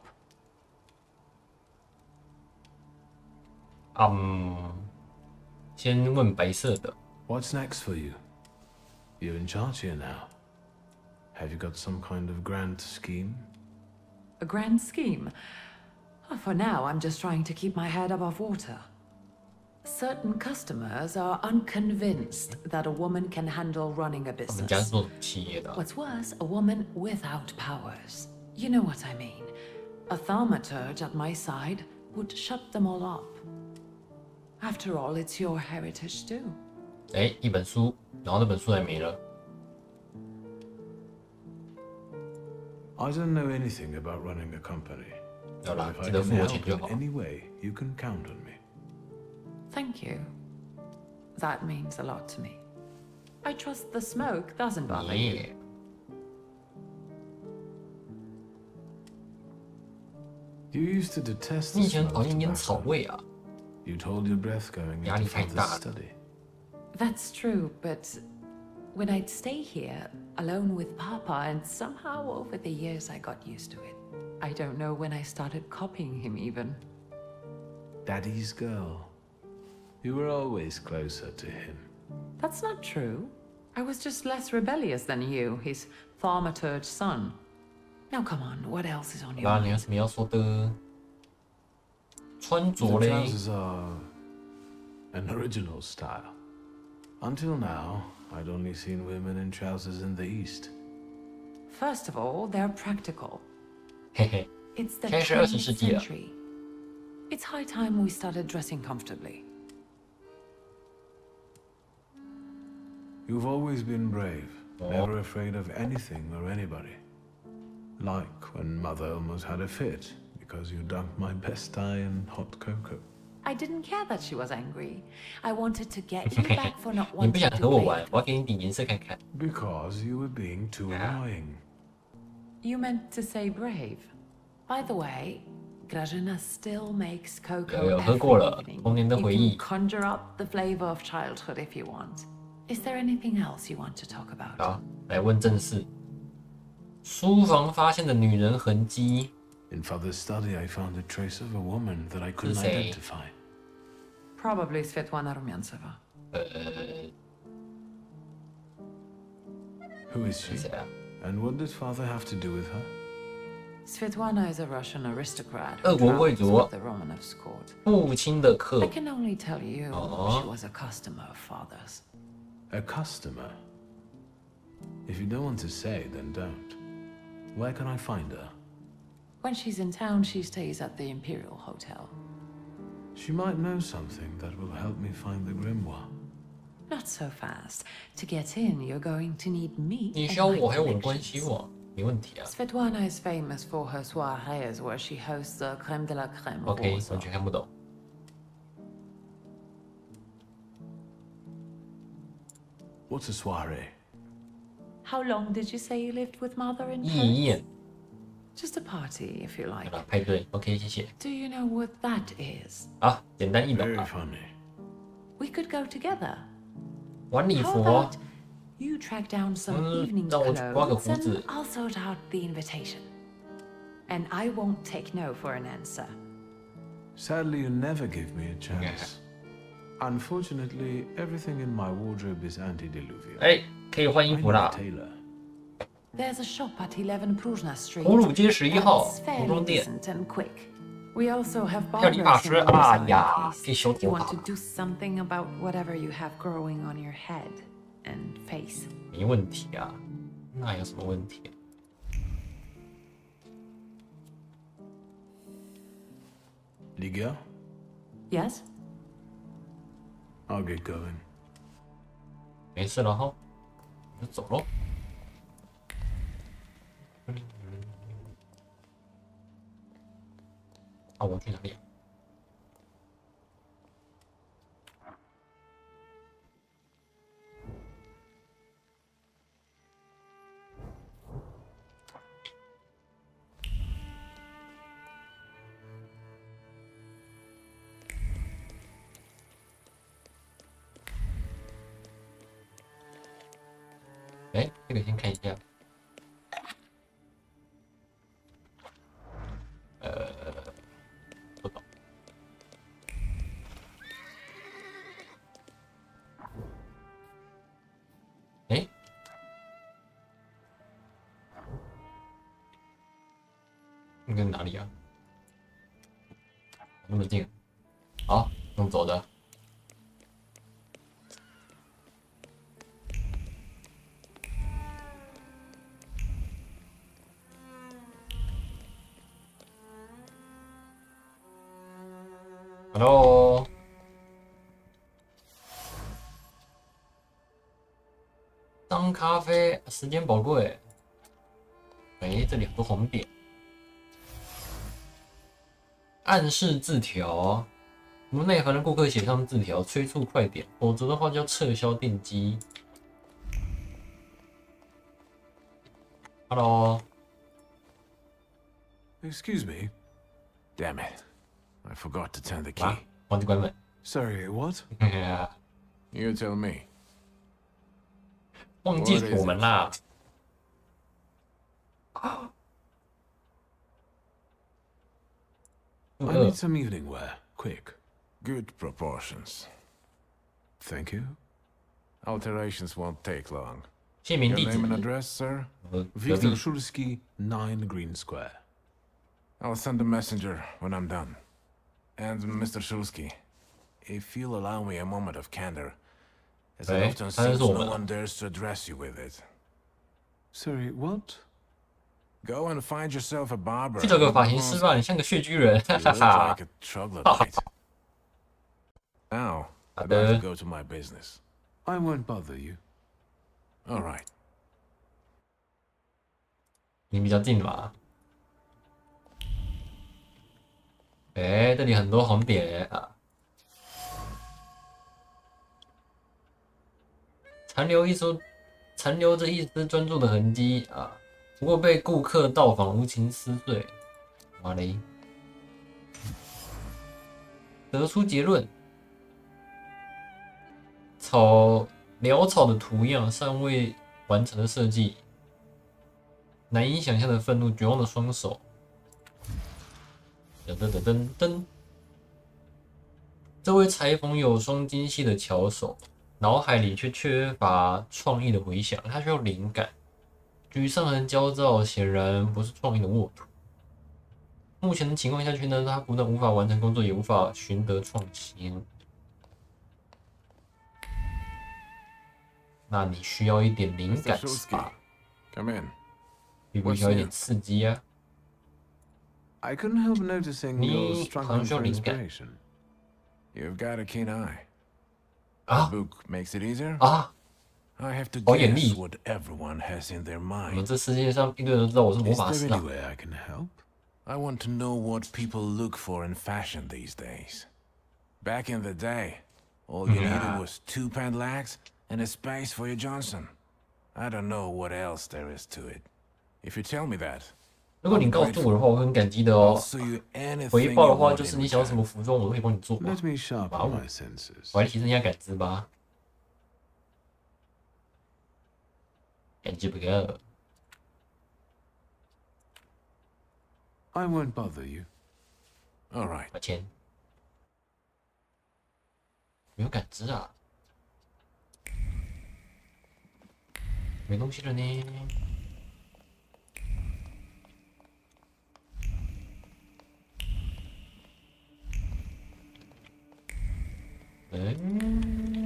先问白色的。What's next for you? You're in charge here now. Have you got some kind of grand scheme? A grand scheme? For now, I'm just trying to keep my head above water. Certain customers are unconvinced that a woman can handle running a business. What's worse, a woman without powers. You know what I mean. A Thaumaturge at my side would shut them all up. After all, it's your heritage too. 一本书，然后那本书还没了。I don't know anything about running a company. 好啦，记得付我钱就好。 Anyway, you can count on me. Thank you. That means a lot to me. I trust the smoke doesn't bother you. You used to detest the 你以前 smell 讨 of 厌烟草 tobacco. 味啊。 You'd hold your breath going 压 into 力太 father's 大了。 study. That's true, but when I'd stay here, alone with Papa, and somehow over the years I got used to it. I don't know when I started copying him even. Daddy's girl. You were always closer to him. That's not true. I was just less rebellious than you, his Thaumaturge son. Now come on, what else is on your 那你有 mind? 什么要说的？穿 The 着嘞？ trousers are an original style. Until now, I'd only seen women in trousers in the East. First of all, they're practical. 嘿嘿， It's the 现在是20 20th 世纪了。 century. It's high time we started dressing comfortably. You've always been brave, never afraid of anything or anybody. Like when Mother almost had a fit because you dunked my best tie in hot cocoa. I didn't care that she was angry. I wanted to get you back for not 你不 wanting 想 to 和我 play 玩， with 我要给你点颜色看看。 Because you were being too annoying. You meant to say brave. By the way, Grażyna still makes cocoa 有 every 喝过了， evening. 童年的 You 回 can 忆。 conjure up the flavor of childhood if you want. Is there anything else you want to talk about? 好，来问正事。书房发现的女人痕迹。 In Father's study, I found a trace of a woman that I couldn't 是谁？ identify. Probably Svetlana Rumyantseva. Who is she? And what did father have to do with her? Svetlana is a Russian aristocrat 俄 who 国贵 travels 族 with the Romanovs court. 父亲的客 I can only tell you she was a customer of father's. A customer? If you don't want to say, then don't. Where can I find her? When she's in town, she stays at the Imperial Hotel. She might know something that will help me find the grimoire. Not so fast. To get in, you're going to need me. 你需要我还有我的关系网，没问题啊。 Svetlana is famous for her soirees where she hosts the crème de la crème. OK， 完全看不懂。What's a soiree? How long did you say you lived with mother in 意宴 Just a party, if you like. 派对 ，OK， 谢谢。 Do you know what that is? 啊，简单易懂 Very 啊。 funny. We could go together. 晚礼 How 服 about you track down some evening 让我去刮个 clothes 胡子 and。I'll sort out the invitation. And I won't take no for an answer. Sadly, you never give me a chance. Unfortunately, everything in my wardrobe is antediluvian. 哎，可以换衣服 I'm 啦 a。tailor. There's a shop at 11 Pruzhna Street. 葫芦街11号 That's 服 fairly 装店。 decent and quick. We also have 漂理法 barbers 师 in the 啊 design 呀， case. 可以修 You 头 want to 发， do something about whatever you have growing on your head and face. 没问题啊。那有什么问题？ Liga? Yes? I'll get going. 没事了哈，就走喽。啊，我去哪里啊？哎，这个先看一下。不懂。哎，那个哪里啊？那么近？好，用走的。 Hello， 当咖啡，时间宝贵。哎，这里很多红点。暗示字条，无内涵的顾客写上字条，催促快点，否则的话就要撤销订机。Hello， Excuse me. Damn it. I forgot to turn the key. 啊，忘记关门。 Sorry, what? You tell me. 忘记锁门啦。 I need some evening wear. Quick. Good proportions. Thank you. Alterations won't take long. 姓名 Your 地址 name and address, sir? Victor Shulsky, 9 Green Square. I'll send a messenger when I'm done. And Mr. Shulsky, if you'll allow me a moment of candor, as it often seems no one dares to address you with it. Sorry, what? Go and find yourself a barber. 去找个发型师吧，你像个血居人，哈哈哈。 like a troglodyte. Now, I'd like to go to my business. I won't bother you. All right. 你比较近嘛？哎，这里很多红点啊，残留着一丝专注的痕迹啊。不过被顾客到访无情撕碎。哇嘞！得出结论：潦草的图样，尚未完成的设计，难以想象的愤怒，绝望的双手。噔噔噔噔噔。这位裁缝有双精细的巧手，脑海里却缺乏创意的回想，他需要灵感。沮丧和焦躁显然不是创意的沃土。目前的情况下去呢，他不但无法完成工作，也无法寻得创新。那你需要一点灵感是吧？ Come in. 必须要一点刺激啊！ I couldn't help noticing you're 你好 struggling 像需要 for 灵感 inspiration. You've got a keen eye. 啊 The book makes it easier. 啊！ I have to 好眼力！ guess what everyone has in their 我们 mind. 这世界上一堆人都知道我是魔 Is 法 there 师啊！ any way I can help? I want to know what people look for in fashion these days. Back in the day, all you needed was 2 Padlacks and a space for your Johnson. I don't know what else there is to it. If you tell me that, 如果你告诉我的话，我会很感激的 I'll 哦。 sew you anything 回 you 报的话 want 就是 in 你想要什 return. 么服装，我都可以帮你做。 Let me sharpen 哇哦 my senses. 我来提升一下感知吧。感知不够。 I won't bother you. All right. 抱歉，没有感知啊，没东西了呢。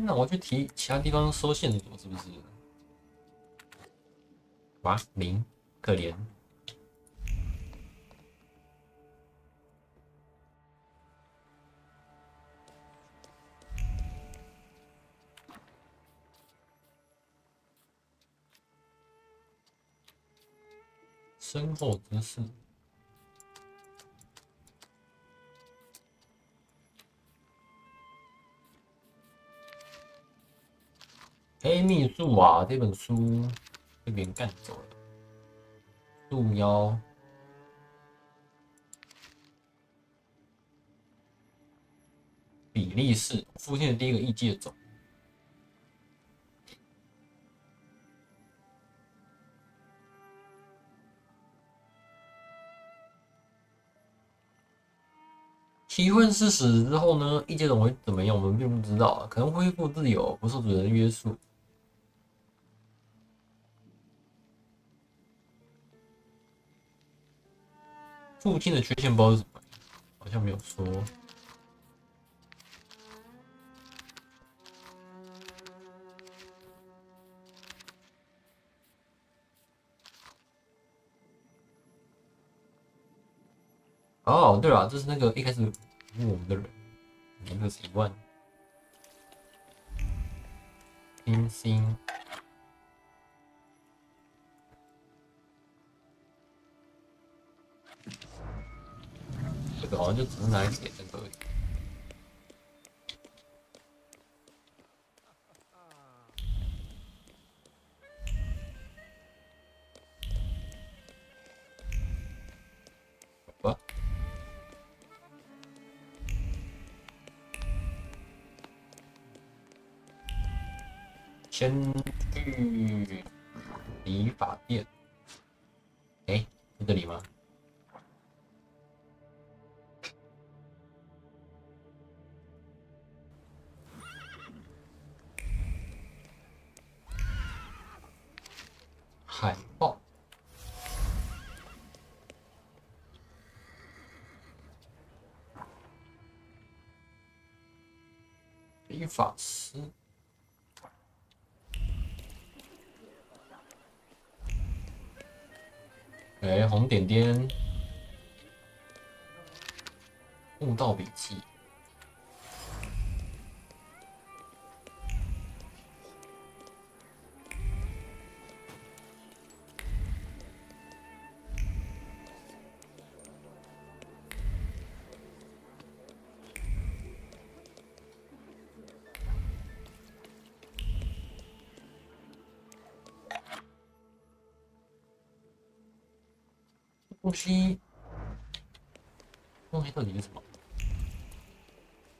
那我去提其他地方收线索是不是？哇，零，可怜。 身后之事。黑秘术啊，这本书被别人干走了。束腰。比利时附近的第一个异界种。 奇幻士死之后呢，异界种会怎么样？我们并不知道，可能恢复自由，不受主人的约束。父亲的缺陷不知道是什么，好像没有说。哦，对了，这是那个一开始问我们的人，名字是1万。星星，这个好像就只是拿来写这个而已。好吧。 先去理发店。哎，是这里吗？海报。理发师。 哎，红点点，悟道笔记。东西到底是什么？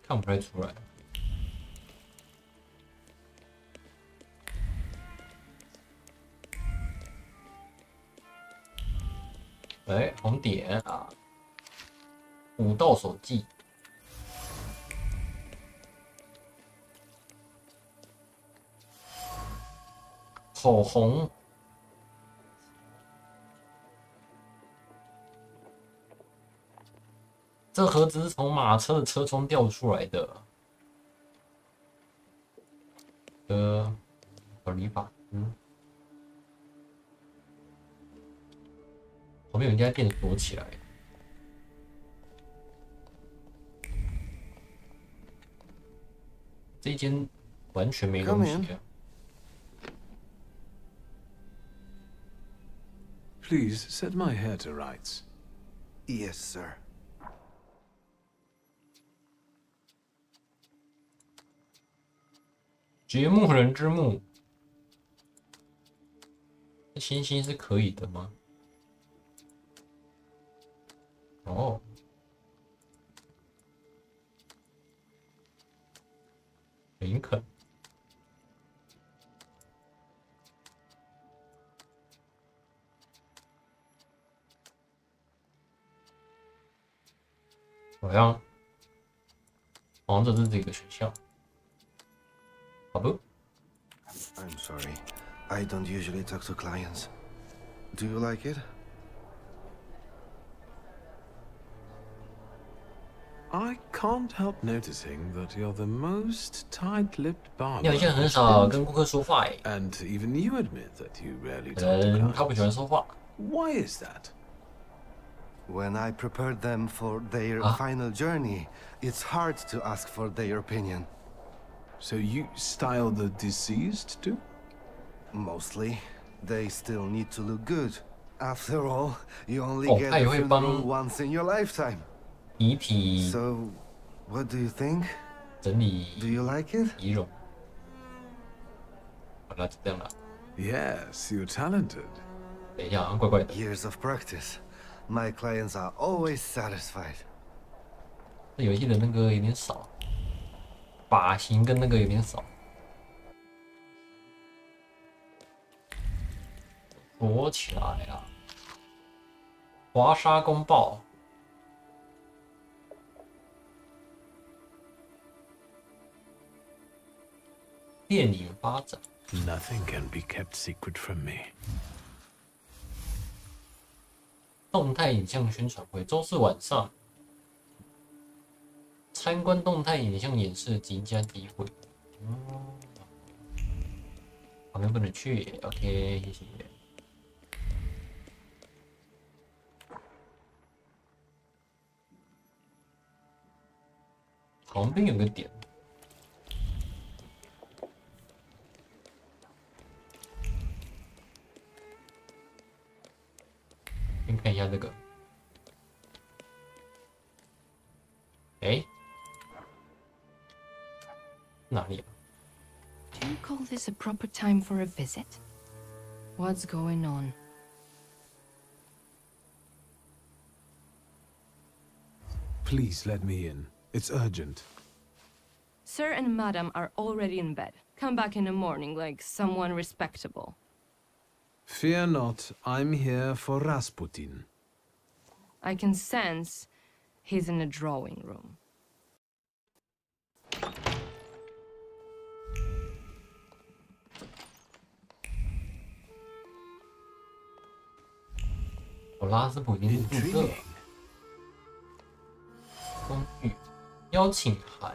看不太出来。哎，红点啊，武道手记。口红。这盒子是从马车的车窗掉出来的。理发，旁边有一家店锁起来。这一间完全没东西啊。Please set my hair to rights. Yes, sir. 掘墓人之墓，这星星是可以的吗？哦，林肯，好像这是这个选项。I'm sorry. I don't usually talk to clients. Do you like it? I can't help noticing that you're the most tight-lipped barber. 你好像很少跟顾客说话诶。And even you admit that you rarely talk to clients. 他不喜欢说话。Why is that? When I prepared them for their final journey, it's hard to ask for their opinion. So you style the deceased too? Mostly. They still need to look good. After all, you only get a funeral once in your lifetime. 遗体 So, what do you think? 整理 Do you like it? 仪容。好了，就这样了。Yes, you're talented. 等一下，怪怪的。Years of practice. My clients are always satisfied. 这游戏的那个有点少，发型跟那个有点少。锁起来啊！华沙公报。电影发展。Nothing can be kept secret from me. 动态影像宣传会，周四晚上参观动态影像演示即将诋毁。旁边不能去 ，OK， 谢谢。旁边有个点。先看一下这个，哪里啊 Do you call this a proper time for a visit? What's going on? Please let me in. It's urgent. Sir and Madam are already in bed. Come back in the morning like someone respectable. Fear not, I'm here for Rasputin. I can sense he's in the drawing room. Intriguing. 公寓邀请函。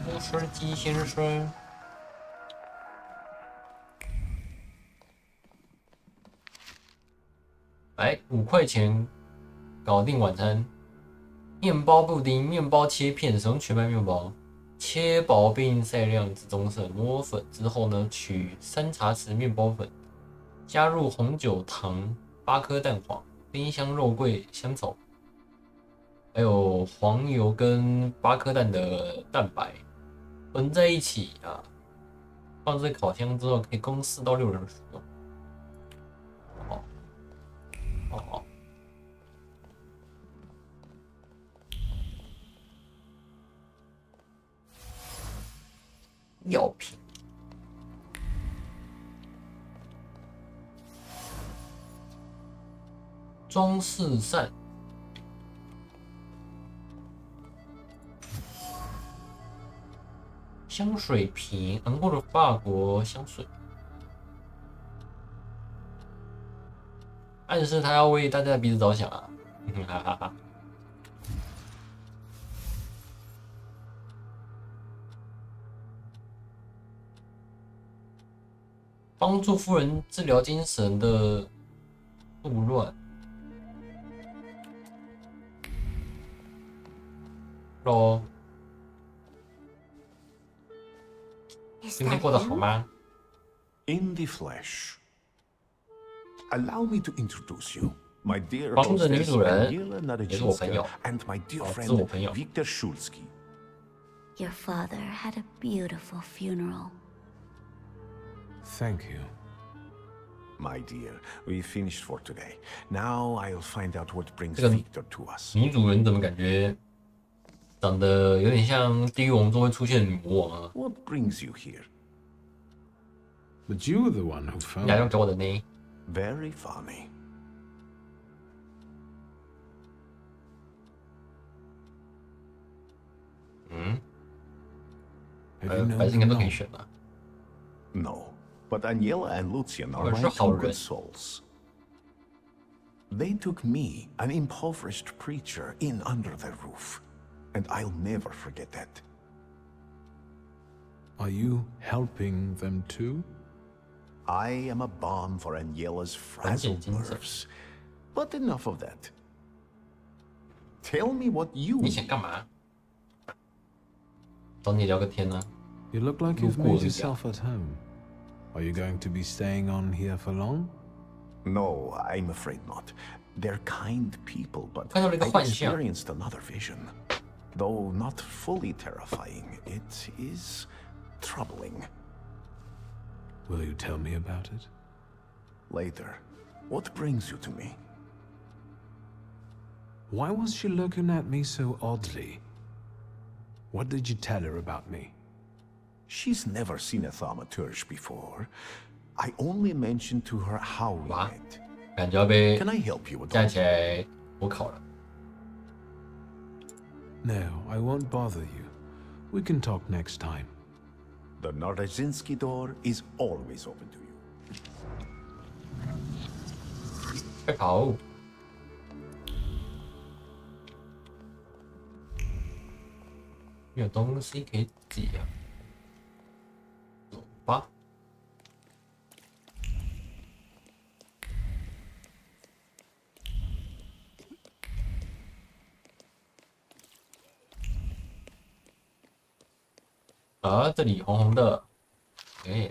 波士基先生，来5块钱搞定晚餐。面包布丁、面包切片，使用全麦面包，切薄并晒亮至棕色，磨粉之后呢，取3茶匙面包粉，加入红酒、糖、8颗蛋黄、丁香、肉桂、香草，还有黄油跟8颗蛋的蛋白。混在一起啊，放置烤箱之后，可以供4到6人使用。哦，药品。装饰扇。香水瓶，昂贵的法国香水，暗示他要为大家的鼻子着想啊！哈哈哈。帮助夫人治疗精神的怒乱。喽。 今天过得好吗 ？In the flesh. Allow me to introduce you, my dear 帮着女 hostess 主人 Angela 也是我朋友 and my dear 是我 friend 朋友。 Victor Shulsky. Your father had a beautiful funeral. Thank you. My dear, we finished for today. Now I'll find out what brings 这个 Victor to us. 女主人怎么感觉长得有点像地狱王中会出现的女魔王啊？ What brings you here? But you were the one who found 你还要给我的呢？ Very funny. 白色应该都可以选吧？ No, but Aniela and Lucian are 我 my 是好 two 人 good souls. They took me, an impoverished preacher, in under their roof, and I'll never forget that. Are you helping them too? I am a balm for Aniela's frazzled nerves. But enough of that. Tell me what you 你想干嘛？找你聊个天呢、啊？ You look like you've made yourself at home. Are you going to be staying on here for long? No, I'm afraid not. They're kind people, but 看到了一个 I've 幻象。 experienced another vision. Though not fully terrifying, it is troubling. Will you tell me about it? Later. What brings you to me? Why was she looking at me so oddly? What did you tell her about me? She's never seen a Thaumaturge before. I only mentioned to her how we met. 感觉要被 Can I help you with 站起来补考了。 No, I won't bother you. We can talk next time. The Narodzinski door is always open to you. 快跑！有东西可以挤啊！走吧。啊，这里红红的，哎。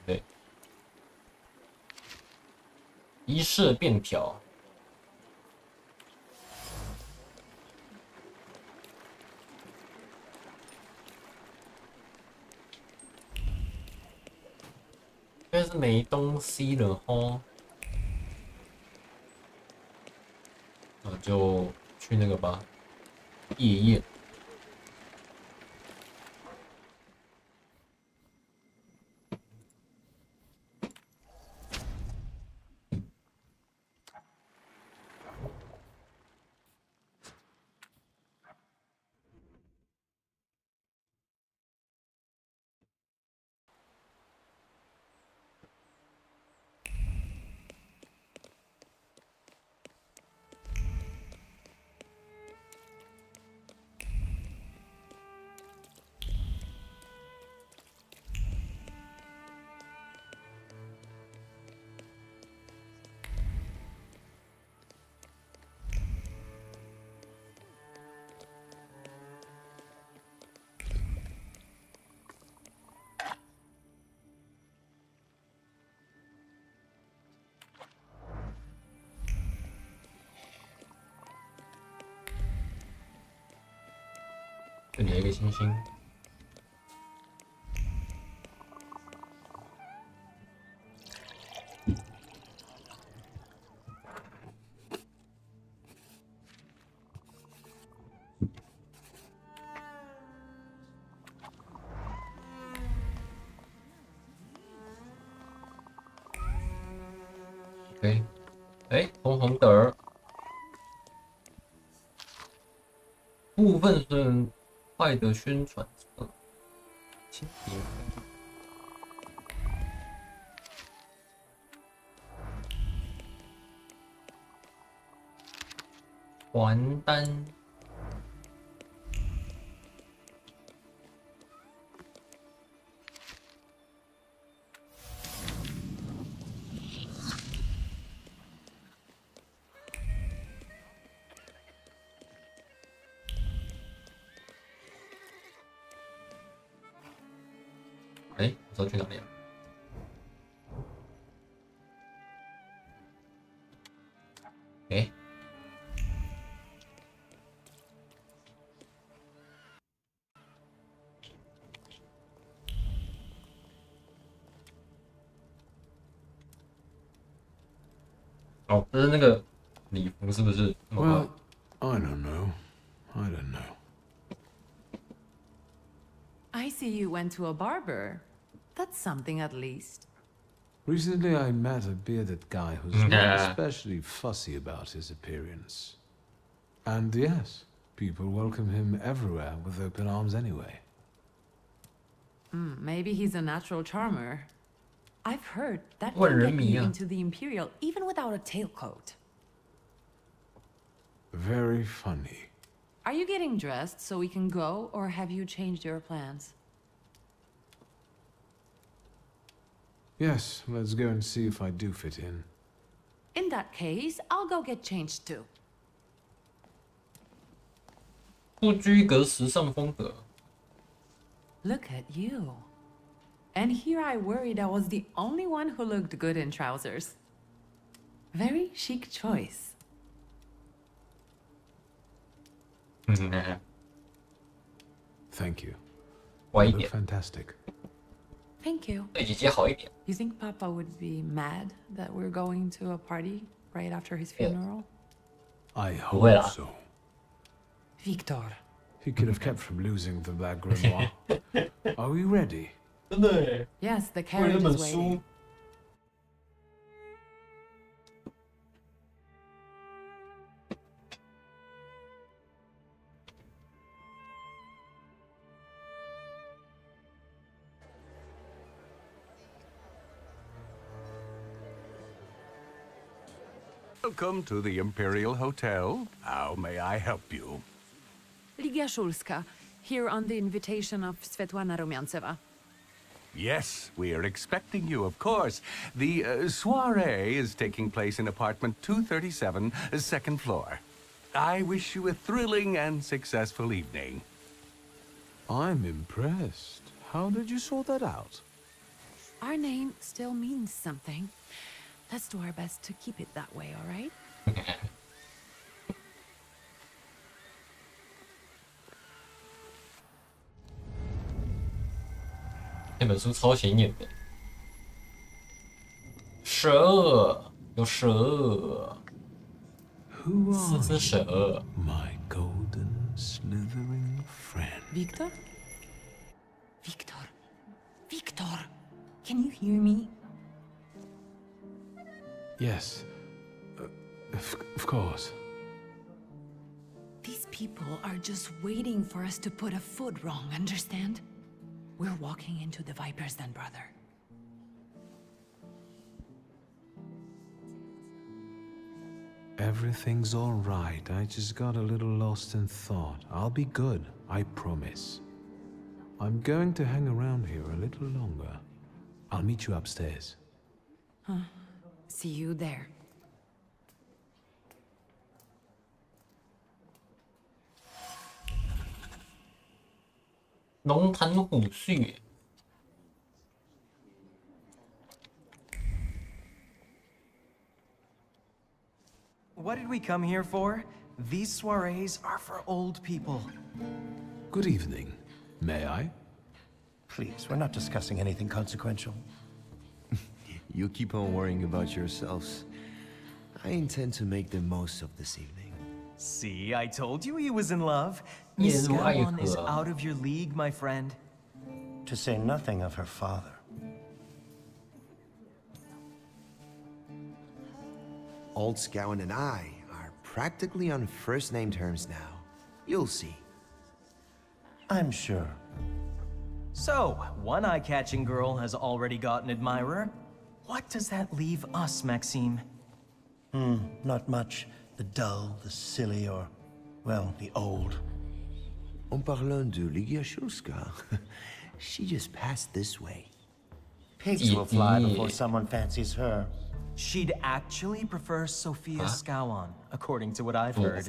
对，仪式便条。应该是没东西了吼，那就去那个吧，夜宴。 这里还有一个星星。对，哎，红红的儿，部分损坏的宣传册，清理。还单。哎，我知道去哪里了。哎。哦，这是那个礼服是不是？Well, I don't know. I don't know. I see you went to a barber. That's something at least. Recently I met a bearded guy who's not especially fussy about his appearance. And yes, people welcome him everywhere with open arms anyway. Maybe he's a natural charmer. I've heard that can get you into the Imperial even without a tailcoat. Very funny. Are you getting dressed so we can go, or have you changed your plans? Yes, let's go and see if I do fit in. In that case, I'll go get changed too. 不拘格时尚风格。Look at you. And here I worried I was the only one who looked good in trousers. Very chic choice. Thank you. You look fantastic. Thank you. You think Papa would be mad that we're going to a party right after his funeral? I hope so. Victor. He could have kept from losing the Black Grimoire. Are we ready? Yes, the carriage is waiting. Welcome to the Imperial Hotel. How may I help you? Ligia Shulska, here on the invitation of Svetlana Rumyantseva. Yes, we are expecting you, of course. The soiree is taking place in apartment 237, second floor. I wish you a thrilling and successful evening. I'm impressed. How did you sort that out? Our name still means something. Let's do our best to keep it that way, all right? 这本书超显眼的，蛇有蛇，四只蛇。My golden slithering friend. Victor? Victor? Victor? Can you hear me? Yes. Of course. These people are just waiting for us to put a foot wrong, understand? We're walking into the Viper's Den, brother. Everything's all right. I just got a little lost in thought. I'll be good, I promise. I'm going to hang around here a little longer. I'll meet you upstairs. See you there. 龙潭虎穴。What did we come here for? These soirees are for old people. Good evening. May I? Please, we're not discussing anything consequential. You keep on worrying about yourselves. I intend to make the most of this evening. See, I told you he was in love. Miss Scallon is out of your league, my friend. To say nothing of her father. Old Scout and I are practically on first-name terms now. You'll see. I'm sure. So, one eye-catching girl has already got an admirer. What does that leave us, Maxime? Not much. The dull, the silly, or, well, the old. En parlant de Ligia Shulska, she just passed this way. Pigs will fly before someone fancies her. She'd actually prefer Sophia Skowon, according to what I've heard.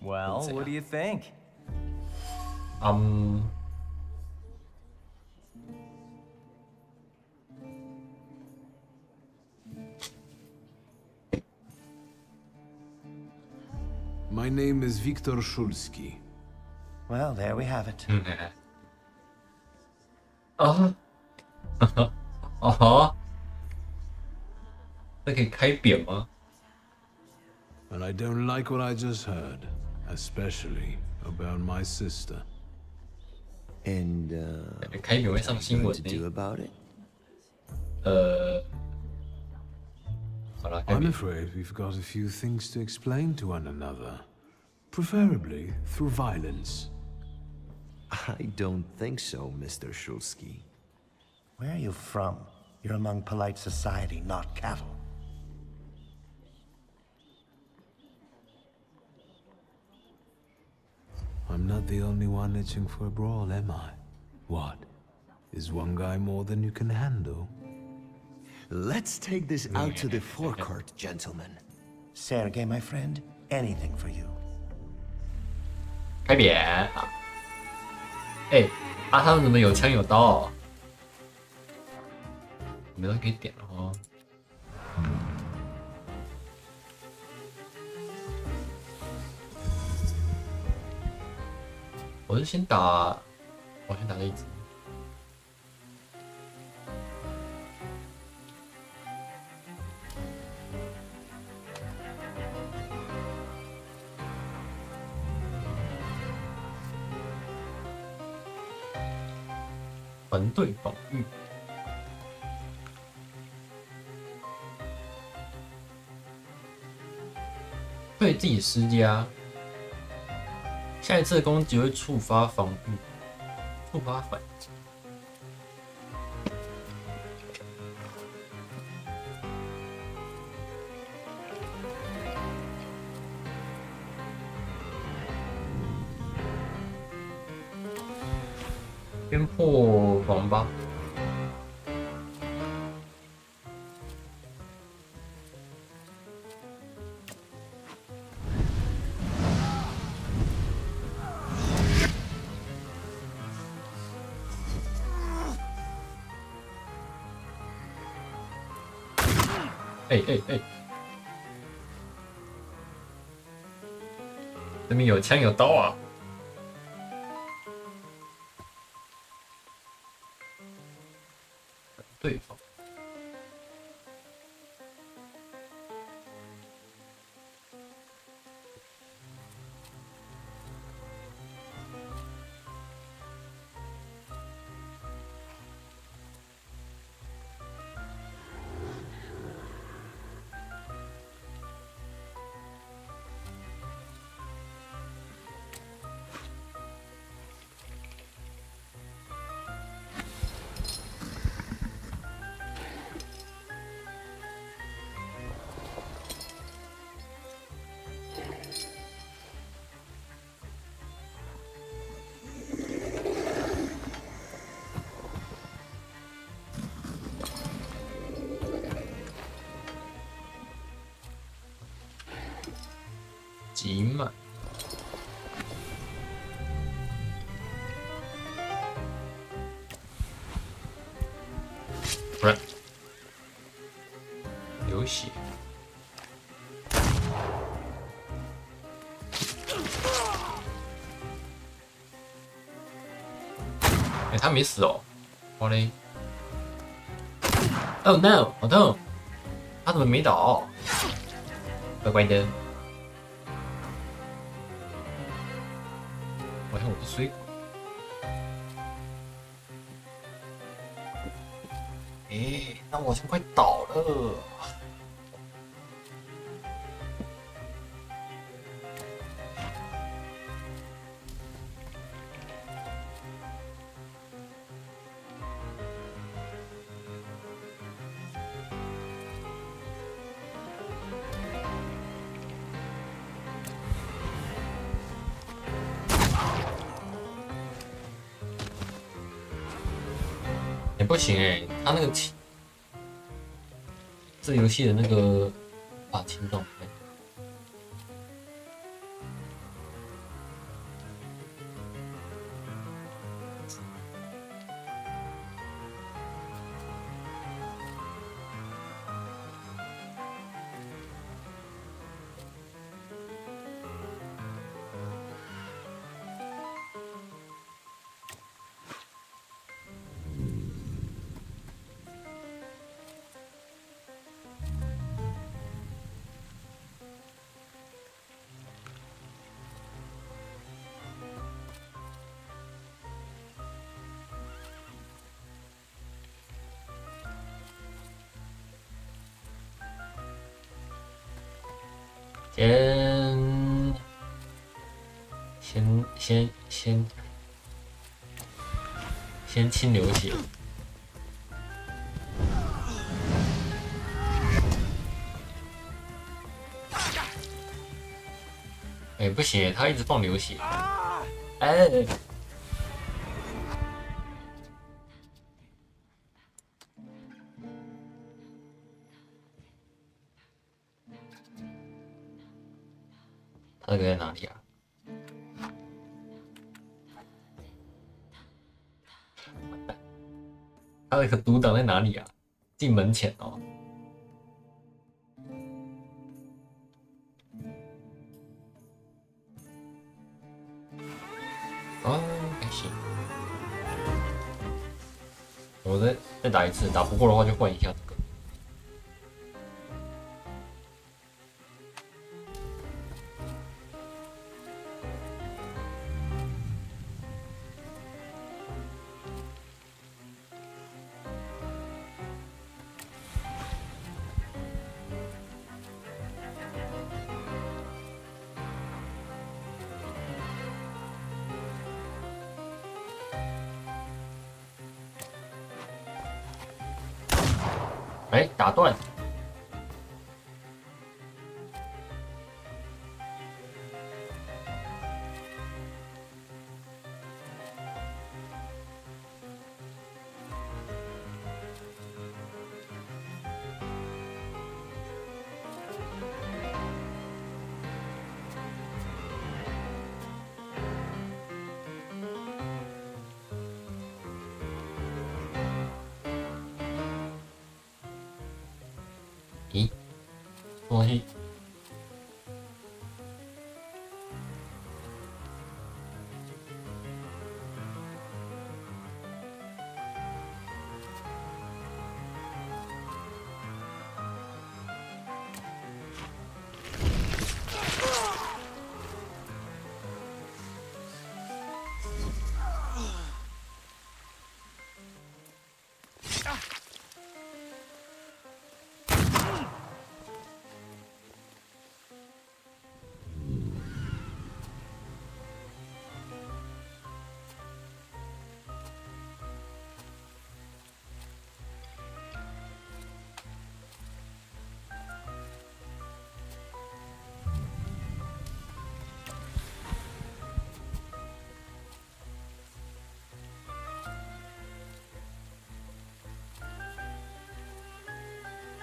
Well, what do you think? My name is Viktor Shulski. Well, there we have it. And I don't like what I just heard, especially about my sister. And what are you going to do about it? I'm afraid we've got a few things to explain to one another. Preferably through violence. I don't think so, Mr. Shulski. Where are you from? You're among polite society, not cattle. I'm not the only one itching for a brawl, am I? What? Is one guy more than you can handle? Let's take this out to the forecourt, gentlemen. Sergei, my friend, anything for you. 开扁啊！哎，他们怎么有枪有刀？没有给点了哈。我是先打，我先打这一只。团队防御，对自己施加，下一次的攻击会触发防御，触发反击。先破防吧。哎！对面有枪有刀啊！对方。极慢。不是，流血。哎，他没死哦，好嘞。Oh no， 好痛！他怎么没倒？乖乖的。好像我是水鬼。哎，那我好像快倒了。不行他那个这个游戏的那个轻重。先清流血。不行，他一直放流血。他这个在哪里啊？他那个独挡在哪里啊？进门前哦。还行。我再打一次，打不过的话就换一下这个。打断。咦，东西。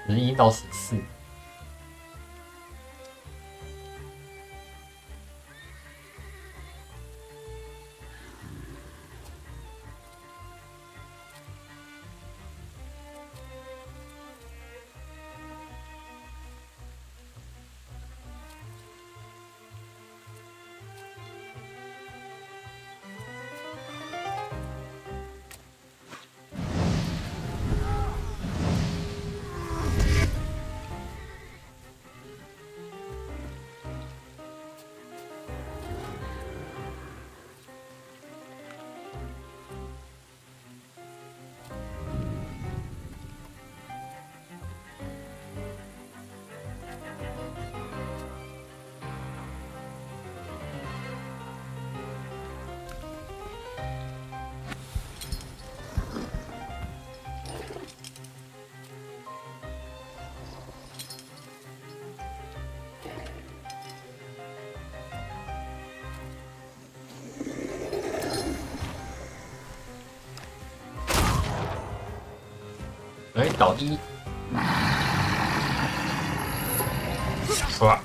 11到14。倒地。唰，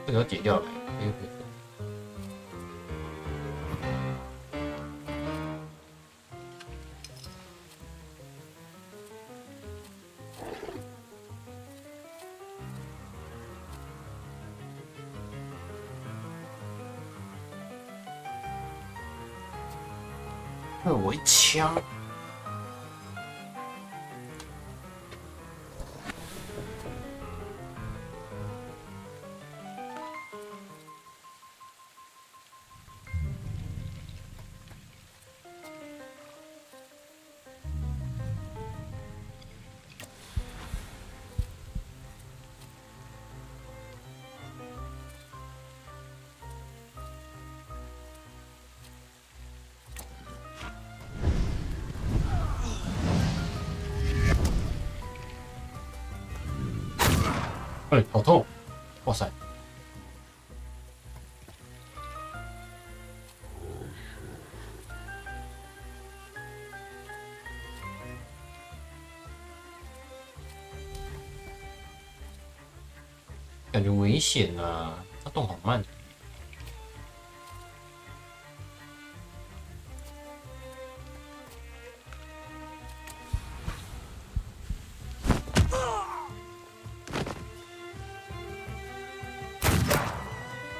这个要解掉了，可以。我一枪。哎，好痛！哇塞！感觉危险啊！它动好慢。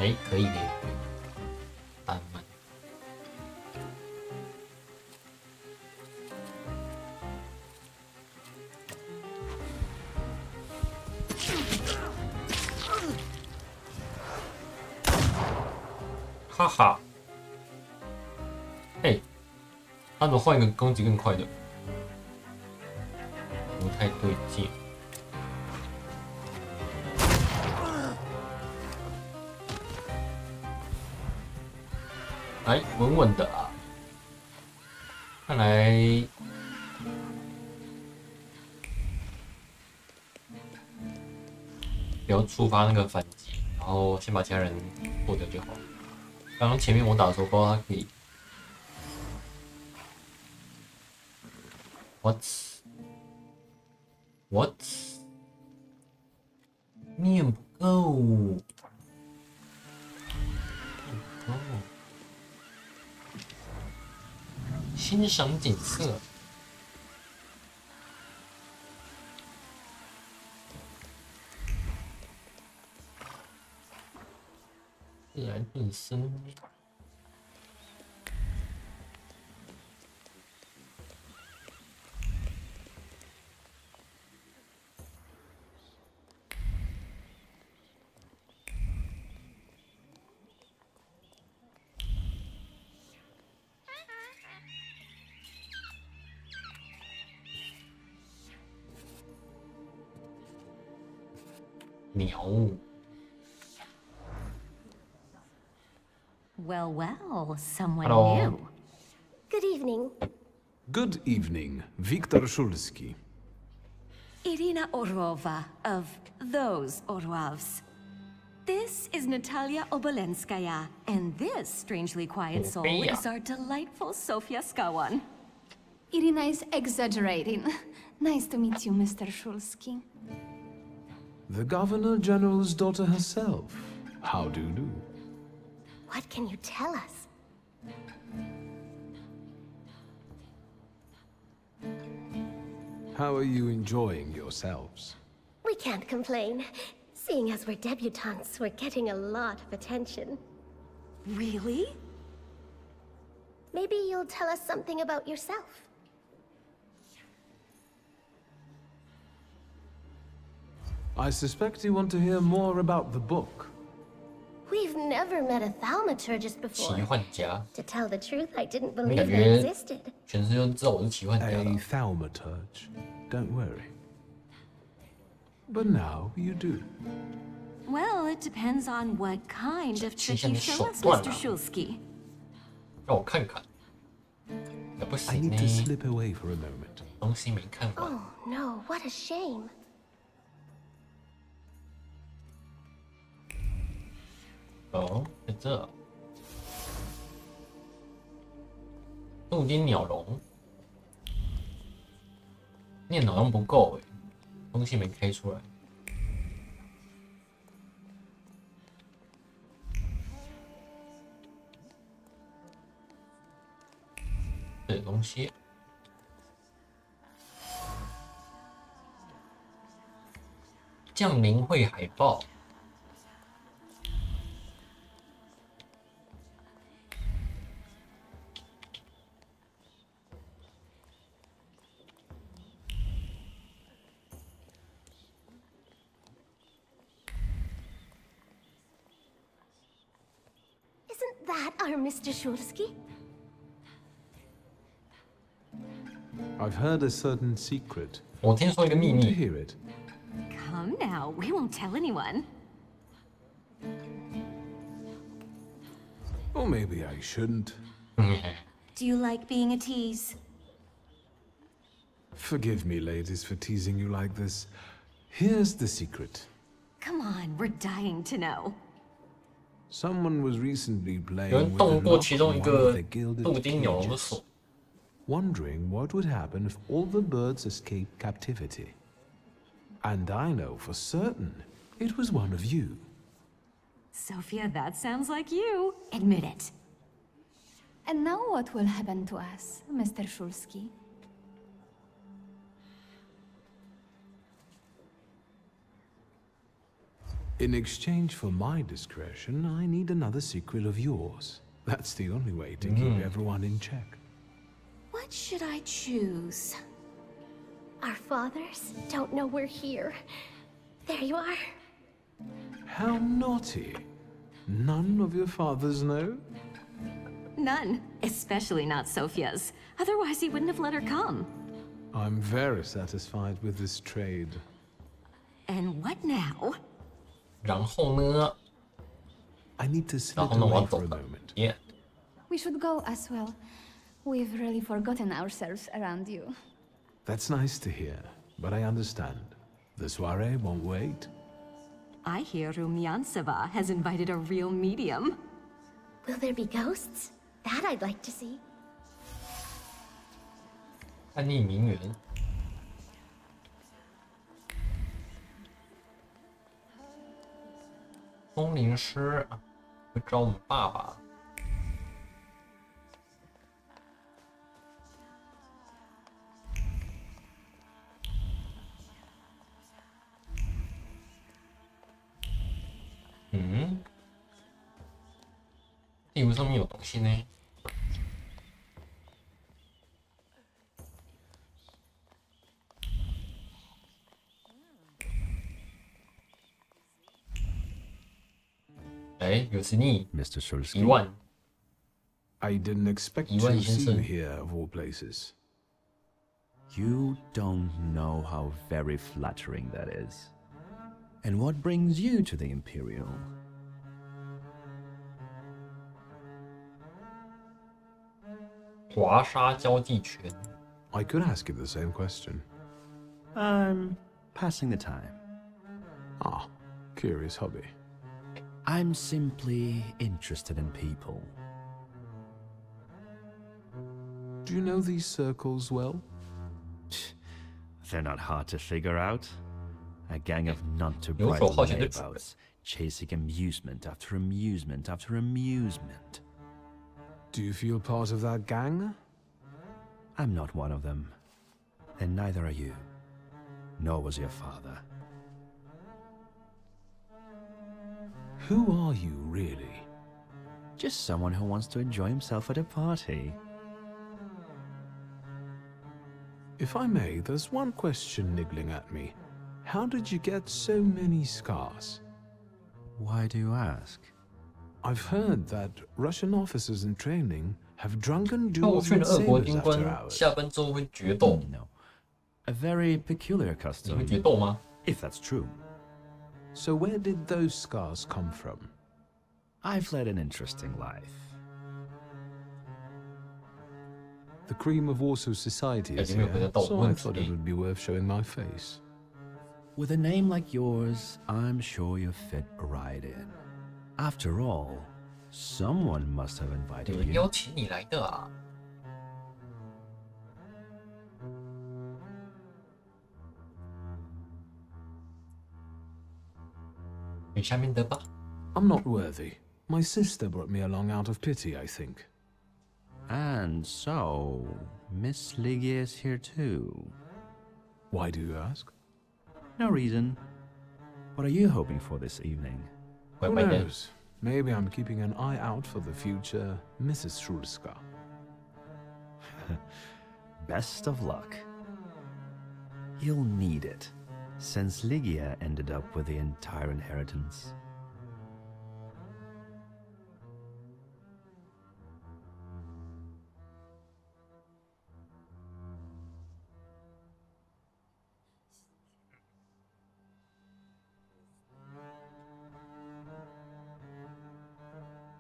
哎，可以的，慢慢。哈哈，哎，他怎么换一个攻击更快的？不太对劲。哎，稳稳的啊！看来不要触发那个反击，然后先把其他人破掉就好。刚刚前面我打的时候，不知道他可以 what 面不够。欣赏景色。自然顿生。鸟。Well, well, someone Hello. new. Good evening. Good evening, Viktor Shulsky. Irina Orlova of those Orlovs. This is Natalia Obolenskaya, and this strangely quiet soul is our delightful Sofia Skawan. Irina is exaggerating. Nice to meet you, Mr. Shulsky. The Governor General's daughter herself. How do you do? What can you tell us? How are you enjoying yourselves? We can't complain. Seeing as we're debutantes, we're getting a lot of attention. Really? Maybe you'll tell us something about yourself. I suspect you want to hear more about the book. We've never met a Thaumaturgist before. 奇幻家。 To tell the truth, I didn't 感 believe 觉 they existed. 全世界都知道我是奇幻家 A 了。 Thaumaturge. Don't worry. But now you do. Well, it depends on what kind of trick you show us, 手段 Mr. 啊。 Shulsky. 让我看看。也不 I 行 need 呢 to。slip away for a moment. 东西没看完。 Oh no, what a shame. 哦，在这。鹿丁鸟笼。念好像不够东西没开出来。这东西。降临会海报。Isn't that our Mr. Shulsky? I've heard a certain secret. 我听说一个秘密。 hear it? Come now, we won't tell anyone. Or maybe I shouldn't. Do you like being a tease? Forgive me, ladies, for teasing you like this. Here's the secret. Come on, we're dying to know. Someone was recently 有人 playing 动 with 过 the 其 lock 中 on 一 one 个 of the gilded 镀金鸟笼的 cages, 锁， wondering what would happen if all the birds escaped captivity. And I know for certain it was one of you. Sophia, that sounds like you. Admit it. And now what will happen to us, Mr. Shulsky? In exchange for my discretion, I need another secret of yours. That's the only way to keep everyone in check. What should I choose? Our fathers don't know we're here. There you are. How naughty. None of your fathers know? None. Especially not Sophia's. Otherwise, he wouldn't have let her come. I'm very satisfied with this trade. And what now? 然后呢？ I need to 然 slip 后呢？我要 away 走 for a 了。 moment. Yeah. We should go as well. We've really forgotten ourselves around you. That's nice to hear, but I understand. The soiree won't wait. I hear Rumyanseva has invited a real medium. Will there be ghosts? That I'd like to see. 安利名媛。风铃师会找我们爸爸。地图上面有东西呢。哎，有是你 Mr. Shulsky. 1万。 I didn't expect 1 to 万 see 先 you 生。 here, of all places. You don't know how very flattering that is. And what brings you to the Imperial? 华沙交际圈。 I could ask you the same question. I'm passing the time. Ah, curious hobby. I'm simply interested in people. Do you know these circles well? They're not hard to figure out. A gang of none too 有 bright 所好奇的主人。 layabouts, chasing amusement after amusement after amusement. Do you feel part of that gang? I'm not one of them. And neither are you. Nor was your father. Who are you, really? Just someone who wants to enjoy himself at a party. If I may, there's one question niggling at me. How did you get so many scars? Why do you ask? I've heard that Russian officers in training have drunken 那我 duels 去 with 了俄国 sailors 军 after 官， hours. 下班之后会决斗。 No. A very peculiar 你 custom. 会决斗吗？ If that's true. So where did those scars come from? I've led an interesting life. The cream of Warsaw society is 有没有 here, 别的斗 so I 问 thought it 题？ would be worth showing my face. With a name like yours, I'm sure you fit right in. After all, someone must have 有 invited 人 you. 邀请你来的啊？ I'm not worthy. My sister brought me along out of pity, I think. And so, Miss Ligia is here too. Why do you ask? No reason. What are you hoping for this evening? Who knows? Maybe I'm keeping an eye out for the future Mrs. Shulska. Best of luck. You'll need it, since Ligia ended up with the entire inheritance.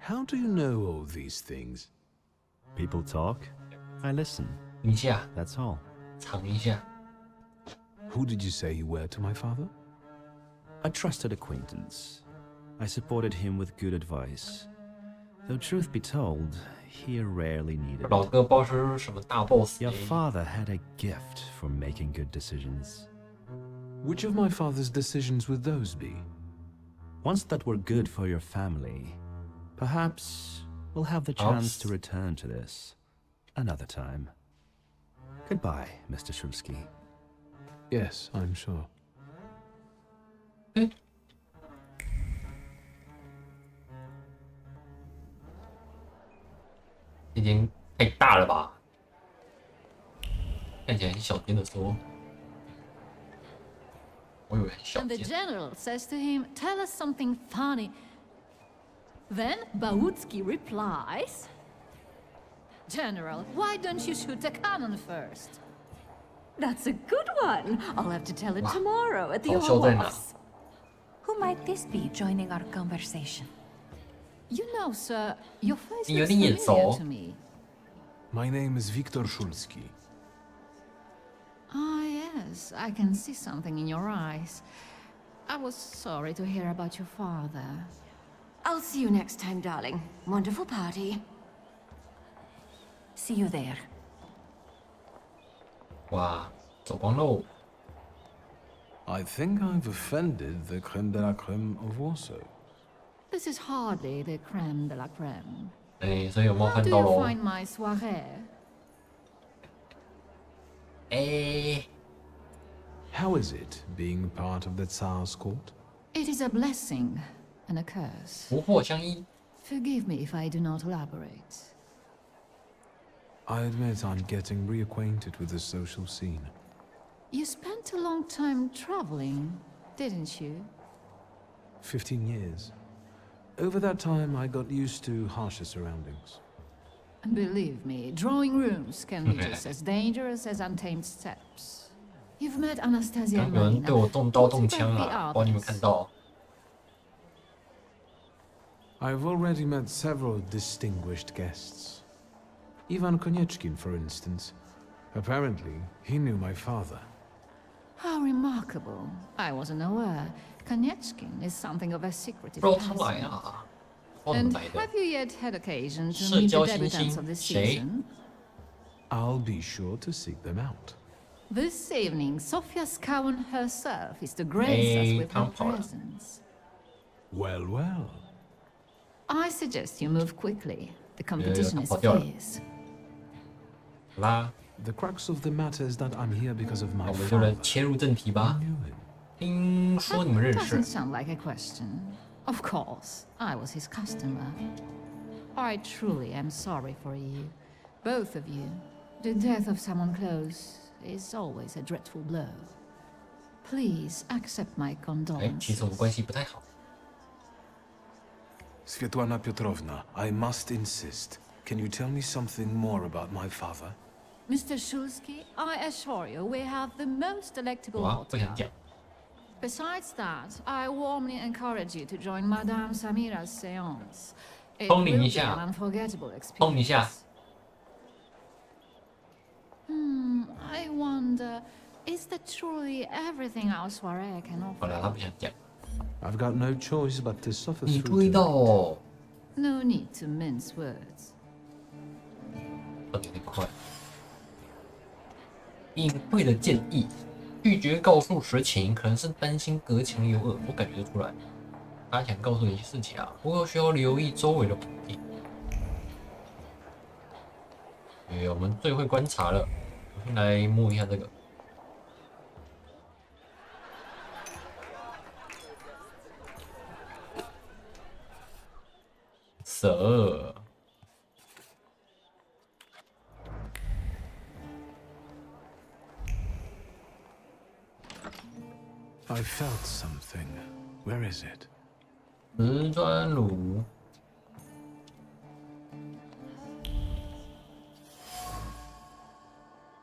How do you know all these things? People talk, I listen. That's all. Who did you say you were to my father? A trusted acquaintance. I supported him with good advice. Though truth be told, he rarely needed it. Your father had a gift for making good decisions. Which of my father's decisions would those be? Ones that were good for your family. Perhaps we'll have the chance to return to this another time. Goodbye, Mr. Shulski. Yes, I'm sure. 已经太大了吧？看起来很小间的说。我以为很小 And the 间。 general says to him, "Tell us something funny." Then Bautsky replies, "General, why don't you shoot a cannon first?" That's a good one. I'll have to tell it tomorrow at the 好笑在哪？ office. Who might this be joining our conversation? You know, sir, your face 你有 looks 点眼 familiar 熟 to。me. My name is Viktor Shulski. Ah, yes, I can see something in your eyes. I was sorry to hear about your father. I'll see you next time, darling. Wonderful party. See you there. 哇，走光喽！ I think I've offended the creme de la creme of Warsaw. This is hardly the creme de la creme. 哎，所以有冒 How 犯 do 到 you 喽。 find my soirée? 哎， How is it being part of the Tsar's court? It is a blessing and a curse. 福祸相依。 Forgive me if I do not elaborate. I admit I'm getting reacquainted with the social scene. You spent a long time traveling, didn't you? 15 years. Over that time, I got used to harsher surroundings. Believe me, drawing rooms can be just as dangerous as untamed steppes. You've met Anastasia 刚有人 Marina. 对我动刀动 What 枪 about 啊， the 不知道你们 others? 看到？ I've already met several distinguished guests. Ivan Konieczkin, for instance. Apparently, he knew my father. How remarkable. I wasn't aware. Konieczkin is something of a secretive 不知道他来 person. 啊，不知道 And 怎么来的。 have you yet had occasion to 社 meet 交 the 新 debutants 星 of this 谁？ season? I'll be sure to seek them out. This evening, Sofia Skowan herself is to grace us with her 看跑了。 presence. Well, well. I suggest you move quickly. The competition is 跑掉了。 fierce. 啦， The crux of the matter is that I'm here because of 那 my 我们就来 father. 切入正题吧。听说你们认识 Doesn't？sound like a question. Of course, I was his customer. I truly am sorry for you, both of you. The death of someone close is always a dreadful blow. Please accept my 哎，其实我们 condolences. 关系不太好。 Svetlana Petrovna, I must insist. Can you tell me something more about my father? Mr. Shulski, I assure you we have the most delectable 哇，不想 vodka. 讲。 Besides that, I warmly encourage you to join Madame Samira's séance. It 通 will 灵一 be 下 an unforgettable 碰一下 experience. I wonder, is that truly everything our soirée can 好了，他 offer? 不想讲。 I've got no choice but to suffer 你 through 注意到 tonight. 哦， No need to mince words. 有点快。隐晦的建议，拒绝告诉实情，可能是担心隔墙有耳，我感觉得出来。他想告诉你事情啊，不过需要留意周围的环境。我们最会观察了，我先来摸一下这个。蛇。 I felt something. Where is it? 瓷砖炉。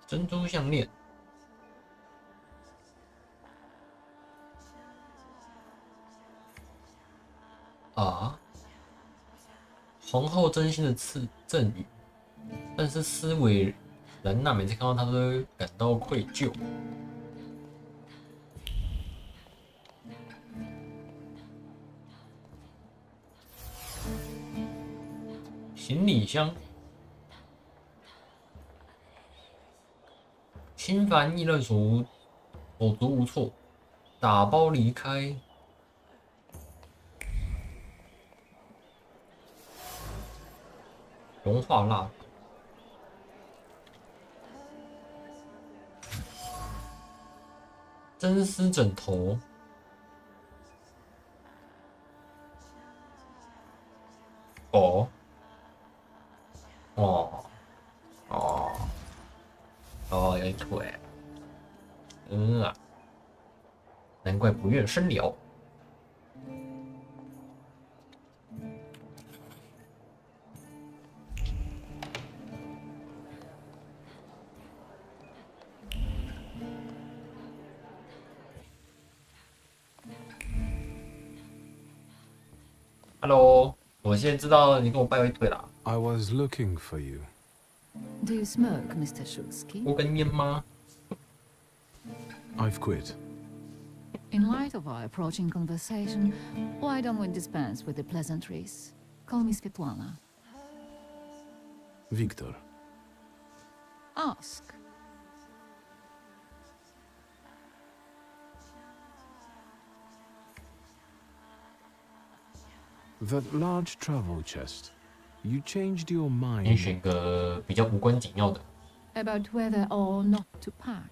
珍珠项链。啊！皇后真心的赠予，但是斯韦兰娜每次看到她都会感到愧疚。 行李箱，心烦意乱手足无措，打包离开。融化蜡，真丝枕头。 哦。 有点腿，难怪不愿深聊。Hello， 我现在知道你跟我拜回腿了。I was looking for you. Do you smoke, Mr. Shulsky? 抽根烟吗？ I've quit. In light of our approaching conversation, why don't we dispense with the pleasantries? Call me Svetlana. Victor. Ask. That large travel chest. You changed your mind. 你选个比较无关紧要的。 About whether or not to pack.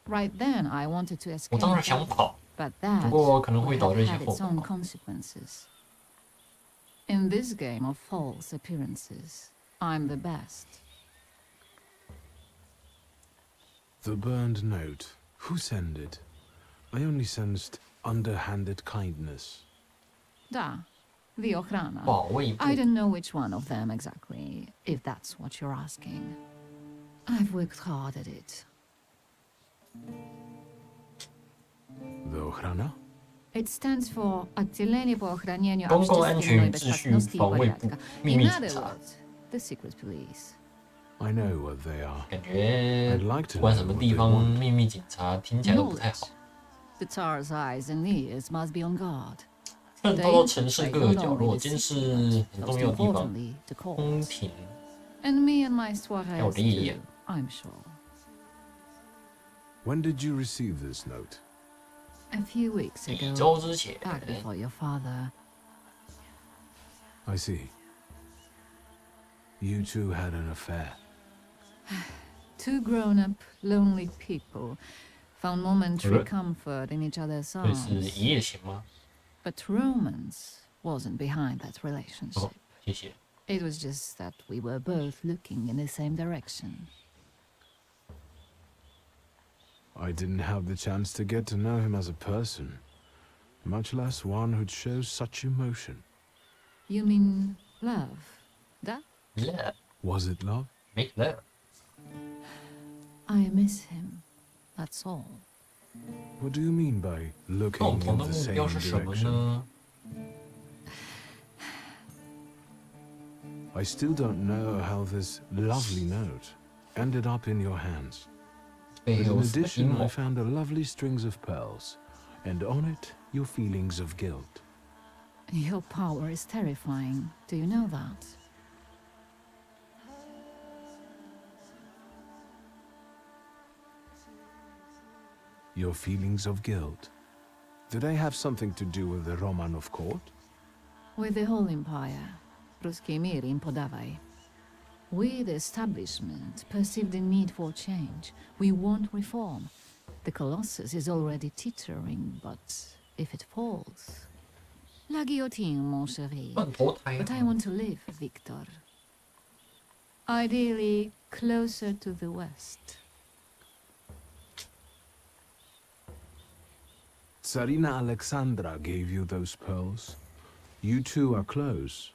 Right then, I wanted to escape. 我当时想跑， but that 不过可能会导致一些 had 后 its 果。 own consequences. In this game of false appearances, I'm the best. The burned note. Who sent it? I only sensed underhanded kindness. Da, the Ochrana. 保卫部。 I don't know which one of them exactly, if that's what you're asking. I've worked hard at it. The Ochrana? It stands for Отделение по охранению 公共安全 общественной 秩序 безопасности и 防卫部 порядка. 秘 In 密警 other 察。 words, the secret police. I know what they are. 感觉 I'd like to 不管 know 什么 what 地 they 方， want. 秘密警察听起来都不太好。 The Tsar's eyes and ears must be on guard. 渗透到城市各个角落，监视很重要的地方， Importantly, to 宫 court. 廷。 And me and my 还有 Suarez 烈焰 too, I'm sure. When did you receive this note? A few weeks 几 ago, 周之前， back before your father. I see. You two had an affair. Two grown-up, lonely people found momentary Right. comfort in each other's 所以是 arms. 一夜情吗？ But romance wasn't behind that relationship. 哦，谢谢。 It was just that we were both looking in the same direction. I didn't have the chance to get to know him as a person, much less one who'd show such emotion. You mean love? That? Yeah, Was it love? make love. I miss him. That's all. What do you mean by 共 looking 同 in 的 the 目 same 标是什么 direction? 呢？ I still don't know how this lovely note ended up in your hands. But 背 in 后是个阴 addition, 谋 I。found a lovely strings of pearls, and on it, your feelings of guilt. Your power is terrifying. Do you know that? Your feelings of guilt. Do they have something to do with the Romanov court? With the whole empire. Ruski mir in Podavai. We, the establishment, perceive the need for change. We want reform. The Colossus is already teetering, but if it falls... La guillotine, mon chéri. But I want to live, Victor. Ideally, closer to the west. Tsarina Alexandra gave you those pearls. You two are close.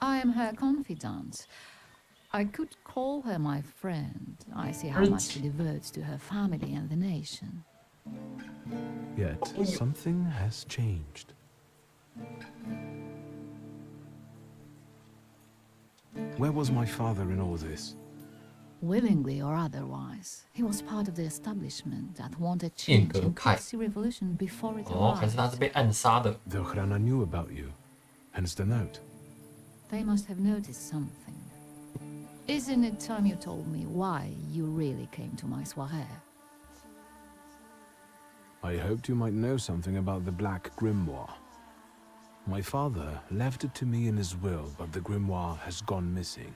I am her confidant. I could call her my friend. I see how much she devotes to her family and the nation. Yet, something has changed. Where was my father in all this? Willingly or otherwise, he was part of the establishment that wanted change and could see revolution before it arrived. The Ochrana knew about you, hence the note. They must have noticed something. Isn't it time you told me why you really came to my soirée? I hoped you might know something about the Black Grimoire. My father left it to me in his will, but the grimoire has gone missing.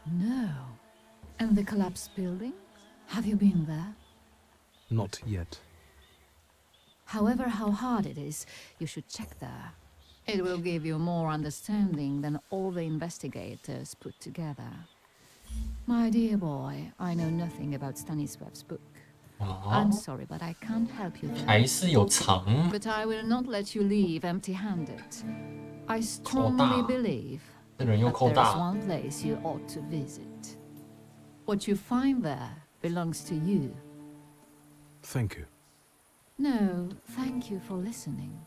No. And the collapsed building? Have you been there? Not yet. However, how hard it is, you should check there. It will give you more understanding than all the investigators put together. My dear boy, I know nothing about Stanisław's book. I'm sorry, but I can't help you there. But I will not let you leave empty-handed. I strongly believe that there is one place you ought to visit. What you find there belongs to you. Thank you. No, thank you for listening.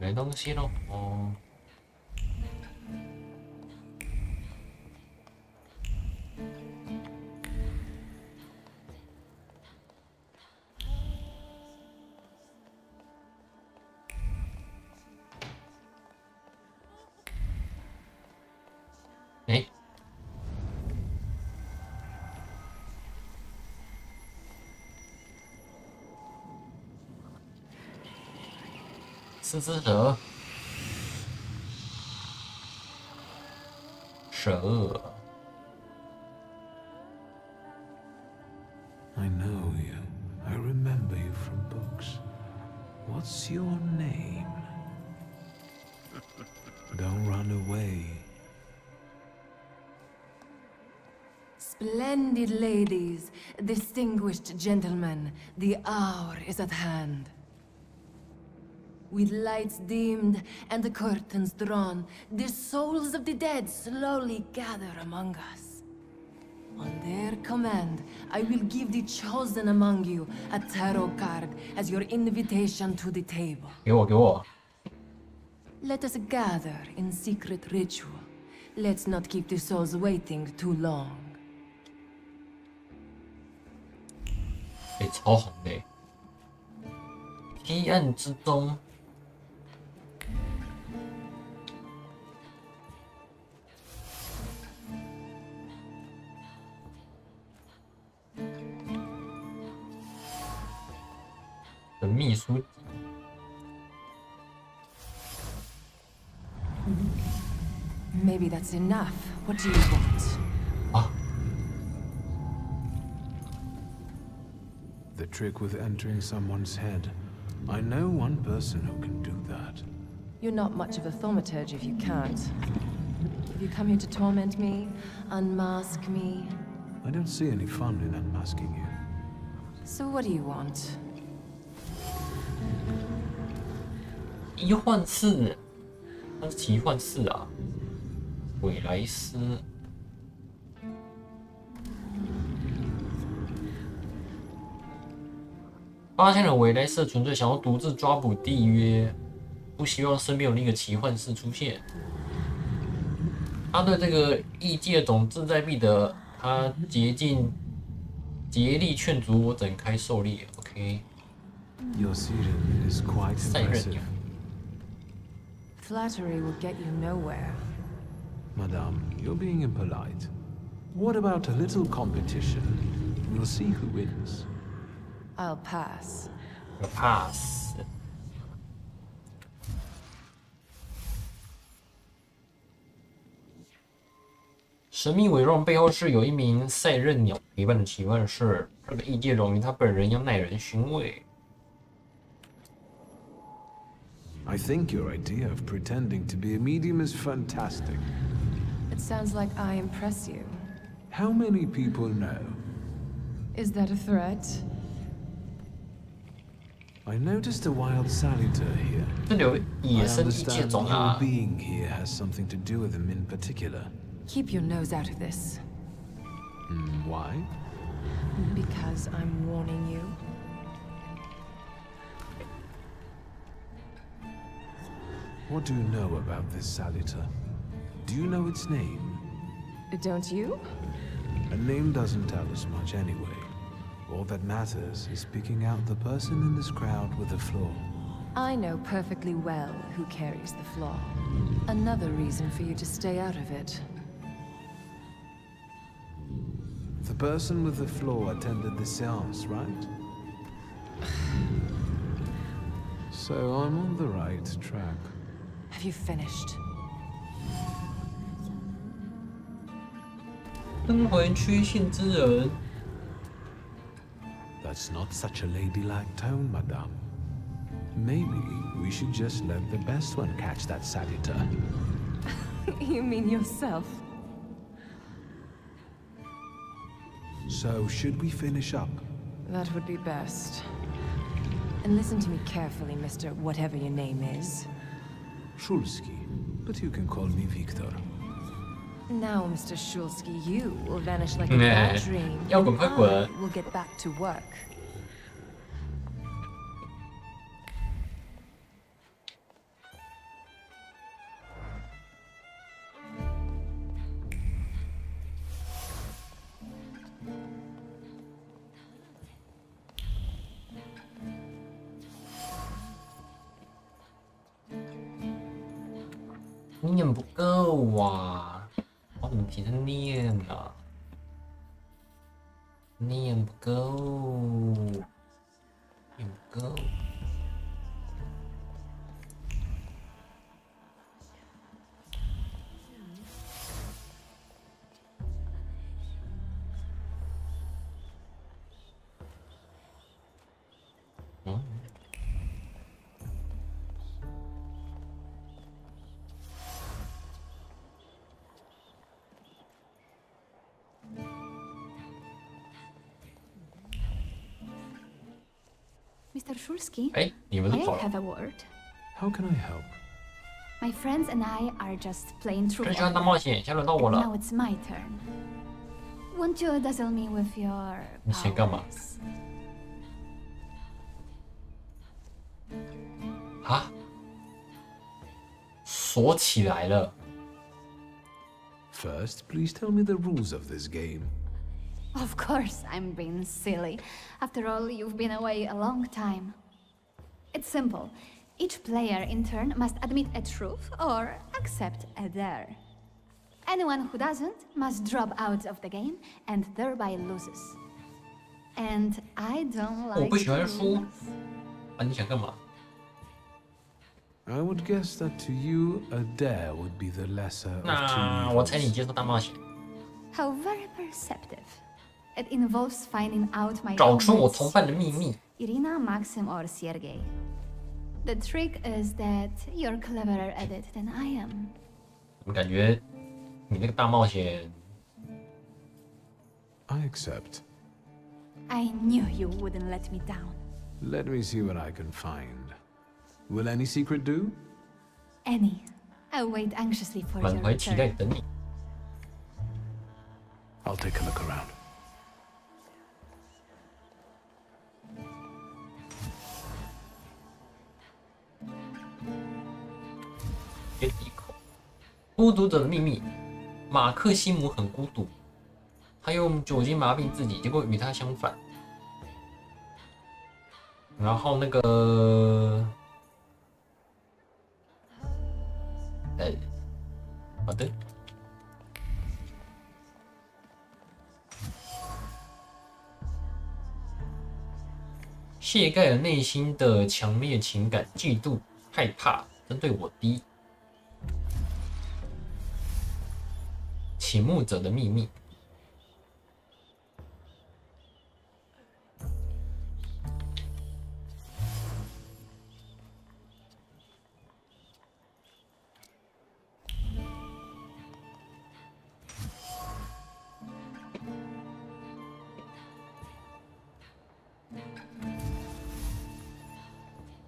没东西了哦。哎，四只蛇，蛇。I know you. I remember you from books. What's your name? Don't run away. Splendid ladies, distinguished gentlemen, the hour is at hand. With lights dimmed and the curtains drawn, the souls of the dead slowly gather among us. On their command, I will give the chosen among you a tarot card as your invitation to the table. 给我。 Let us gather in secret ritual. Let's not keep the souls waiting too long. 超红的，黑暗之中。 的秘书。 Maybe that's enough. What do you want? The trick with entering someone's head. I know one person who can do that. You're not much of a thaumaturge if you can't. Have you come here to torment me? Unmask me? I don't see any fun in unmasking you. So what do you want? 奇幻士，他是奇幻士啊，韦莱斯。发现了韦莱斯纯粹想要独自抓捕缔约，不希望身边有那个奇幻士出现。他对这个异界种志在必得，他竭力劝阻我展开狩猎。OK。Your serum is quite impressive. Flattery will get you nowhere. Madame, you're being impolite. What about a little competition? We'll see who wins. I'll pass. Pass. 神秘伪装背后是有一名赛壬鸟陪伴的奇幻士，这个异界种与他本人要耐人寻味。I think your idea of pretending to be a medium is fantastic. It sounds like I impress you. How many people know? Is that a threat? I noticed a wild saluter here. 这里有野生异界种啊。Your being here has something to do with them in particular. Keep your nose out of this. Why? Because I'm warning you. What do you know about this saluter? Do you know its name? Don't you? A name doesn't tell us much anyway. All that matters is picking out the person in this crowd with the flaw. I know perfectly well who carries the flaw. Another reason for you to stay out of it. The person with the flaw attended the seance, right? So I'm on the right track. Have you finished? 身为屈性之人。 That's not such a ladylike tone, madame. Maybe we should just let the best one catch that saluter. You mean yourself? So, should we finish up? That would be best. And listen to me carefully, Mr. Whatever your name is. Shulsky, but you can call me Victor. Now, Mr. Shulsky, you will vanish like a bad dream. I will get back to work. You 念不够啊！我怎么提成念啊？念不够，念不够。Mr. Shulsky, Hey, may I have a word? How can I help? My friends and I are just playing through. 真喜欢大冒险，现在轮到我了。 Now it's my turn. Won't you dazzle me with your 你想干嘛？啊？锁起来了。 First, please tell me the rules of this game. Of course, I'm being silly. After all, you've been away a long time. It's simple. Each player in turn must admit a truth or accept a dare. Anyone who doesn't must drop out of the game and thereby loses. And I don't like 我不喜欢输。啊，你想干嘛？ I would guess that to you, a dare would be the lesser of two 那 evils. 我猜你接受大冒险。 How very perceptive. It involves finding out my 找出我 roommates, 同伴的秘密。 Irina, Maxim, or Sergei. The trick is that you're cleverer at it than I am. 我感觉你那个大冒险。 I accept. I knew you wouldn't let me down. Let me see what I can find. Will any secret do? Any. I'll wait anxiously for 满 your 怀期待 return. 等你。 I'll take a look around. 孤独者的秘密。马克西姆很孤独，他用酒精麻痹自己，结果与他相反。然后那个，好的。谢盖尔内心的强烈情感，嫉妒、害怕，针对我低。倾慕者的秘密。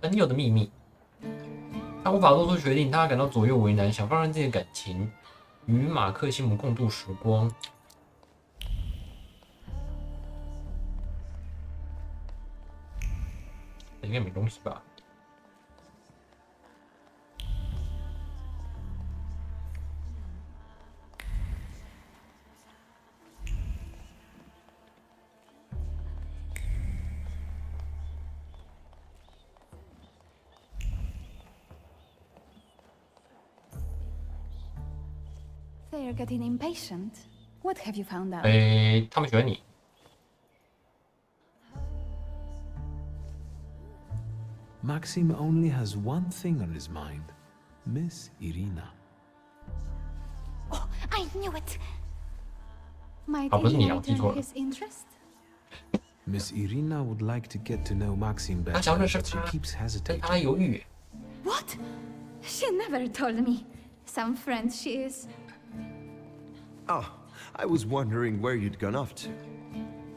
朋友的秘密，他无法做出决定，他感到左右为难，想放任自己的感情，与马克西姆共度时光。应该没东西吧？They're getting impatient. What have you found out? 他们喜欢你。Maxim only has one thing on his mind, Miss Irina. Oh, I knew it. Might 不是你，我 Irina 记错 return 了。 his interest? Miss Irina would like to get to know Maxim 他 better, 想认识 but she 他， keeps 但 hesitating. 他犹豫。 What? She never told me. Some friend she is. Oh, I was wondering where you'd gone off to.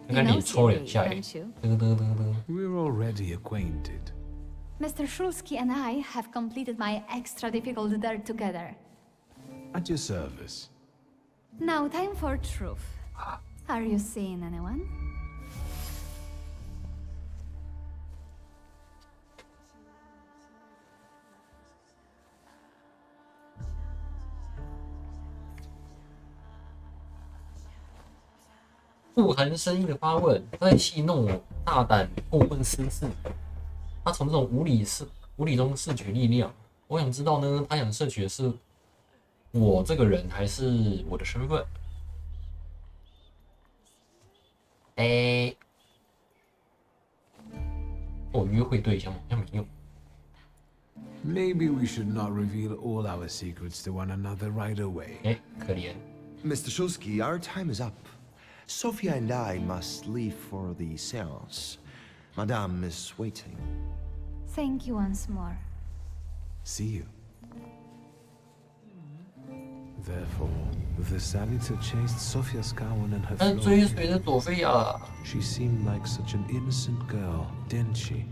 刚刚你抽了2下， don't you? 噔噔噔噔。 We're already acquainted. Mr. Shulsky and I have completed my extra difficult dirt together. At your service. Now time for truth. Are you seeing anyone? 不含深意的发问，他在戏弄我大胆过分私事。他从这种无理中摄取力量。我想知道呢，他想摄取的是我这个人，还是我的身份？我约会对象好像没有。 Maybe we should not reveal all our secrets to one another right away. 可怜。 Mr. Shulsky, our time is up. Sophia and I must leave for the seance. Madame is waiting. Thank you once more. See you. Therefore, the Salita chased Sofia Scowen and her floor. She seemed like such an innocent girl, didn't she?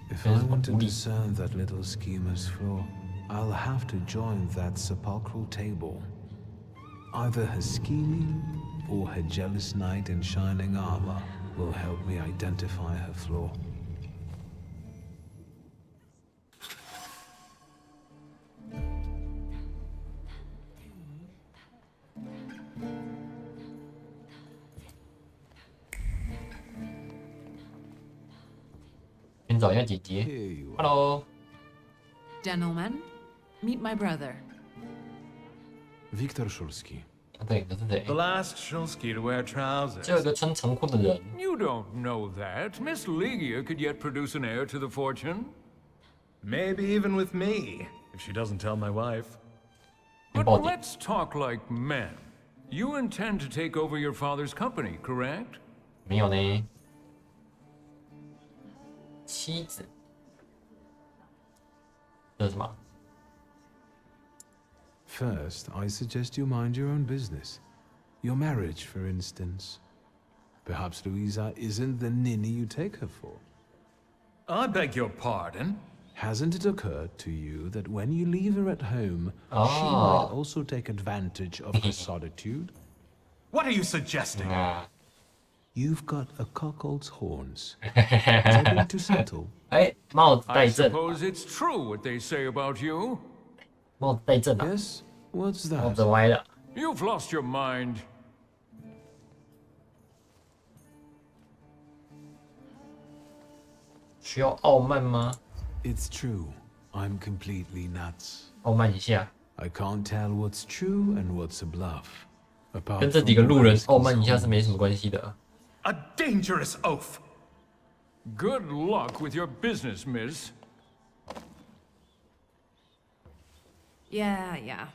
If I want to discern that little schemer's flaw, I'll have to join that sepulchral table. Either her scheming or her jealous knight in shining armor will help me identify her flaw. 先找一下姐姐。Hello. Gentlemen, meet my brother. Viktor Shulsky. 对，这是谁？ The last Shulsky to wear trousers. 这有个穿长裤的人。 You don't know that. Miss Ligia could yet produce an heir to the fortune. Maybe even with me, if she doesn't tell my wife. But let's talk like men. You intend to take over your father's company, correct? 没有呢。妻子。这是什么？ First, I suggest you mind your own business. Your marriage, for instance. Perhaps Louisa isn't the ninny you take her for. I beg your pardon? Hasn't it occurred to you that when you leave her at home, she might also take advantage of her solitude? What are you suggesting? You've got a cuckold's horns. Something to settle. I suppose it's true what they say about you. 帽子戴正了。Yes, what's that? 帽子歪了。You've lost your mind. 需要傲慢吗？ It's true. I'm completely nuts. 傲慢一下。I can't tell what's true and what's a bluff. 跟这几个路人傲慢一下是没什么关系的。A dangerous oath. Good luck with your business, miss. Yeah.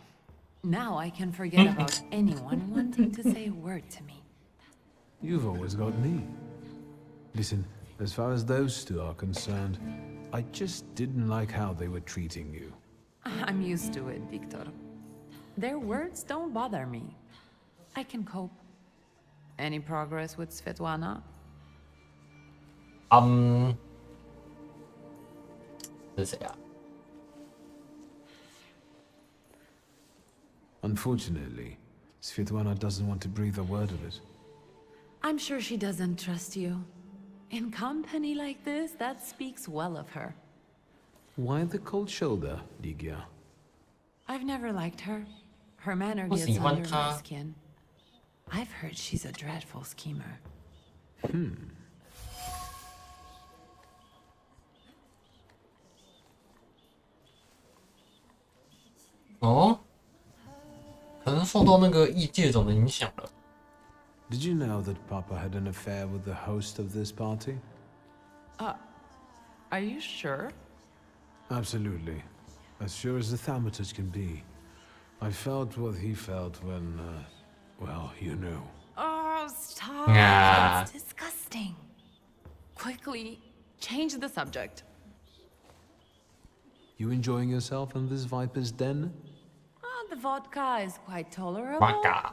Now I can forget about anyone wanting to say a word to me. You've always got me. Listen, as far as those two are concerned, I just didn't like how they were treating you. I'm used to it, Victor. Their words don't bother me. I can cope. Any progress with Svetlana? 这是谁啊？ Unfortunately, Svetlana doesn't want to breathe a word of it. I'm sure she doesn't trust you. In company like this, that speaks well of her. Why the cold shoulder, Ligia? I've never liked her. Her manner gets under my skin. I've heard she's a dreadful schemer. Hmm. 哦，可能受到那个异界种的影响了。Did you know that Papa had an affair with the host of this party? Are you sure? Absolutely. As sure as the Thaumaturge can be. I felt what he felt when, well, you know. Oh, stop. Yeah. That's disgusting. Quickly, change the subject. You enjoying yourself in this Viper's den? The vodka is quite tolerable. Vodka.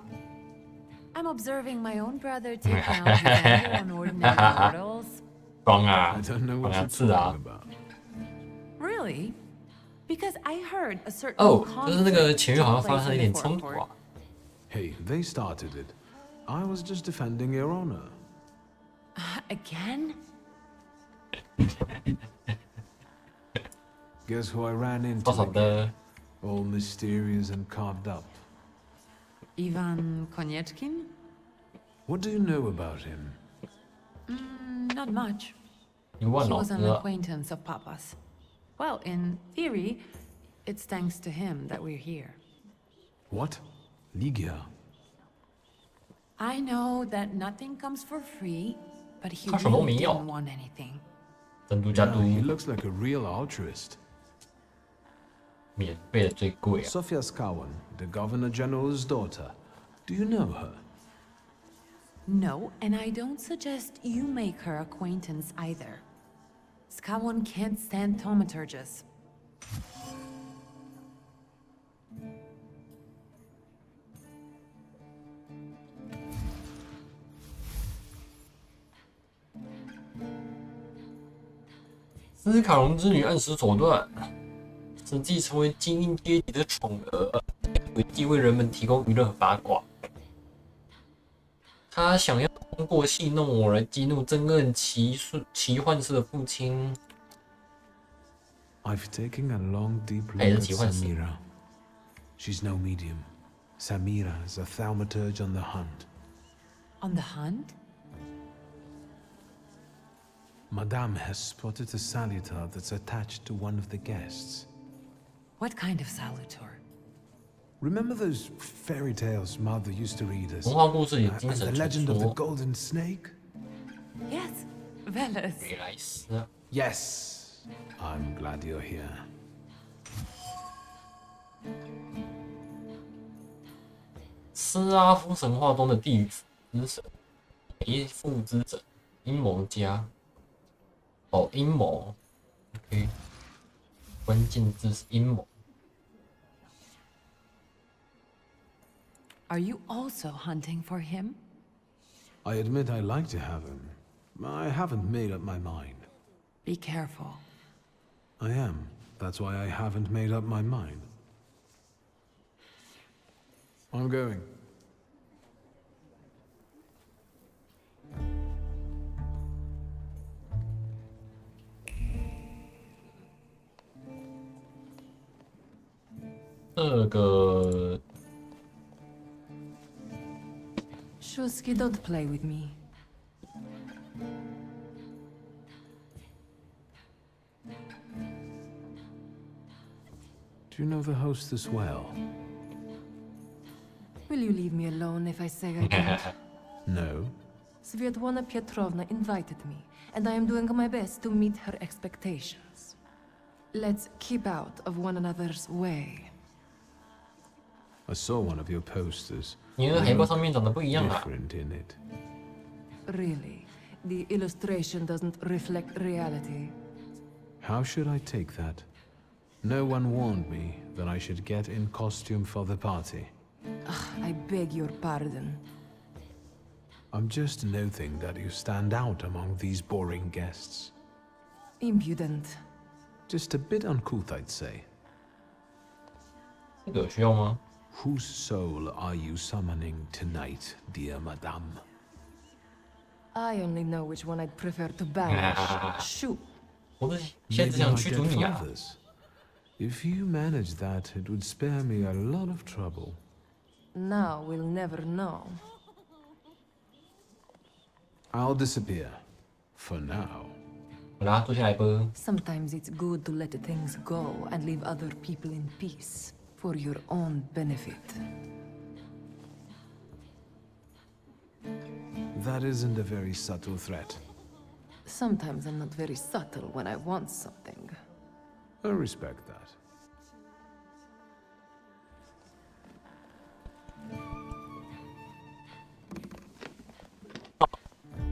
I'm observing my own brother take out his anger on ordinary mortals. 爽啊！ I don't know 爽 what 啊！ you're 是啊 talking。about. Really? Because I heard a certain 哦，就是那个 conflict 前月好像 took 发 place 生了一 in 点 the 冲 fort 突啊。 Hey, they started it. I was just defending your honor. Again? Guess who I ran into 多少 again? 的 All mysterious and carved up. Ivan Konyechkin? What do you know about him? Not much. 一万 He 老 was an 哥， acquaintance of Papa's. Well, in theory, it's thanks to him that we're here. What? Ligia? I know that nothing comes for free, but he 他什么 really 没有 didn't want anything. 珍珠加 No, 都 he looks like a real altruist. 免费的最贵啊。 Sofia Skawan, the Governor General's daughter. Do you know her? No, and I don't suggest you make her acquaintance either. Skawon can't stand Thaumaturges.《斯卡隆之女暗使手段，实际成为精英阶级的宠儿，为地为人们提供娱乐和八卦。他想要通过戏弄我来激怒憎恨奇幻士的父亲。 I've taken a long, deep look 他也是 at 奇幻士。 Samira. She's no medium. Samira is a Thaumaturge on the hunt. On the hunt? Madame has spotted a salutar that's attached to one of the guests. What kind of salutor? Remember those fairy tales Mother used to read us? 童话故事里精 And 神 the 传 legend of the 说。 golden snake? Yes, Veles. 原来是啊。 Yes. I'm glad you're here. 斯拉夫神话中的地狱之神，劫富之神，阴谋家。哦，阴谋。OK， 关键字是阴谋。 Are you also hunting for him? I admit I like to have him. I haven't made up my mind. Be careful. I am. That's why I haven't made up my mind. I'm going. 这个 Shuski, don't play with me. Do you know the hostess well? Will you leave me alone if I say I don't? No. Svetlana Petrovna invited me, and I am doing my best to meet her expectations. Let's keep out of one another's way. I saw one of your posters. 你那个海报上面长得不一样啊。 Different in it. Really, the illustration doesn't reflect reality. How should I take that? No one warned me that I should get in costume for the party. I beg your pardon. I'm just noting that you stand out among these boring guests. Impudent. Just a bit uncouth, I'd say. 这个有需要吗？ Whose soul are you summoning tonight, dear madame? I only know which one I'd prefer to banish. Shoot. 我不是现在只想驱逐你啊。 If you manage that, it would spare me a lot of trouble. Now we'll never know. I'll disappear. For now. 好啦，坐下来吧。 Sometimes it's good to let things go and leave other people in peace for your own benefit. That isn't a very subtle threat. Sometimes I'm not very subtle when I want something. I respect that.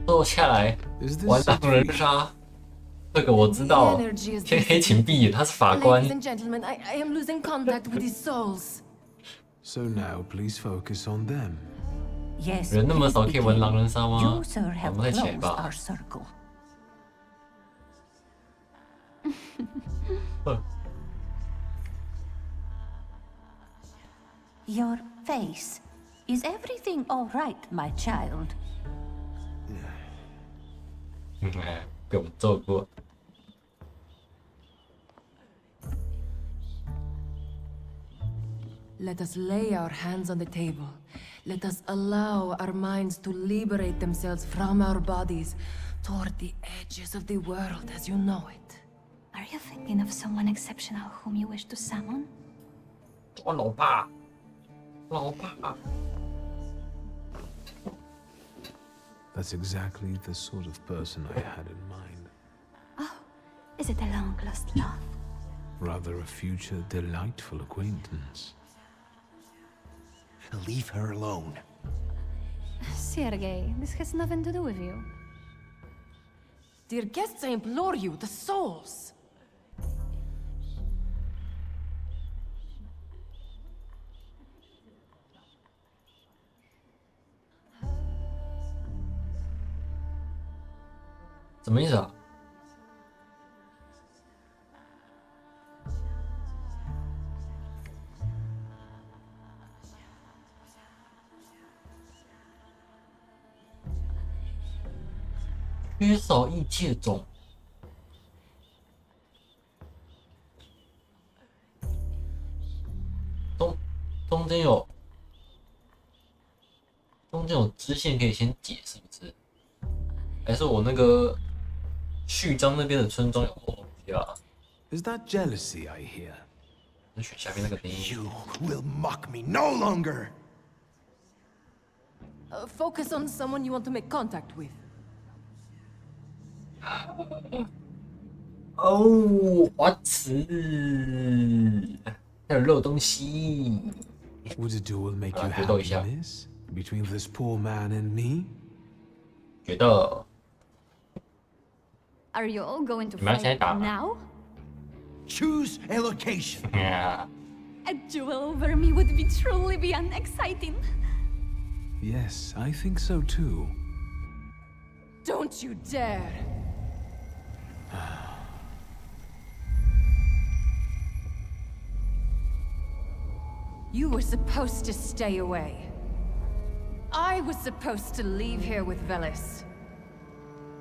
坐下来，玩狼人杀，这个我知道。天黑请闭，他是法官。 Ladies and gentlemen, I am losing contact with these souls. So now, please focus on them. Yes. 人那么少，可以玩狼人杀吗？ You, sir, 玩 have 不太起来 closed 吧 our circle. Your face. Is everything all right, my child? 被我们揍过。 Let us lay our hands on the table. Let us allow our minds to liberate themselves from our bodies toward the edges of the world as you know it. Are you thinking of someone exceptional whom you wish to summon? 我老爸，老爸。 That's exactly the sort of person I had in mind. Oh, is it a long-lost love? Rather a future delightful acquaintance. Leave her alone. Sergei, this has nothing to do with you. Dear guests, I implore you, the souls! 什么意思啊？缺少异界种。中间有支线可以先解，是不是？还是我那个序章那边的村庄有东西啊？ Is that jealousy I hear? 那选下面那个声音。 You will mock me no longer. Focus on someone you want to make contact with. 哦，花池，还有漏东西。 Would a duel make you happy, miss? Between this poor man and me? 觉得。 Are you all going to fight now? Choose a location. Yeah. A duel over me would be truly beyond exciting. Yes, I think so too. Don't you dare! You were supposed to stay away. I was supposed to leave here with Velis.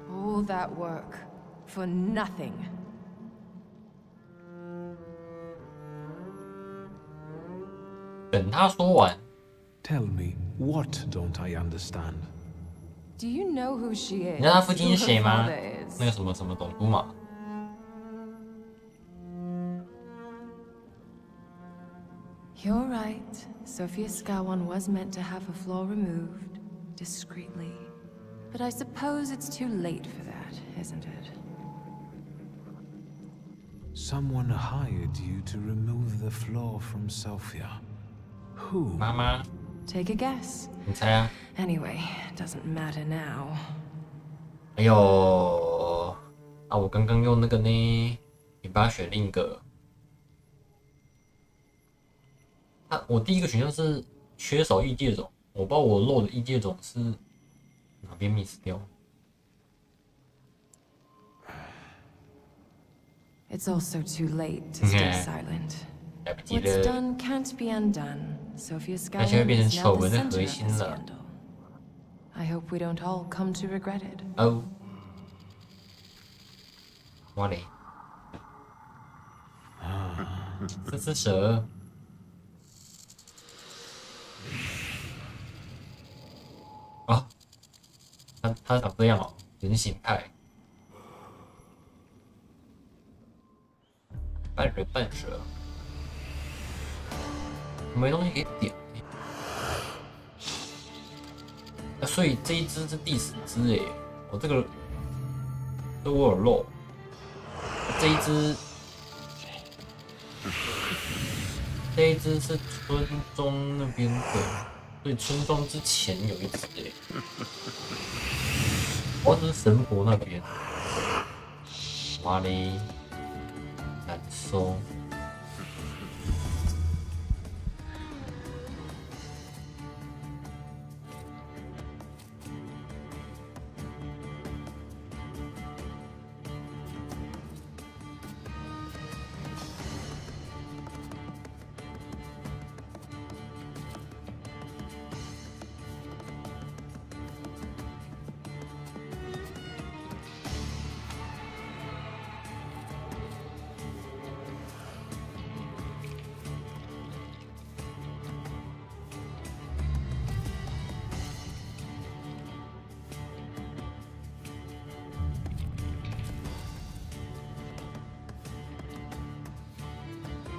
All that work for nothing. 等他说完。Tell me, what don't I understand? Do you know who she is? 你知道他父亲是谁吗？那个什么什么总督嘛。You're right. Sophia Skawan was meant to have her flaw removed, discreetly. But I suppose it's too late for that, isn't it? Someone hired you to remove the flaw from Sophia. Who? 妈妈。Take a guess. 你猜啊。Anyway, doesn't matter now. 哎呦，啊，我刚刚用那个呢，你把它选另一个。啊，我第一个选项是缺少异界种，我不知道我漏的异界种是哪边 miss 掉。It's also too late to stay silent. What's done can't be undone. Sophia Skawan is now the center of the scandal. I hope we don't all come to regret it. 哦，哇嘞，这只蛇。啊，它长这样哦，人形态，半人半蛇，没东西可以点。所以这一只是第10只哎，我这个我有漏，这一只是村庄那边的，所以村庄之前有一只哎，哦，这是神婆那边，哇嘞，难受。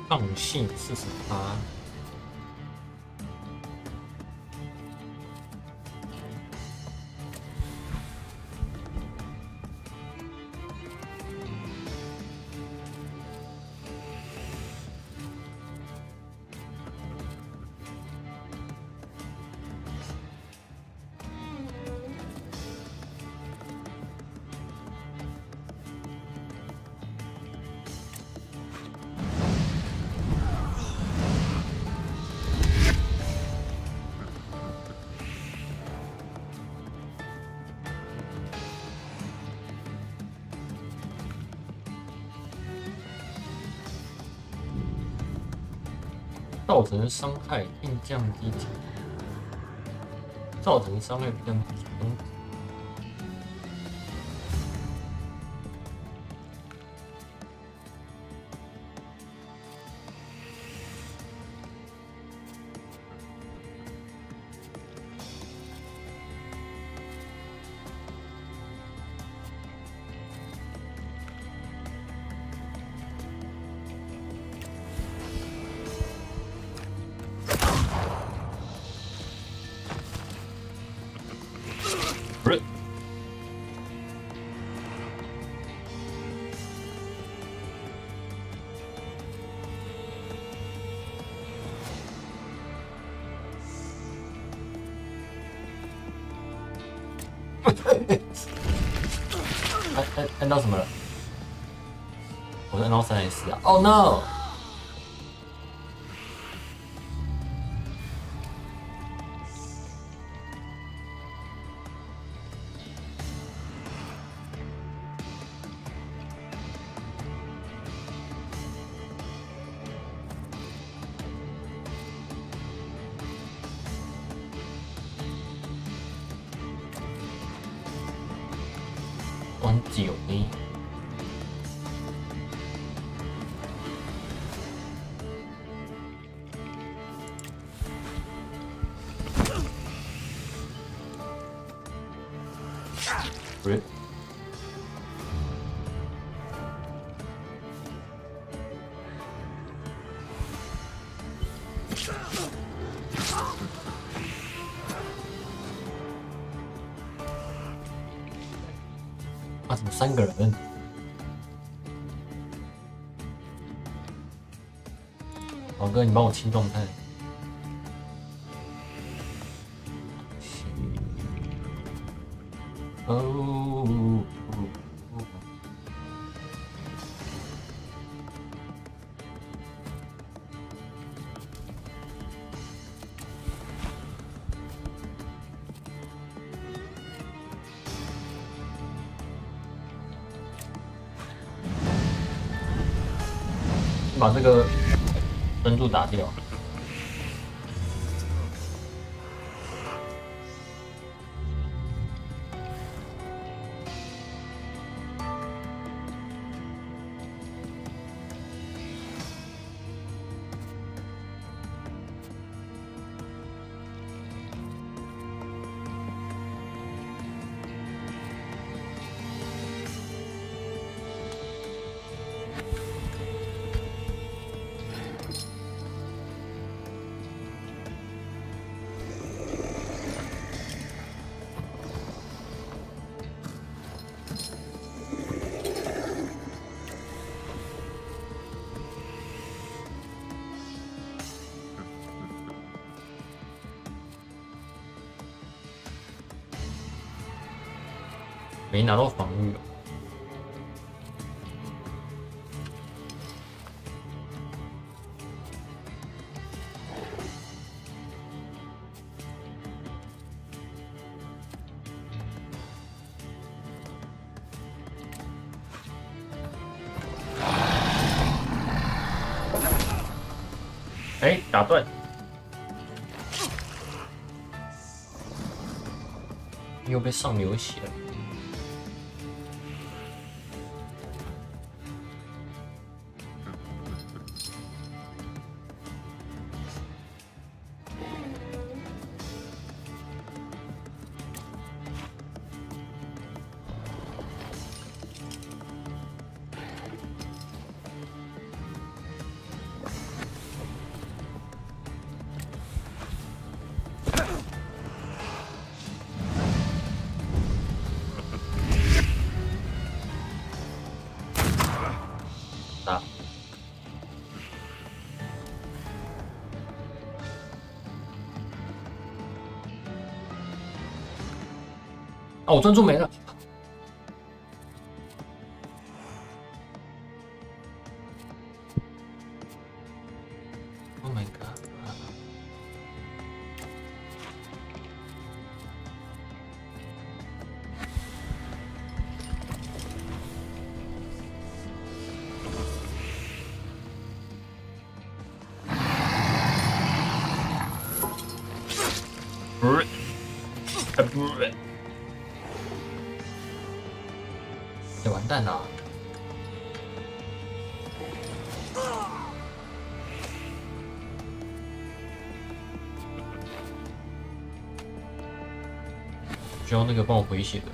抗性48。造成伤害并降低体，造成伤害并降低体重。按到什么了？我是按到3还是4啊 ？Oh no！ 很久呢。不是。啊，怎么3个人？老哥，你帮我清状态。哦。把这个灯柱打掉。没拿到防御。哎，打断！又被上流血了。打！啊，我专注没了。Oh my god！ 你完蛋了！需要那个帮我回血的。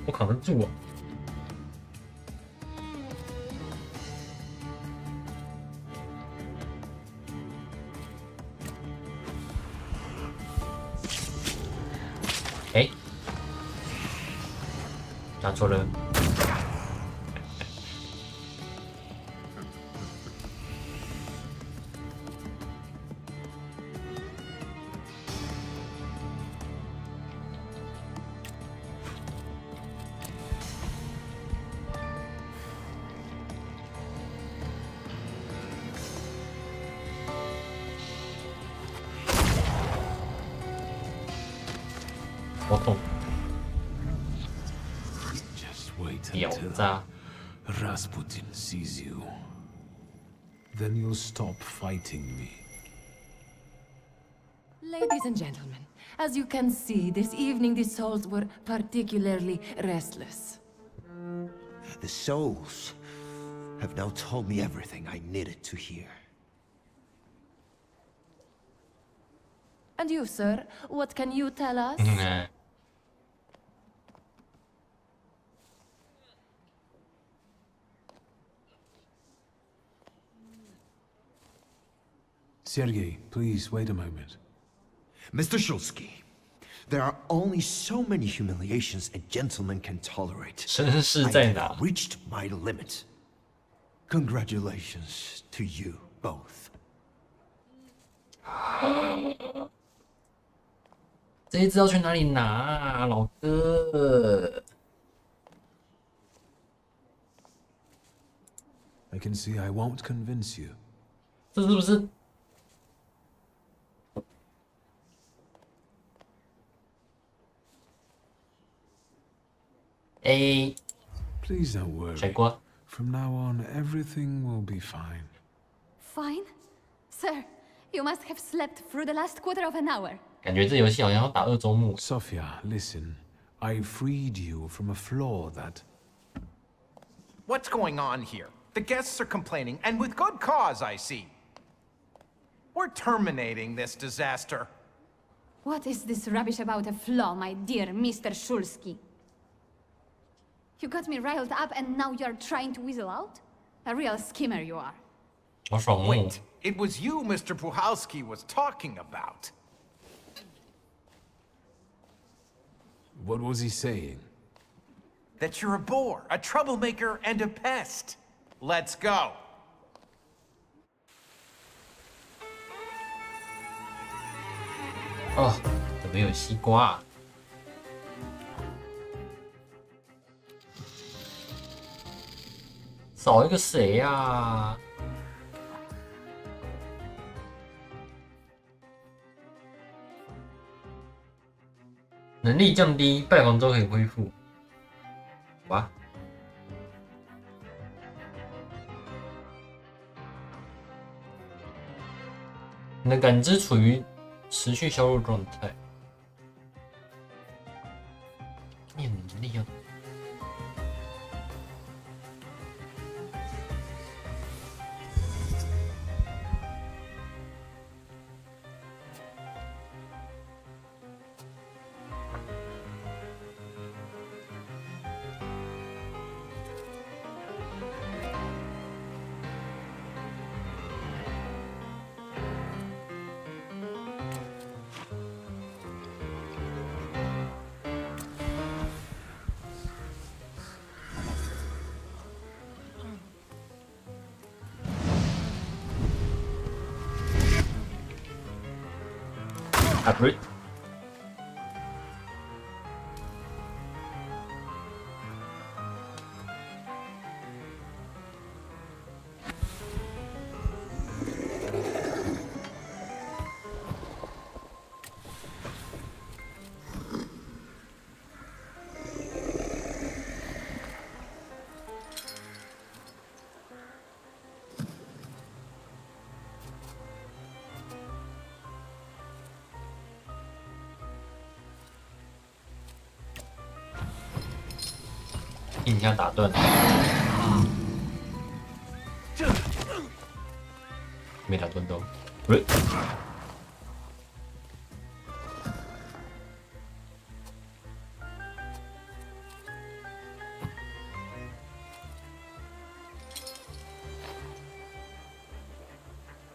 我扛得住啊！哎，拿错了。好痛！ Wait until Rasputin sees you. Then you'll stop fighting me. Ladies and gentlemen, as you can see, this evening the souls were particularly restless. The souls have now told me everything I needed to hear. And you, sir, what can you tell us? Sergei, please wait a moment. Mr. Shulsky, there are only so many humiliations a gentleman can tolerate. I have reached my limit. Congratulations to you both. 这一只要去哪里拿啊，老哥 I can see I won't convince you. 这是不是？ Please don't worry. From now on, everything will be fine. Fine? Sir, you must have slept through the last quarter of an hour. 感觉这游戏好像要打2周目。Sophia, listen. I freed you from a flaw that... What's going on here? The guests are complaining, and with good cause, I see. We're terminating this disaster. What is this rubbish about a flaw, my dear Mr. Shulsky? You got me riled up and now you're trying to weasel out? A real schemer you are. Wait, it was you Mr. Puhalski was talking about. What was he saying? That you're a bore, a troublemaker, and a pest. Let's go. Oh, 怎么有西瓜啊？ 少一个谁呀？能力降低，拜访之后可以恢复。哇！你的感知处于持续削弱状态。你的能力要。 Upgrade.印象打断，没打断到。喂，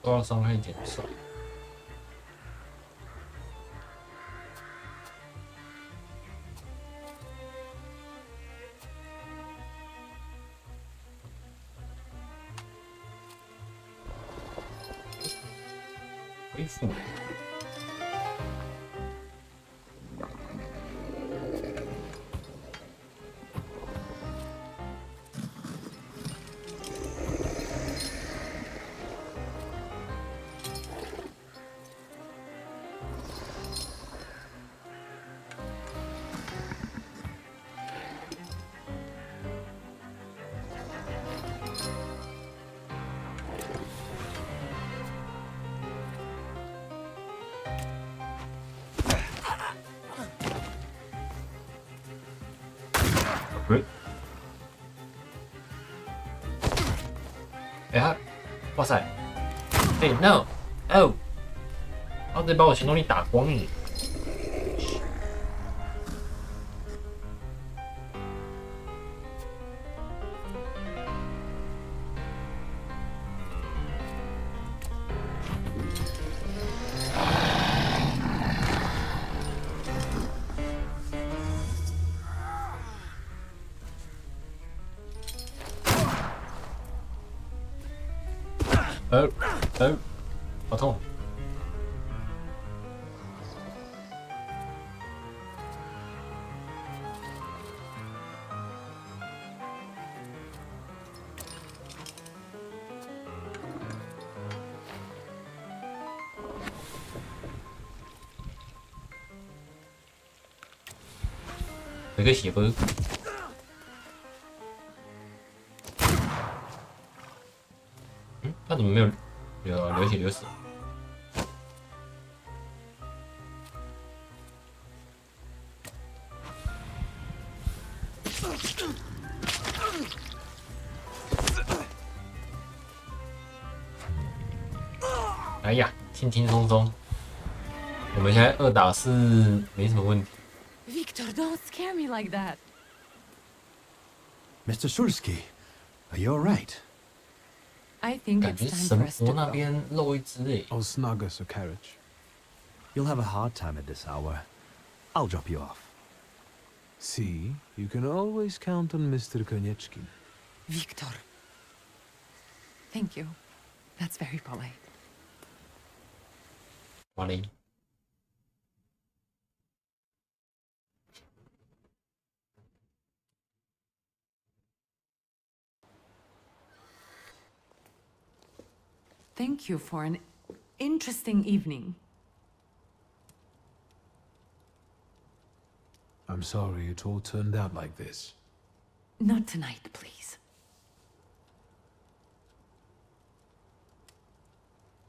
多少伤害减少？恢复。哎呀，哇塞！哎 ，no， 哦，他直接把我行动力打光耶！好痛！有个媳妇。他怎么没有流血流死？哎呀，轻轻松松，我们现在2打4没什么问题。Victor, don't scare me like that. Mr. Shulsky, are you all right? I think 感觉 it's time 神 for us 佛 to 那 go. 边漏一只诶。I'll snug us a carriage. You'll have a hard time at this hour. I'll drop you off. See, you can always count on Mr. Konieczkin. Victor. Thank you. That's very polite. 华玲。Thank you for an interesting evening. I'm sorry it all turned out like this. Not tonight, please.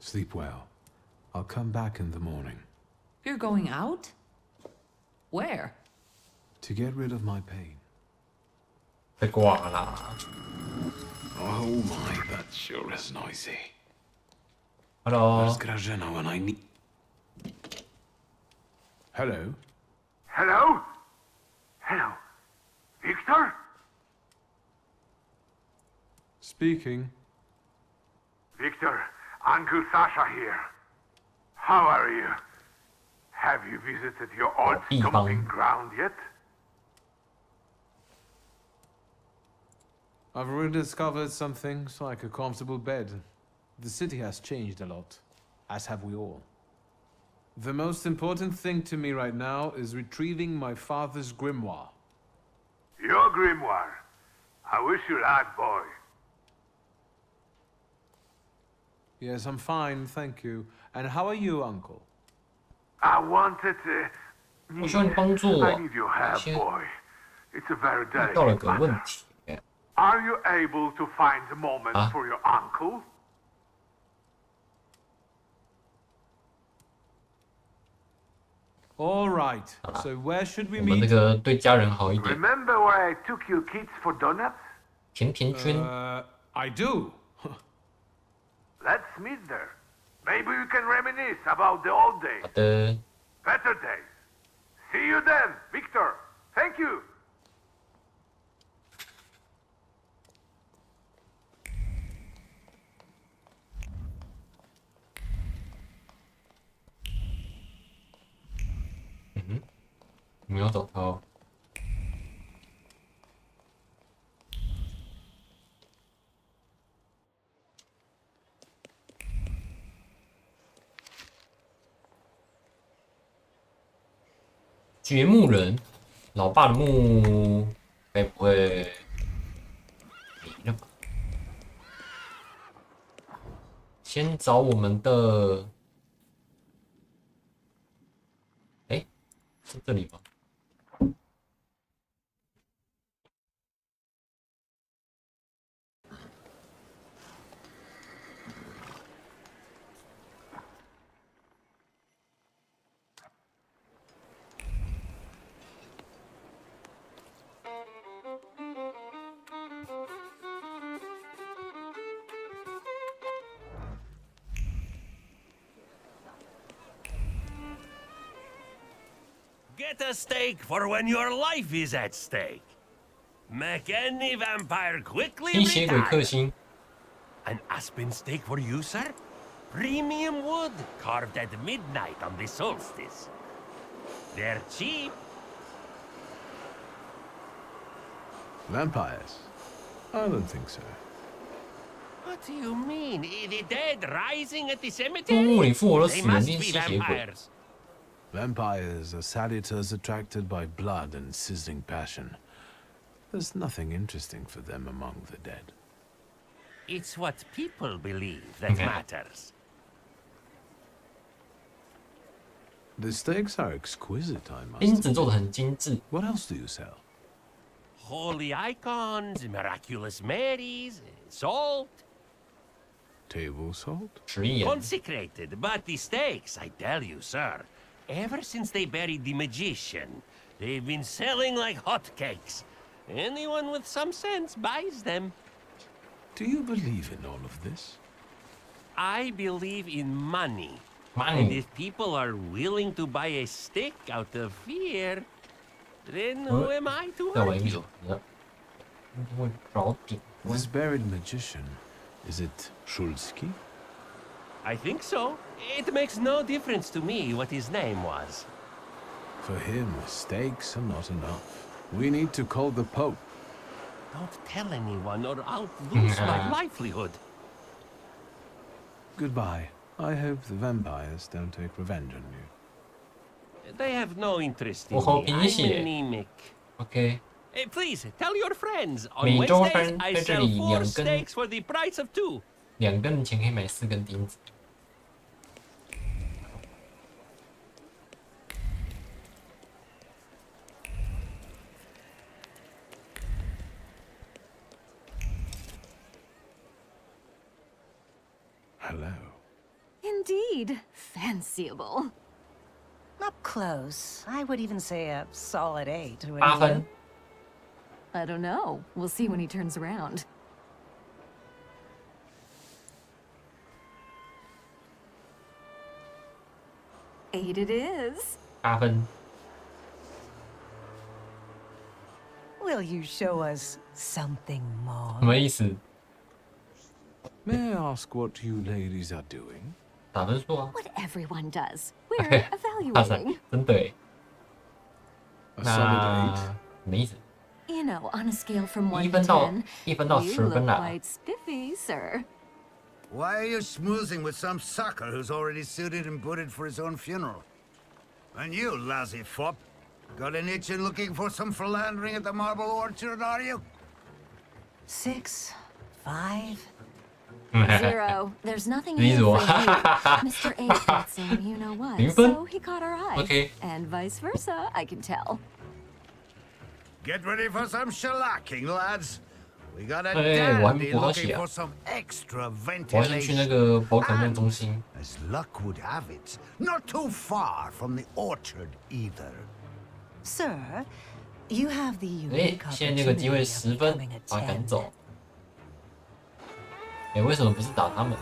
Sleep well. I'll come back in the morning. You're going out? Where? To get rid of my pain. 被挂啦！ Oh my, that sure is noisy. Hello. Where's Grażyna when I need... Hello? Hello? Hello? Victor? Speaking. Victor, Uncle Sasha here. How are you? Have you visited your old stomping ground yet? I've rediscovered some things like a comfortable bed. The city has changed a lot, as have we all. The most important thing to me right now is retrieving my father's grimoire. Your grimoire? I wish you luck, boy. Yes, I'm fine, thank you. And how are you, Uncle? I wanted to... 我需要你帮助我。 I need your help, boy. It's a very 遇到了 delicate 个问 matter. 题。 Are you able to find a moment for your uncle? All right. So where should we 我们 meet? 那个对家人好一点。 Remember where I took you kids for donuts? 甜甜圈。 I do. Let's meet there. Maybe we can reminisce about the old days. 好的。 Better days. See you then, Victor. Thank you. 没有找到。掘墓人，老爸的墓该不会没了吧？先找我们的，哎，是这里吗？ Get a steak for when your life is at stake. Make any vampire quickly retire. An aspen steak for you, sir? Premium wood, carved at midnight on the solstice. They're cheap. Vampires? I don't think so. What do you mean? The dead rising at the cemetery? They must be vampires. Vampires are salutors attracted by blood and sizzling passion. There's nothing interesting for them among the dead. It's what people believe that matters. The steaks are exquisite, I must admit. What else do you sell? Holy icons, miraculous Marys, salt. Table salt? Consecrated, but the steaks, I tell you, sir. Ever since they buried the magician, they've been selling like hotcakes. Anyone with some sense buys them. Do you believe in all of this? I believe in money. And if people are willing to buy a steak out of fear, then who am I to argue? This buried magician, is it Shulsky? I think so. It makes no difference to me what his name was. For him, steaks are not enough. We need to call the Pope. Don't tell anyone or I'll lose my livelihood. Goodbye. I hope the vampires don't take revenge on you. They have no interest in me. I'm anemic. Okay. Hey, please, tell your friends. On Wednesdays, I sell 4 steaks for the price of 2. 2根钱可以买4根钉子。 Hello. Indeed, fanciable. Up close, I would even say a solid 8. 8分。 I don't know. We'll see when he turns around. Eight it is. 8分。 Will you show us something more? 什么意思？ May I ask what you ladies are doing? 打分数啊。 What everyone does. We're evaluating. 真的耶。 A solid 8. 什么意思？ You know, on a scale from 1 1 to 分到 10, 1分到 you 10分 look 啦。 quite spiffy, sir. Why are you schmoozing with some sucker who's already suited and booted for his own funeral? And you, lousy fop, got an itch in looking for some philandering at the Marble Orchard, are you? 6, 5. 0. There's nothing here for you. Mr. A got some, you know what, so he caught our eye. Okay. And vice versa, I can tell. Get ready for some shellacking, lads. We got a 我还没 dandy 补好血 looking 啊 for some extra 我要先去那 ventilation. 个宝可梦中心。 As luck would have it, not too far from the orchard either. Sir, you have the 哎 unique， 现在那个机会 opportunity 10 of 分， becoming a 把他赶 10. 走。哎，为什么不是打他们？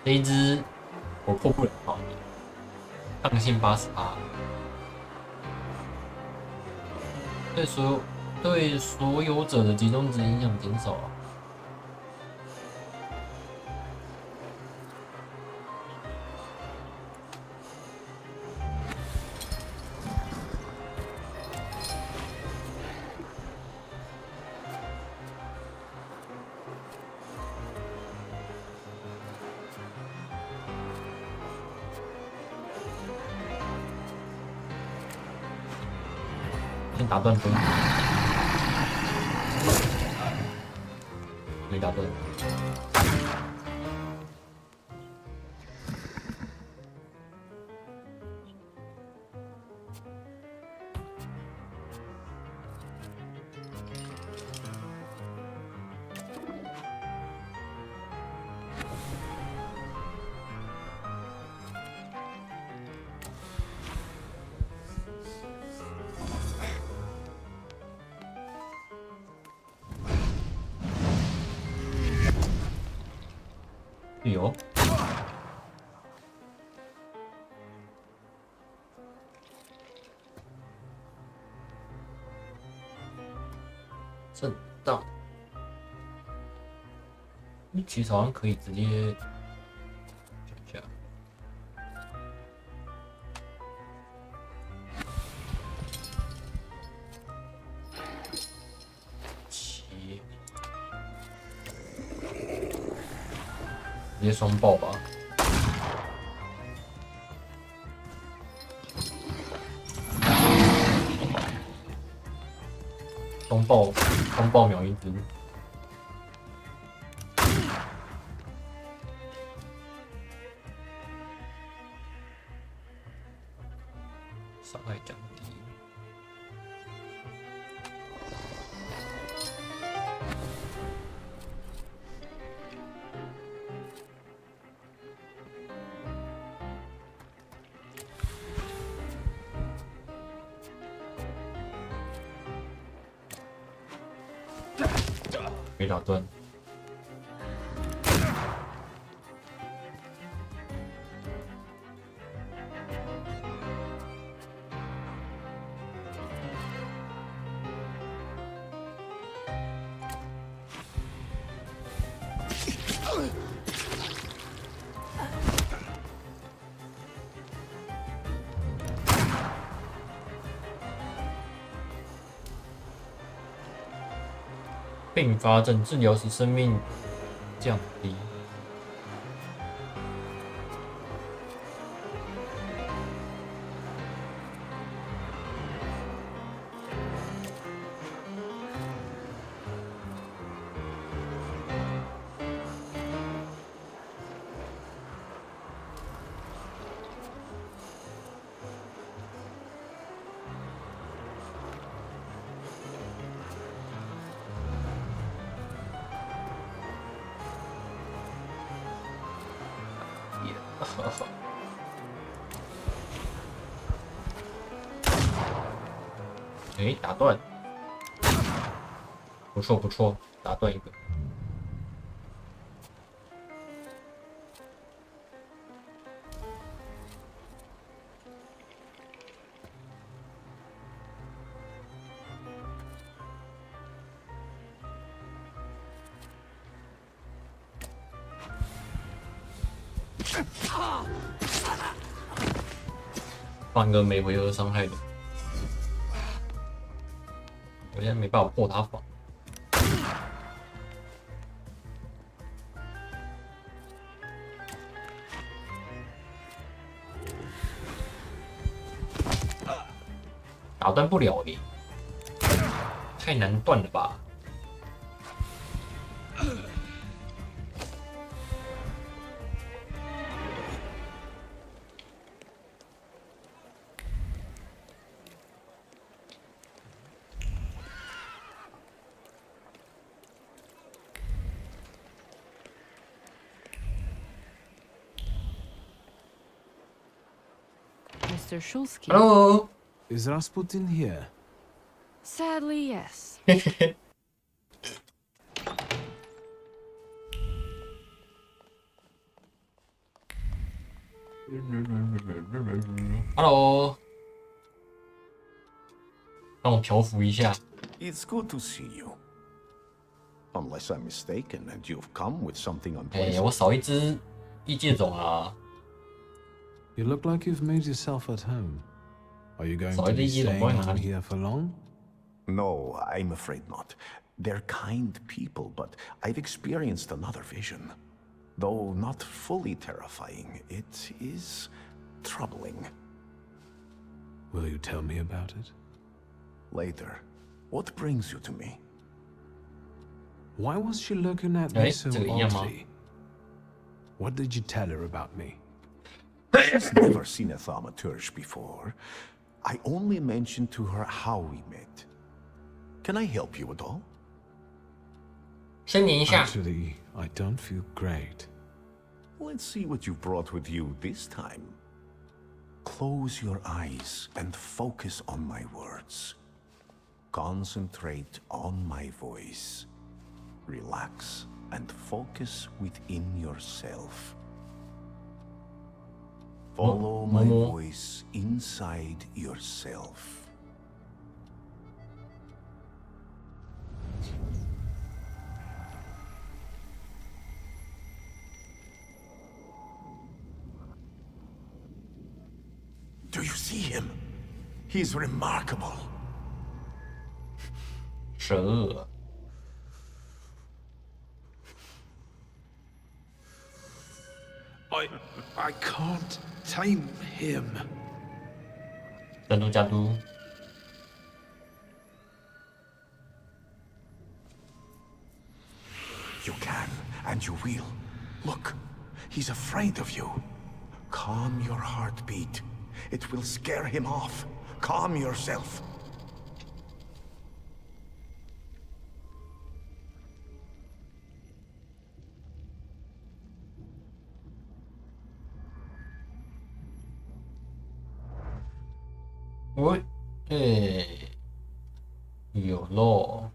这一只我破不了防，抗性80%，对所有者的集中值影响减少啊。先打断灯，没打断。有，震荡，其实好像可以直接这样。直接双爆吧！双爆秒一只。伤害降低。没打断。并发症治疗时生命降低。哎，打断，不错不错，打断一个。放一个每回合伤害的，我现在没办法破他防。打断不了你，太难断了吧？ Mr. Shulsky. Hello. Is Rasputin here? Sadly, yes. Hello. 让我漂浮一下。 It's good to see you. Unless I'm mistaken, and you've come with something 哎， unpleasant. 我少一只异界种啊！ You look like you've made yourself at home. Are you going to be staying on here for long? No, I'm afraid not. They're kind people, but I've experienced another vision. Though not fully terrifying, it is troubling. Will you tell me about it? Later. What brings you to me? Why was she looking at me so oddly? What did you tell her about me? She's never seen a Thaumaturge before. I only mentioned to her how we met. Can I help you at all? Actually, I don't feel great. Let's see what you brought with you this time. Close your eyes and focus on my words. Concentrate on my voice. Relax and focus within yourself. Follow my voice inside yourself. Do you see him? He's remarkable. I can't tame him. You can, and you will. Look, he's afraid of you. Calm your heartbeat. It will scare him off. Calm yourself.有咯，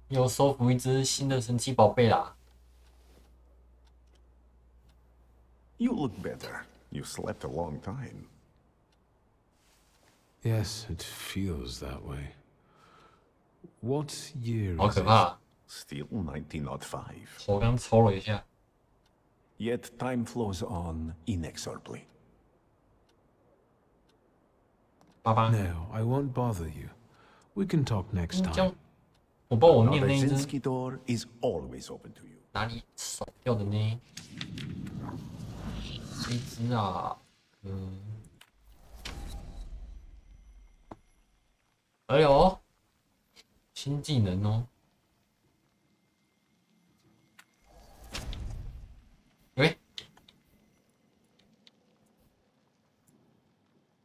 又收服一只新的神奇宝贝啦。You look better. You slept a long time. Yes, it feels that way. What year is 好可怕 Still 1905. 头刚抽了一下。Yet time flows on inexorably. No, I won't bother you. We can talk next time. 我帮我念那一只 Brzezinski door is always open to you. 哪里甩掉的呢？这一只啊，哎呦，新技能哦！喂，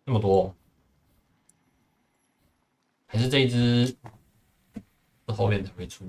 那么多，还是这一只是后面才会出？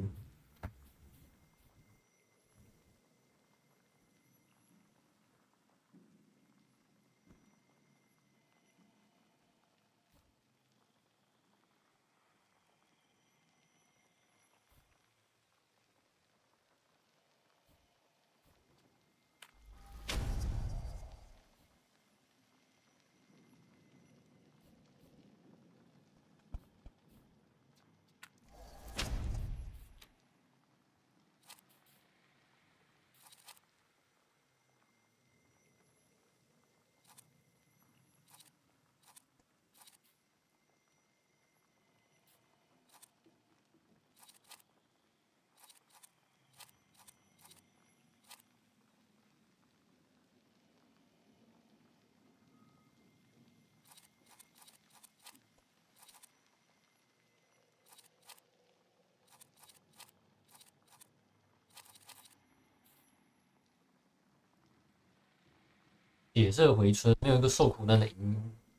血色回春，没有一个受苦难的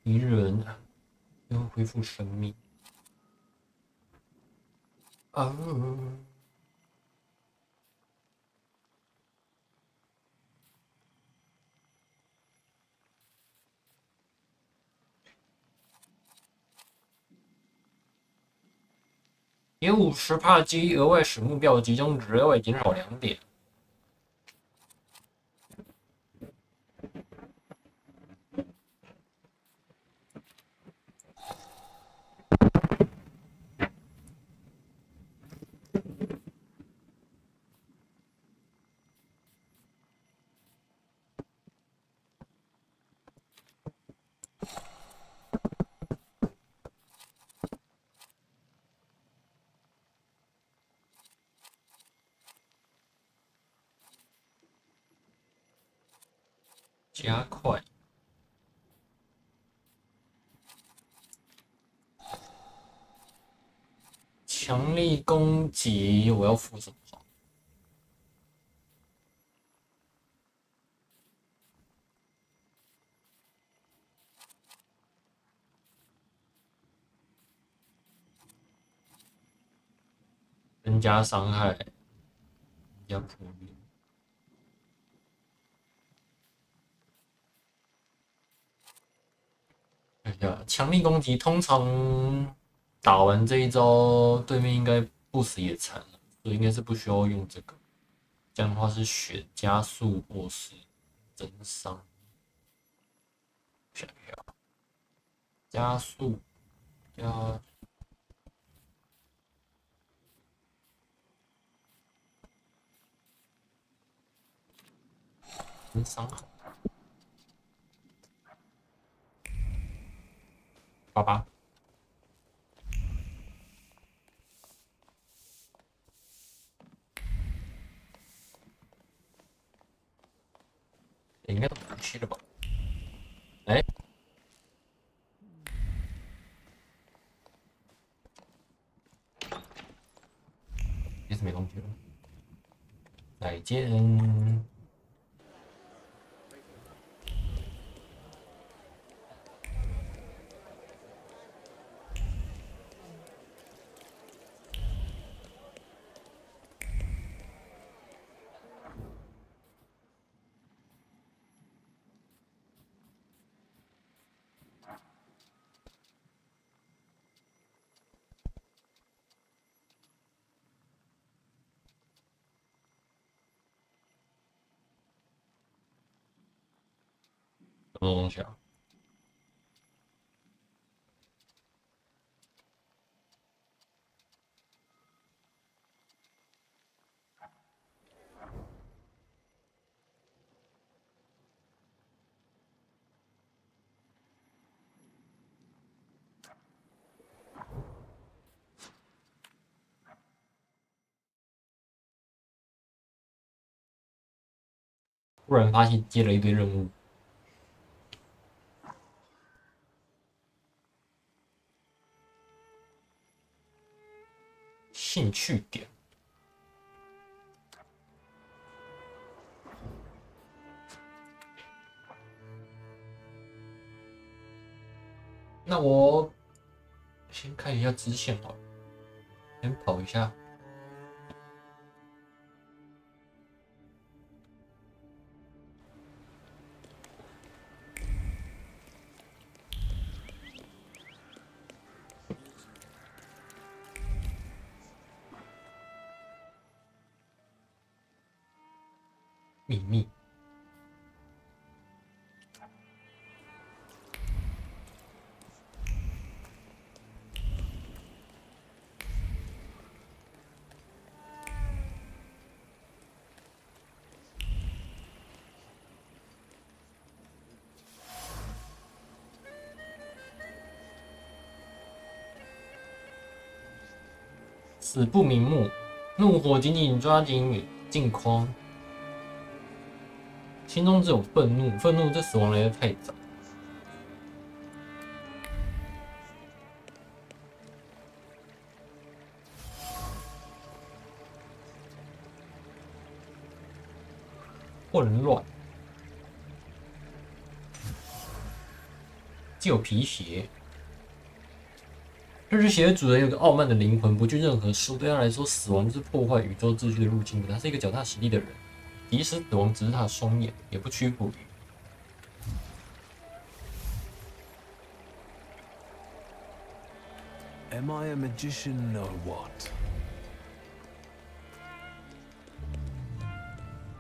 一人，又恢复生命。啊！有50%机额外使目标集中值额外减少2点。加快。强力攻击，我要付什么？增加伤害，增加普率。哎呀，强力攻击通常打完这一招，对面应该不死也残了，所以应该是不需要用这个。这样的话是选加速或是增伤。想一下，加速加。增伤88，应该都不去了吧？哎，也是没东西了。再见。什么东西啊？突然发现接了一堆任务。兴趣点，那我先看一下支线好了，先跑一下。秘密。死不瞑目，怒火紧紧抓紧镜框。心中只有愤怒，愤怒这死亡来得太早。混乱，既有皮鞋。这只鞋的主人有个傲慢的灵魂，不惧任何事物。对他来说，死亡就是破坏宇宙秩序的入侵者。他是一个脚踏实地的人。即使死亡只是他的双眼，也不屈服于。Am I a magician or what?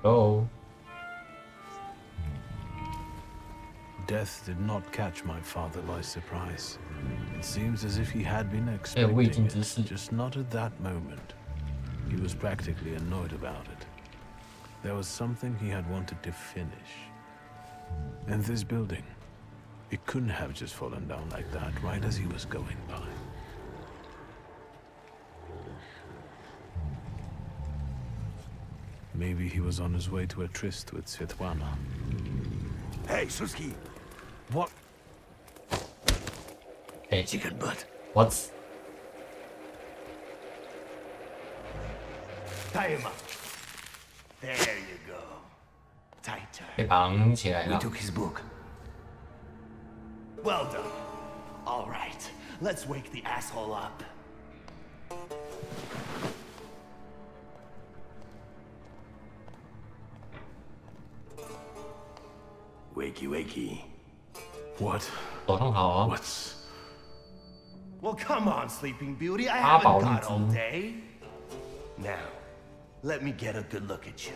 Oh. Death did not catch my father by surprise. It seems as if he had been expecting it, just not at that moment. He was practically annoyed about it. There was something he had wanted to finish. And this building, it couldn't have just fallen down like that, right as he was going by. Maybe he was on his way to a tryst with Svetlana. Hey, Suski! What? Hey, chicken butt. What's? Tie him up. There you go. Tighter. 被绑起来了。 We took his book. Well done. All right, let's wake the asshole up. Wakey, wakey. What? What's? Well, come on, Sleeping Beauty. I haven't got all day. Now, let me get a good look at you.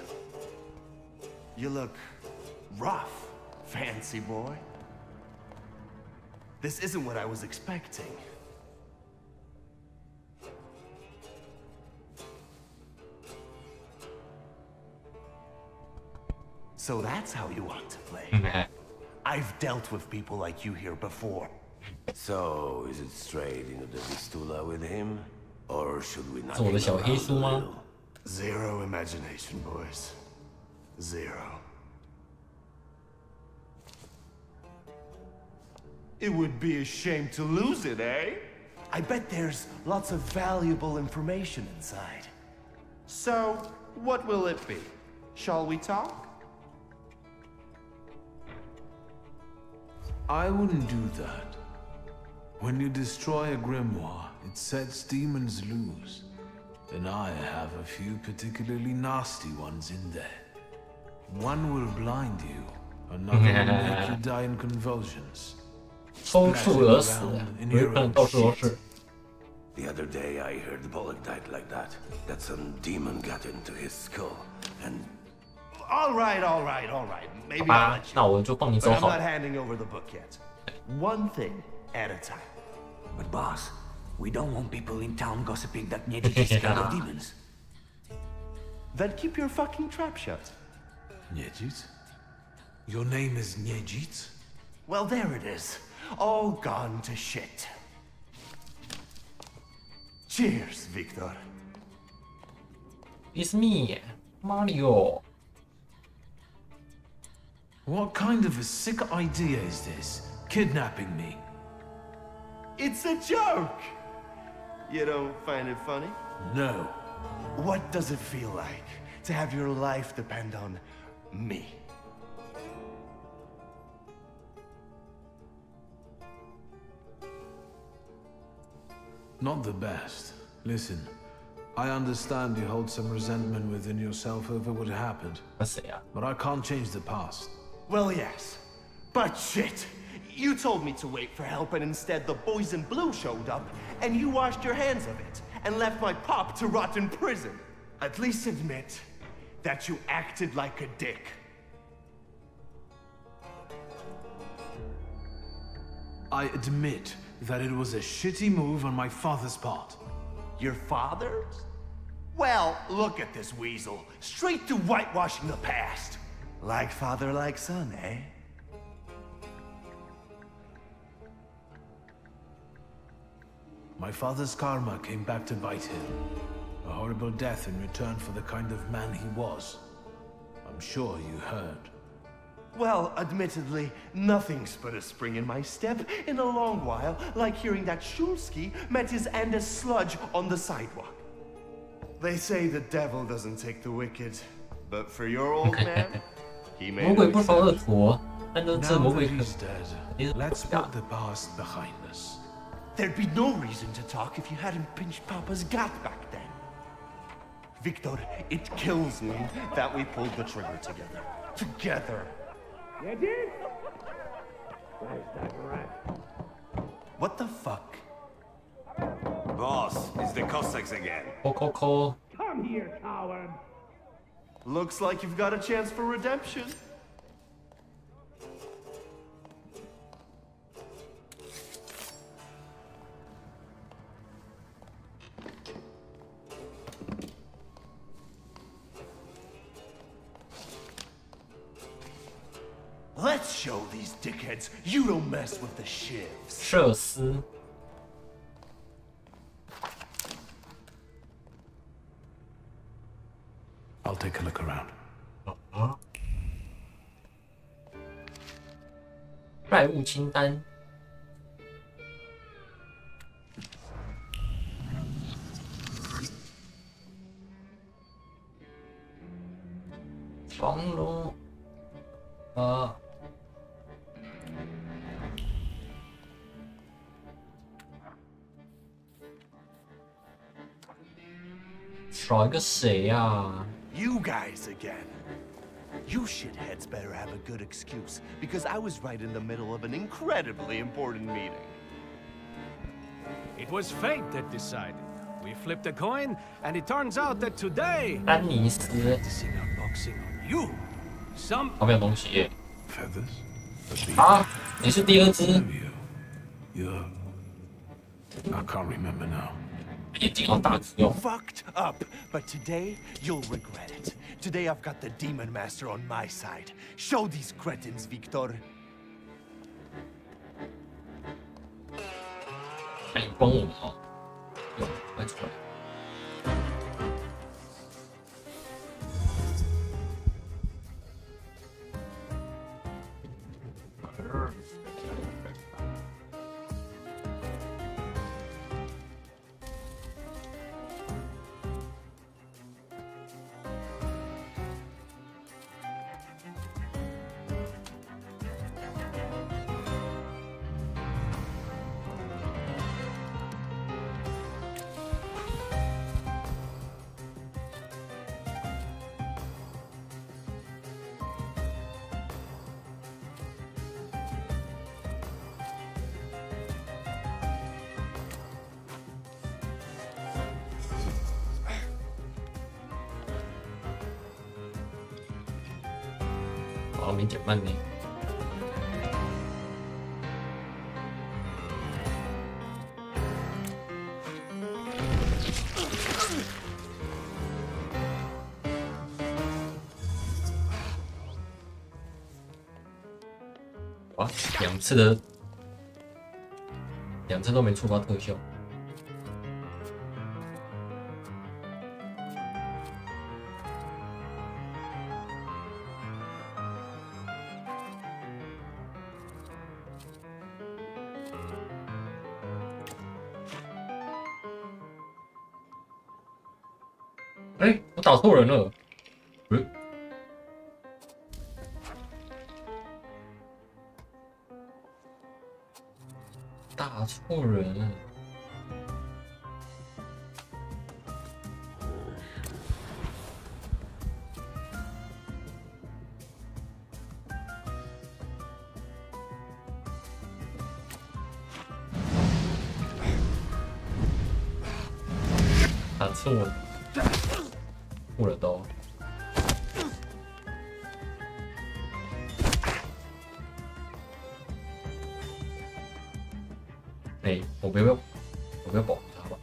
You look rough, fancy boy. This isn't what I was expecting. So that's how you want to play. I've dealt with people like you here before. So, is it straight into the Vistula with him? Or should we not? 是我的小黑书吗？ Zero imagination, boys. Zero. It would be a shame to lose it, eh? I bet there's lots of valuable information inside. So, what will it be? Shall we talk? I wouldn't do that. When you destroy a grimoire, it sets demons loose. And I have a few particularly nasty ones in there. One will blind you, another will make you die in convulsions. 抽搐而死，有可能到处都是。 The other day I heard Bullock died like that. That some demon got into his skull, and... All right. Maybe 好 I'll 吧 let you. 那我就放你 But 走 I'm 好 not 了。 handing over the book yet. One thing at a time. But boss, we don't want people in town gossiping that Nietzsche is scared of demons. Then keep your fucking trap shut. Niedzit? Your name is Niedzit? Well, there it is. All gone to shit. Cheers, Victor. It's me, Mario. What kind of a sick idea is this? Kidnapping me? It's a joke! You don't find it funny? No. What does it feel like to have your life depend on me? Not the best. Listen, I understand you hold some resentment within yourself over what happened. But I can't change the past. Well, yes. But shit! You told me to wait for help and instead the boys in blue showed up and you washed your hands of it and left my pop to rot in prison. At least admit that you acted like a dick. I admit that it was a shitty move on my father's part. Your father's? Well, look at this weasel. Straight to whitewashing the past. Like father, like son, eh? My father's karma came back to bite him. A horrible death in return for the kind of man he was. I'm sure you heard. Well, admittedly, nothing's put a spring in my step in a long while, like hearing that Shulsky met his Andes sludge on the sidewalk. They say the devil doesn't take the wicked, but for your old man, he made it. Now that he's dead, let's put the past behind us. There'd be no reason to talk if you hadn't pinched Papa's gut back then. Victor, it kills me that we pulled the trigger together. Together. You did? Where's that rat? What the fuck? Boss, it's the Cossacks again. Come here, coward. Looks like you've got a chance for redemption. Let's show these dickheads you don't mess with the shivs. 设施。 I'll take a look around. 怪物清单。上路啊！少一个谁呀？You guys again. You shitheads better have a good excuse, because I was right in the middle of an incredibly important meeting. It was fate that decided. We flipped a coin, and it turns out that today... 丹尼斯。 practicing our boxing on you. Some... 旁边有东西耶。 Feathers? 啊，你是第二只。You're... I can't remember now. 眼睛好大只哦。 Fucked up, but today you'll regret it. Today I've got the Demon Master on my side. Show these cretins, Victor. 还帮我们哦。有，快出来。 好，没减慢呢。哇，两次都没触发特效。 哎，我打错人了。打错人。打错了。 误了刀。哎，我不要保护他吧。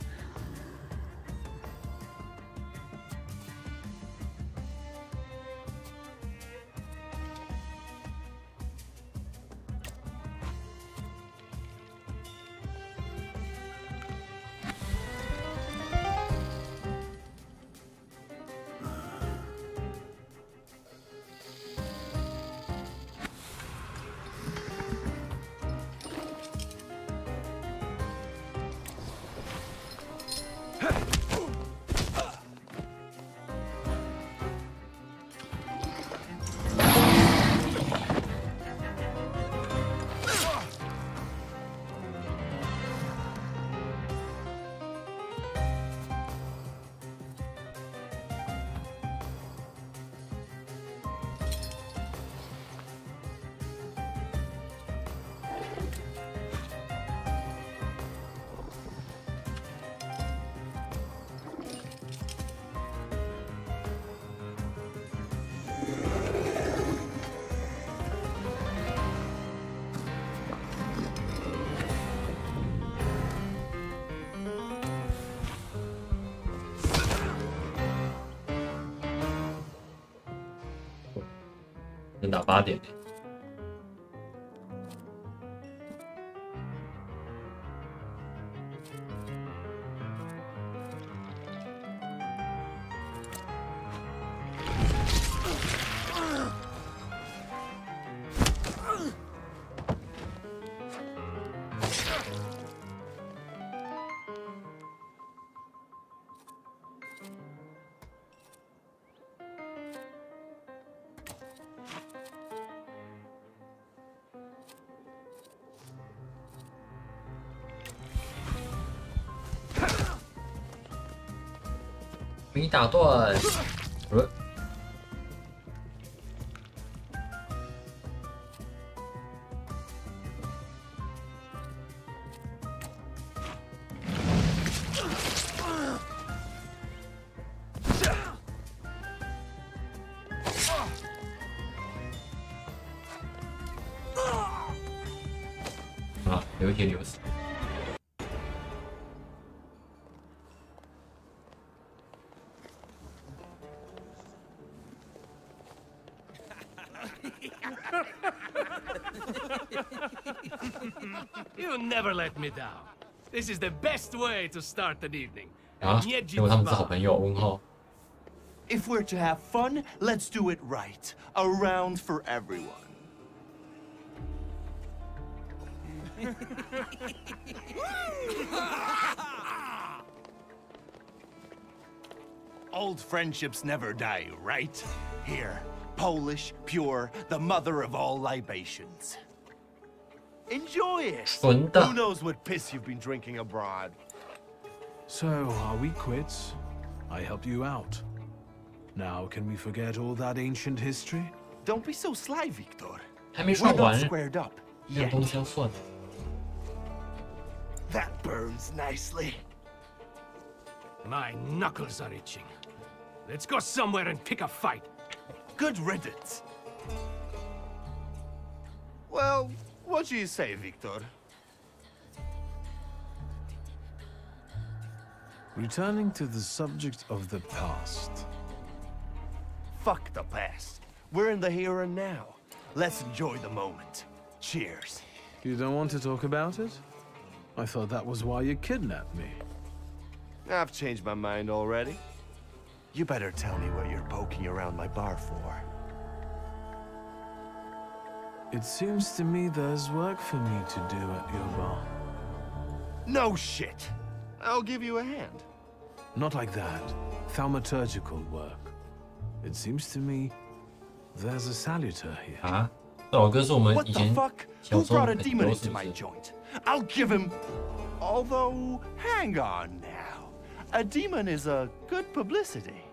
能打8点。没打断。啊，流血流死。 You never let me down. This is the best way to start an evening. 啊，结果他们是好朋友，问号。 If we're to have fun, let's do it right. A round for everyone. Old friendships never die, right? Here, Polish, pure, the mother of all libations. Enjoy it! Who knows what piss you've been drinking abroad? So, are we quits? I helped you out. Now, can we forget all that ancient history? Don't be so sly, Victor. 还没算完， squared up 没有东西要算。 That burns nicely. My knuckles are itching. Let's go somewhere and pick a fight. Good riddance. Well, what do you say, Victor? Returning to the subject of the past. Fuck the past. We're in the here and now. Let's enjoy the moment. Cheers. You don't want to talk about it? I thought that was why you kidnapped me. I've changed my mind already. You better tell me what you're poking around my bar for. It seems to me there's work for me to do at your bar. No shit. I'll give you a hand. Not like that. Thaumaturgical work. It seems to me there's a saluter here. 啊，这首歌是我们 What 以 the 前 fuck? 小 Who 时候 brought 很 a 多 demon 是 into 不 my 是？ joint? I'll give him... Although, hang on now. A demon is a good publicity.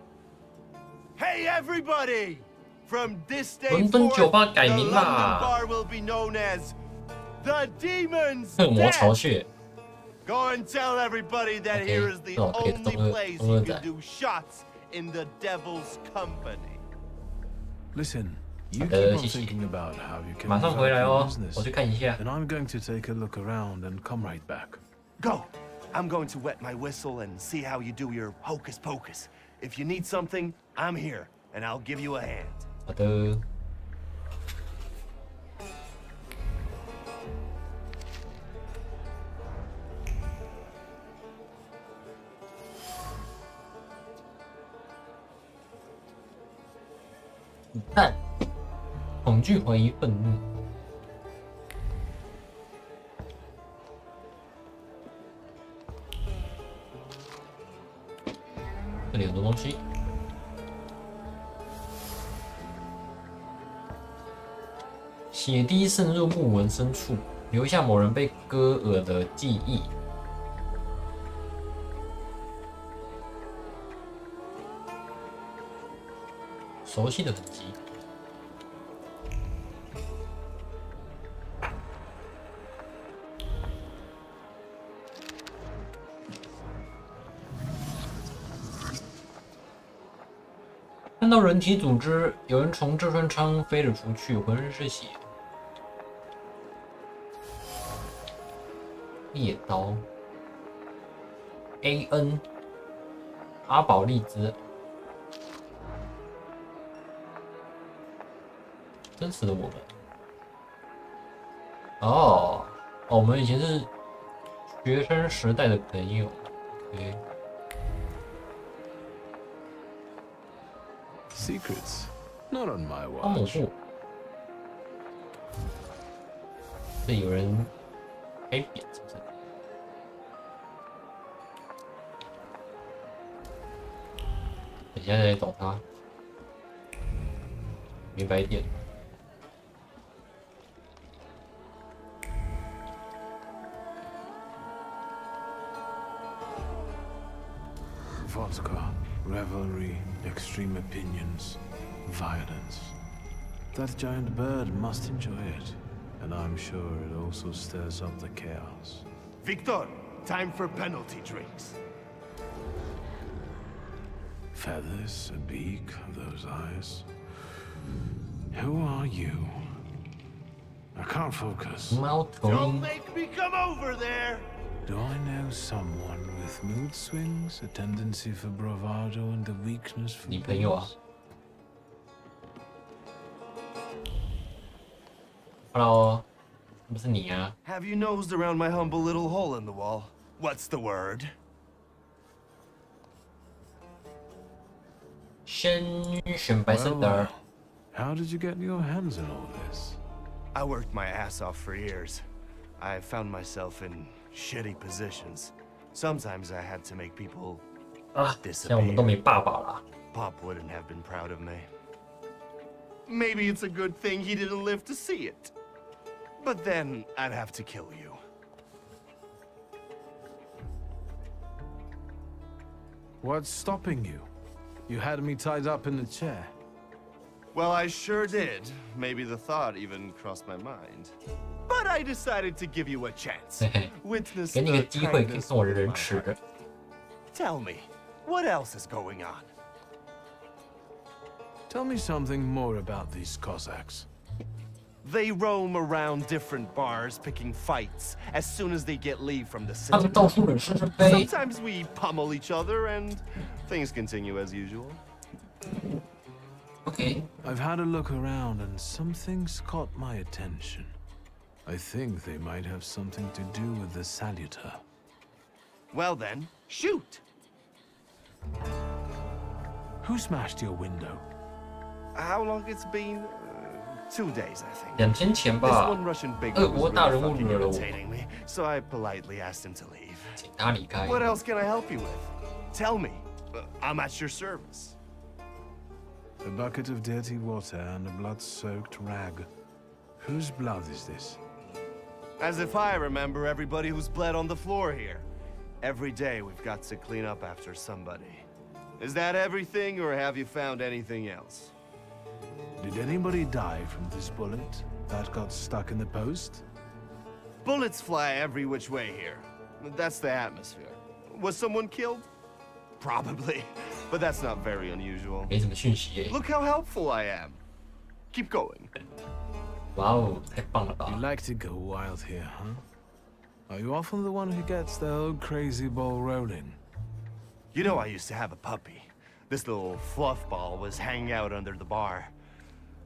Hey everybody! From this day 伦敦 forth, 酒吧 the 改名 London 啦， bar will be known as the Demon's 恶魔巢 Den. 穴。 Go and tell everybody that Okay. here is the Oh, okay, only don't- place don't you let can that. do shots in the devil's company. Listen, you 好的， keep on 谢谢。 thinking about how you can 马上回来 develop 哦 your，business, 我去看一下。 and I'm going to take a look around and come right back. Go! I'm going to wet my whistle and see how you do your hocus pocus. If you need something, I'm here, and I'll give you a hand. 好的。子弹，恐惧、怀疑、愤怒。这里很多东西。血滴渗入木纹深处，留下某人被割耳的记忆。熟悉的痕迹。看到人体组织，有人从这串枪飞了出去，浑身是血。猎刀 ，AN 阿宝利兹。真实的我们，哦，我们以前是学生时代的朋友。OK。 Secrets, not on my 汤姆 watch. 布，这有人开扁是不是？等一下再来找他，明白一点。 Vodka, revel Rivalry, extreme opinions, violence. That giant bird must enjoy it, and I'm sure it also stirs up the chaos. Victor, time for penalty drinks. Feathers, a beak, those eyes. Who are you? I can't focus. Don't make me come over there! Do I know someone with mood swings, a tendency for bravado, and a weakness for booze? Hello, 不是你啊 Have you nosed around my humble little hole in the wall? What's the word? 先选白色的。How did you get your hands on all this? I worked my ass off for years. I found myself in shitty positions. Sometimes I had to make people disappear. 现在我们都没爸爸了。Pop wouldn't have been proud of me. Maybe it's a good thing he didn't live to see it. But then I'd have to kill you. What's stopping you? You had me tied up in the chair. Well, I sure did. Maybe the thought even crossed my mind. But I decided to give you a chance. Witness the kindness of my heart. Tell me, what else is going on? Tell me something more about these Cossacks. They roam around different bars picking fights as soon as they get leave from the city. Sometimes we pummel each other and things continue as usual. Okay. I've had a look around and some things caught my attention. I think they might have something to do with the Saluter. Well then, shoot! Who smashed your window? How long it's been? 2 days, I think. 2天前吧。This one Russian big was really fucking irritating me, so I politely asked him to leave. 请他离开。 What else can I help you with? Tell me. I'm at your service. A bucket of dirty water and a blood-soaked rag. Whose blood is this? As if I remember everybody who's bled on the floor here. Every day we've got to clean up after somebody. Is that everything, or have you found anything else? Did anybody die from this bullet that got stuck in the post? Bullets fly every which way here. That's the atmosphere. Was someone killed? Probably, but that's not very unusual. 没什么讯息耶。 Look how helpful I am. Keep going. 哇哦，太棒了吧 You like to go wild here, huh? Are you often the one who gets the whole crazy ball rolling? You know I used to have a puppy. This little fluff ball was hanging out under the bar.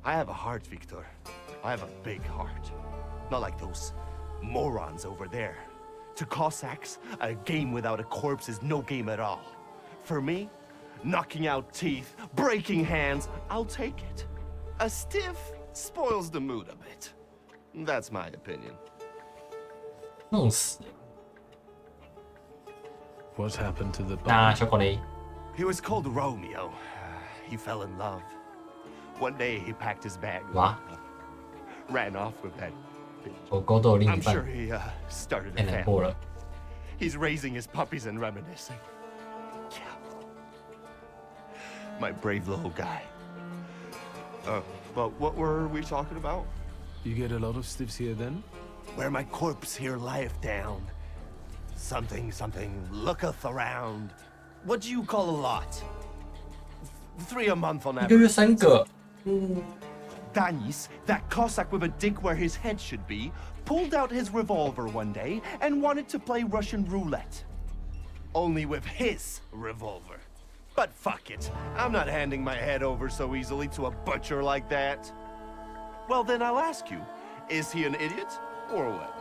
I have a heart, Victor. I have a big heart. Not like those morons over there. To Cossacks, a game without a corpse is no game at all. For me, knocking out teeth, breaking hands, I'll take it. A stiff spoils the mood a bit. That's my opinion. 弄死。 What happened to the 那小狗嘞？ He was called Romeo. He fell in love. One day he packed his bag. 哇， Ran off with that. 狗狗都有另一 I'm 半 sure，he started 太 a 难过 family. 了。 He's raising his puppies and reminiscing. Yeah. My brave little guy. But what were we talking about? You get a lot of stiffs here then? Where my corpse here lieth down. Something looketh around. What do you call a lot? 3 a month on 一个月 average. 3个。 Danis, that Cossack with a dick where his head should be, pulled out his revolver one day and wanted to play Russian roulette. Only with his revolver. But fuck it, I'm not handing my head over so easily to a butcher like that. Well then I'll ask you, is he an idiot or what?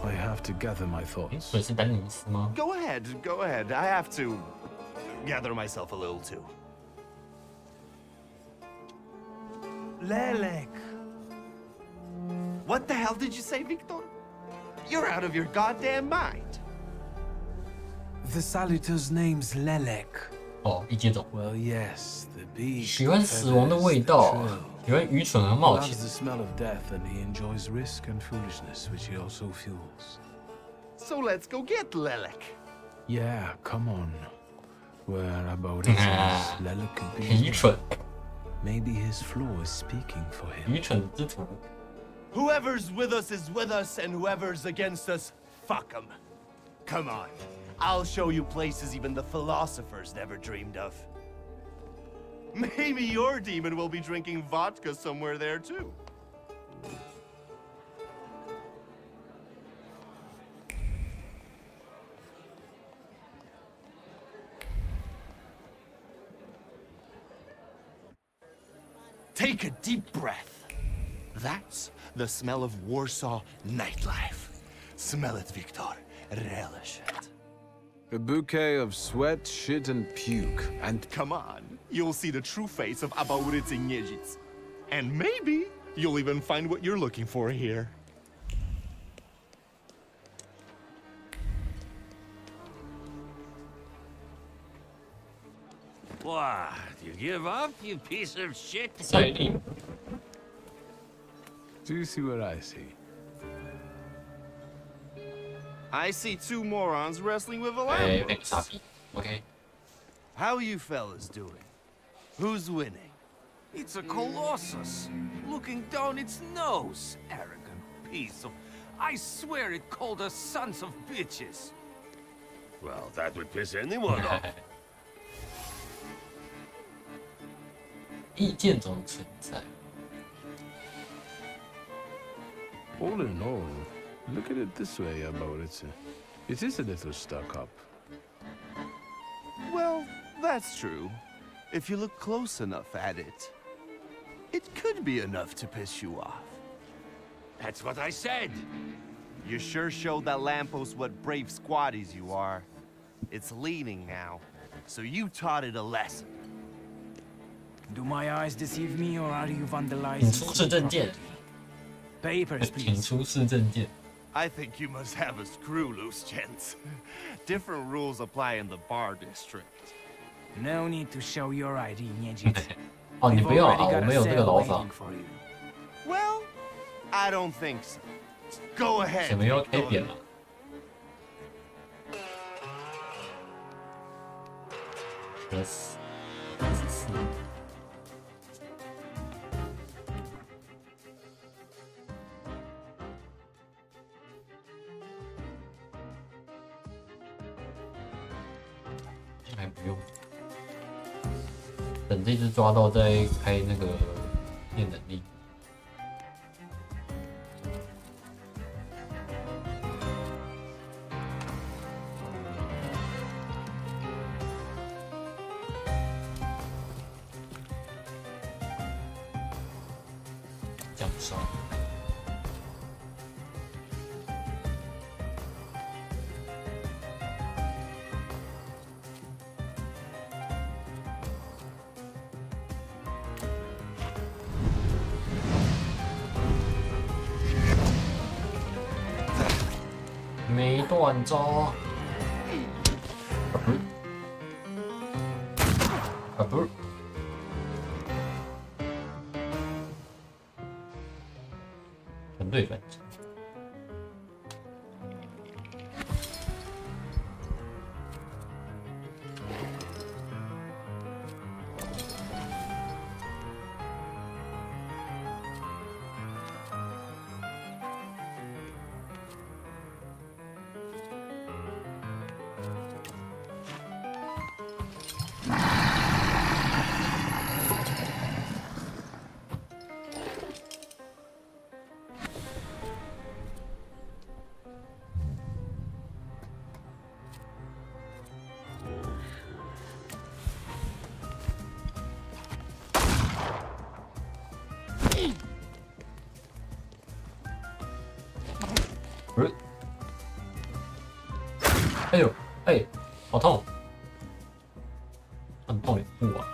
I have to gather my thoughts. 所以是丹尼斯吗？ Go ahead. I have to gather myself a little too. Lelek. What the hell did you say, Victor? You're out of your goddamn mind. The Saluter's name's Lelek. 哦，异界种。 Well, yes, the beak. 喜欢死亡的味道，喜欢愚蠢和冒 He 险。 loves the smell of death and he enjoys risk and foolishness, which he also fuels. So let's go get Lelek. Yeah, come on. Where about his Lella could be. Maybe his flaw is speaking for him. Whoever's with us is with us, and whoever's against us, fuck them. Come on, I'll show you places even the philosophers never dreamed of. Maybe your demon will be drinking vodka somewhere there too. Take a deep breath. That's the smell of Warsaw nightlife. Smell it, Victor. Relish it. A bouquet of sweat, shit, and puke. And come on, you'll see the true face of Abaurycy Niedzic. And maybe you'll even find what you're looking for here. What? You give up, you piece of shit? Do you see what I see? I see two morons wrestling with a lamp. Okay. How you fellas doing? Who's winning? It's a colossus, looking down its nose. Arrogant piece of... I swear it called us sons of bitches. Well, that would piss anyone off. 意见中存在。 All in all, look at it this way, Abaurycy. It is a little stuck up. Well, that's true. If you look close enough at it, it could be enough to piss you off. That's what I said. You sure showed that lamppost what brave squatties you are. It's leaning now, so you taught it a lesson. Do my eyes deceive me, or are you vandalizing? 请出示证件。 Papers, 请出示证件。 I think you must have a screw loose, gents. Different rules apply in the bar district. No need to show your ID, Niedzic. 哦，你不用啊，我没有这个劳法。 Well, I don't think so. Go ahead. 怎么又 K 点了？还不用，等这只抓到再开那个念能力。奖赏。 没断招，不是，团队反击。哎呦，哎，好痛！很痛也不啊！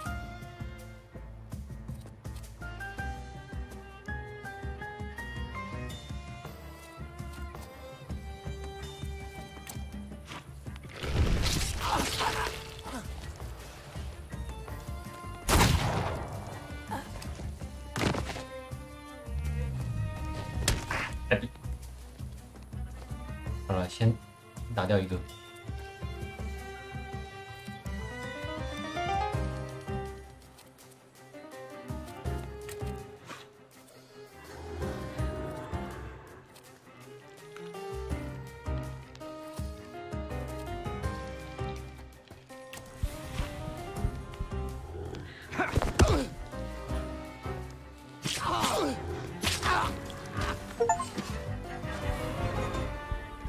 好了，先打掉一个。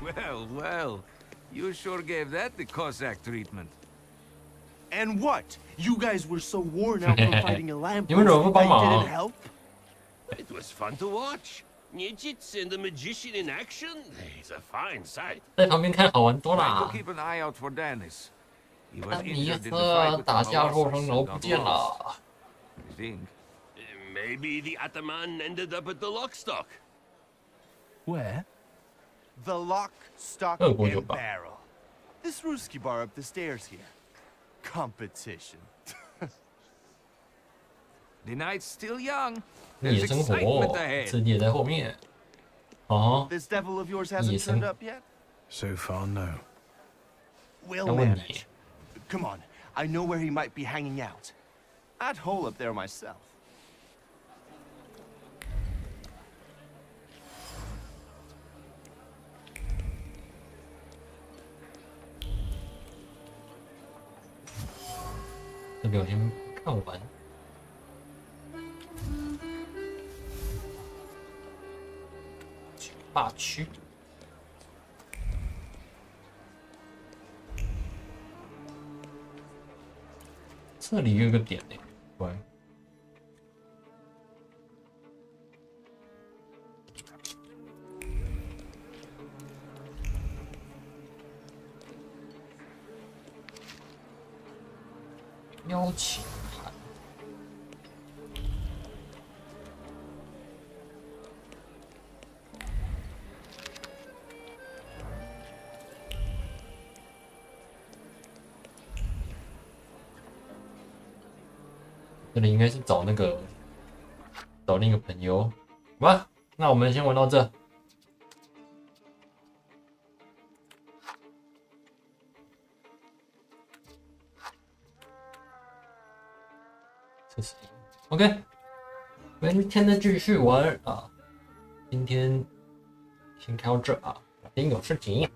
Well, well, you sure gave that the Cossack treatment. And what? You guys were so worn out from fighting a lamp. You didn't help? It was fun to watch. Nijits and the magician in action. It's a fine sight. 在旁边看好玩多啦。 Keep an eye out for Dennis. He was 丹尼 injured in the 斯 fight with 打架 the 过程中 Colossus 不见了。 I think. Maybe the Ataman ended up at the lock stock. Where? The lock, stock, and barrel. This Ruski bar up the stairs here. Competition. The night's still young. 夜生活，刺激也在后面。哦， This devil of yours hasn't turned up yet? So far, no. We'll manage. Come on, I know where he might be hanging out. I'd hole up there myself. 这边我先看完。霸区。这里有一个点呢，喂。邀请函。这里应该是找那个另一个朋友，好吧？那我们先玩到这。这是 OK， 明天的继续玩啊！今天先开到这啊，今天有事情。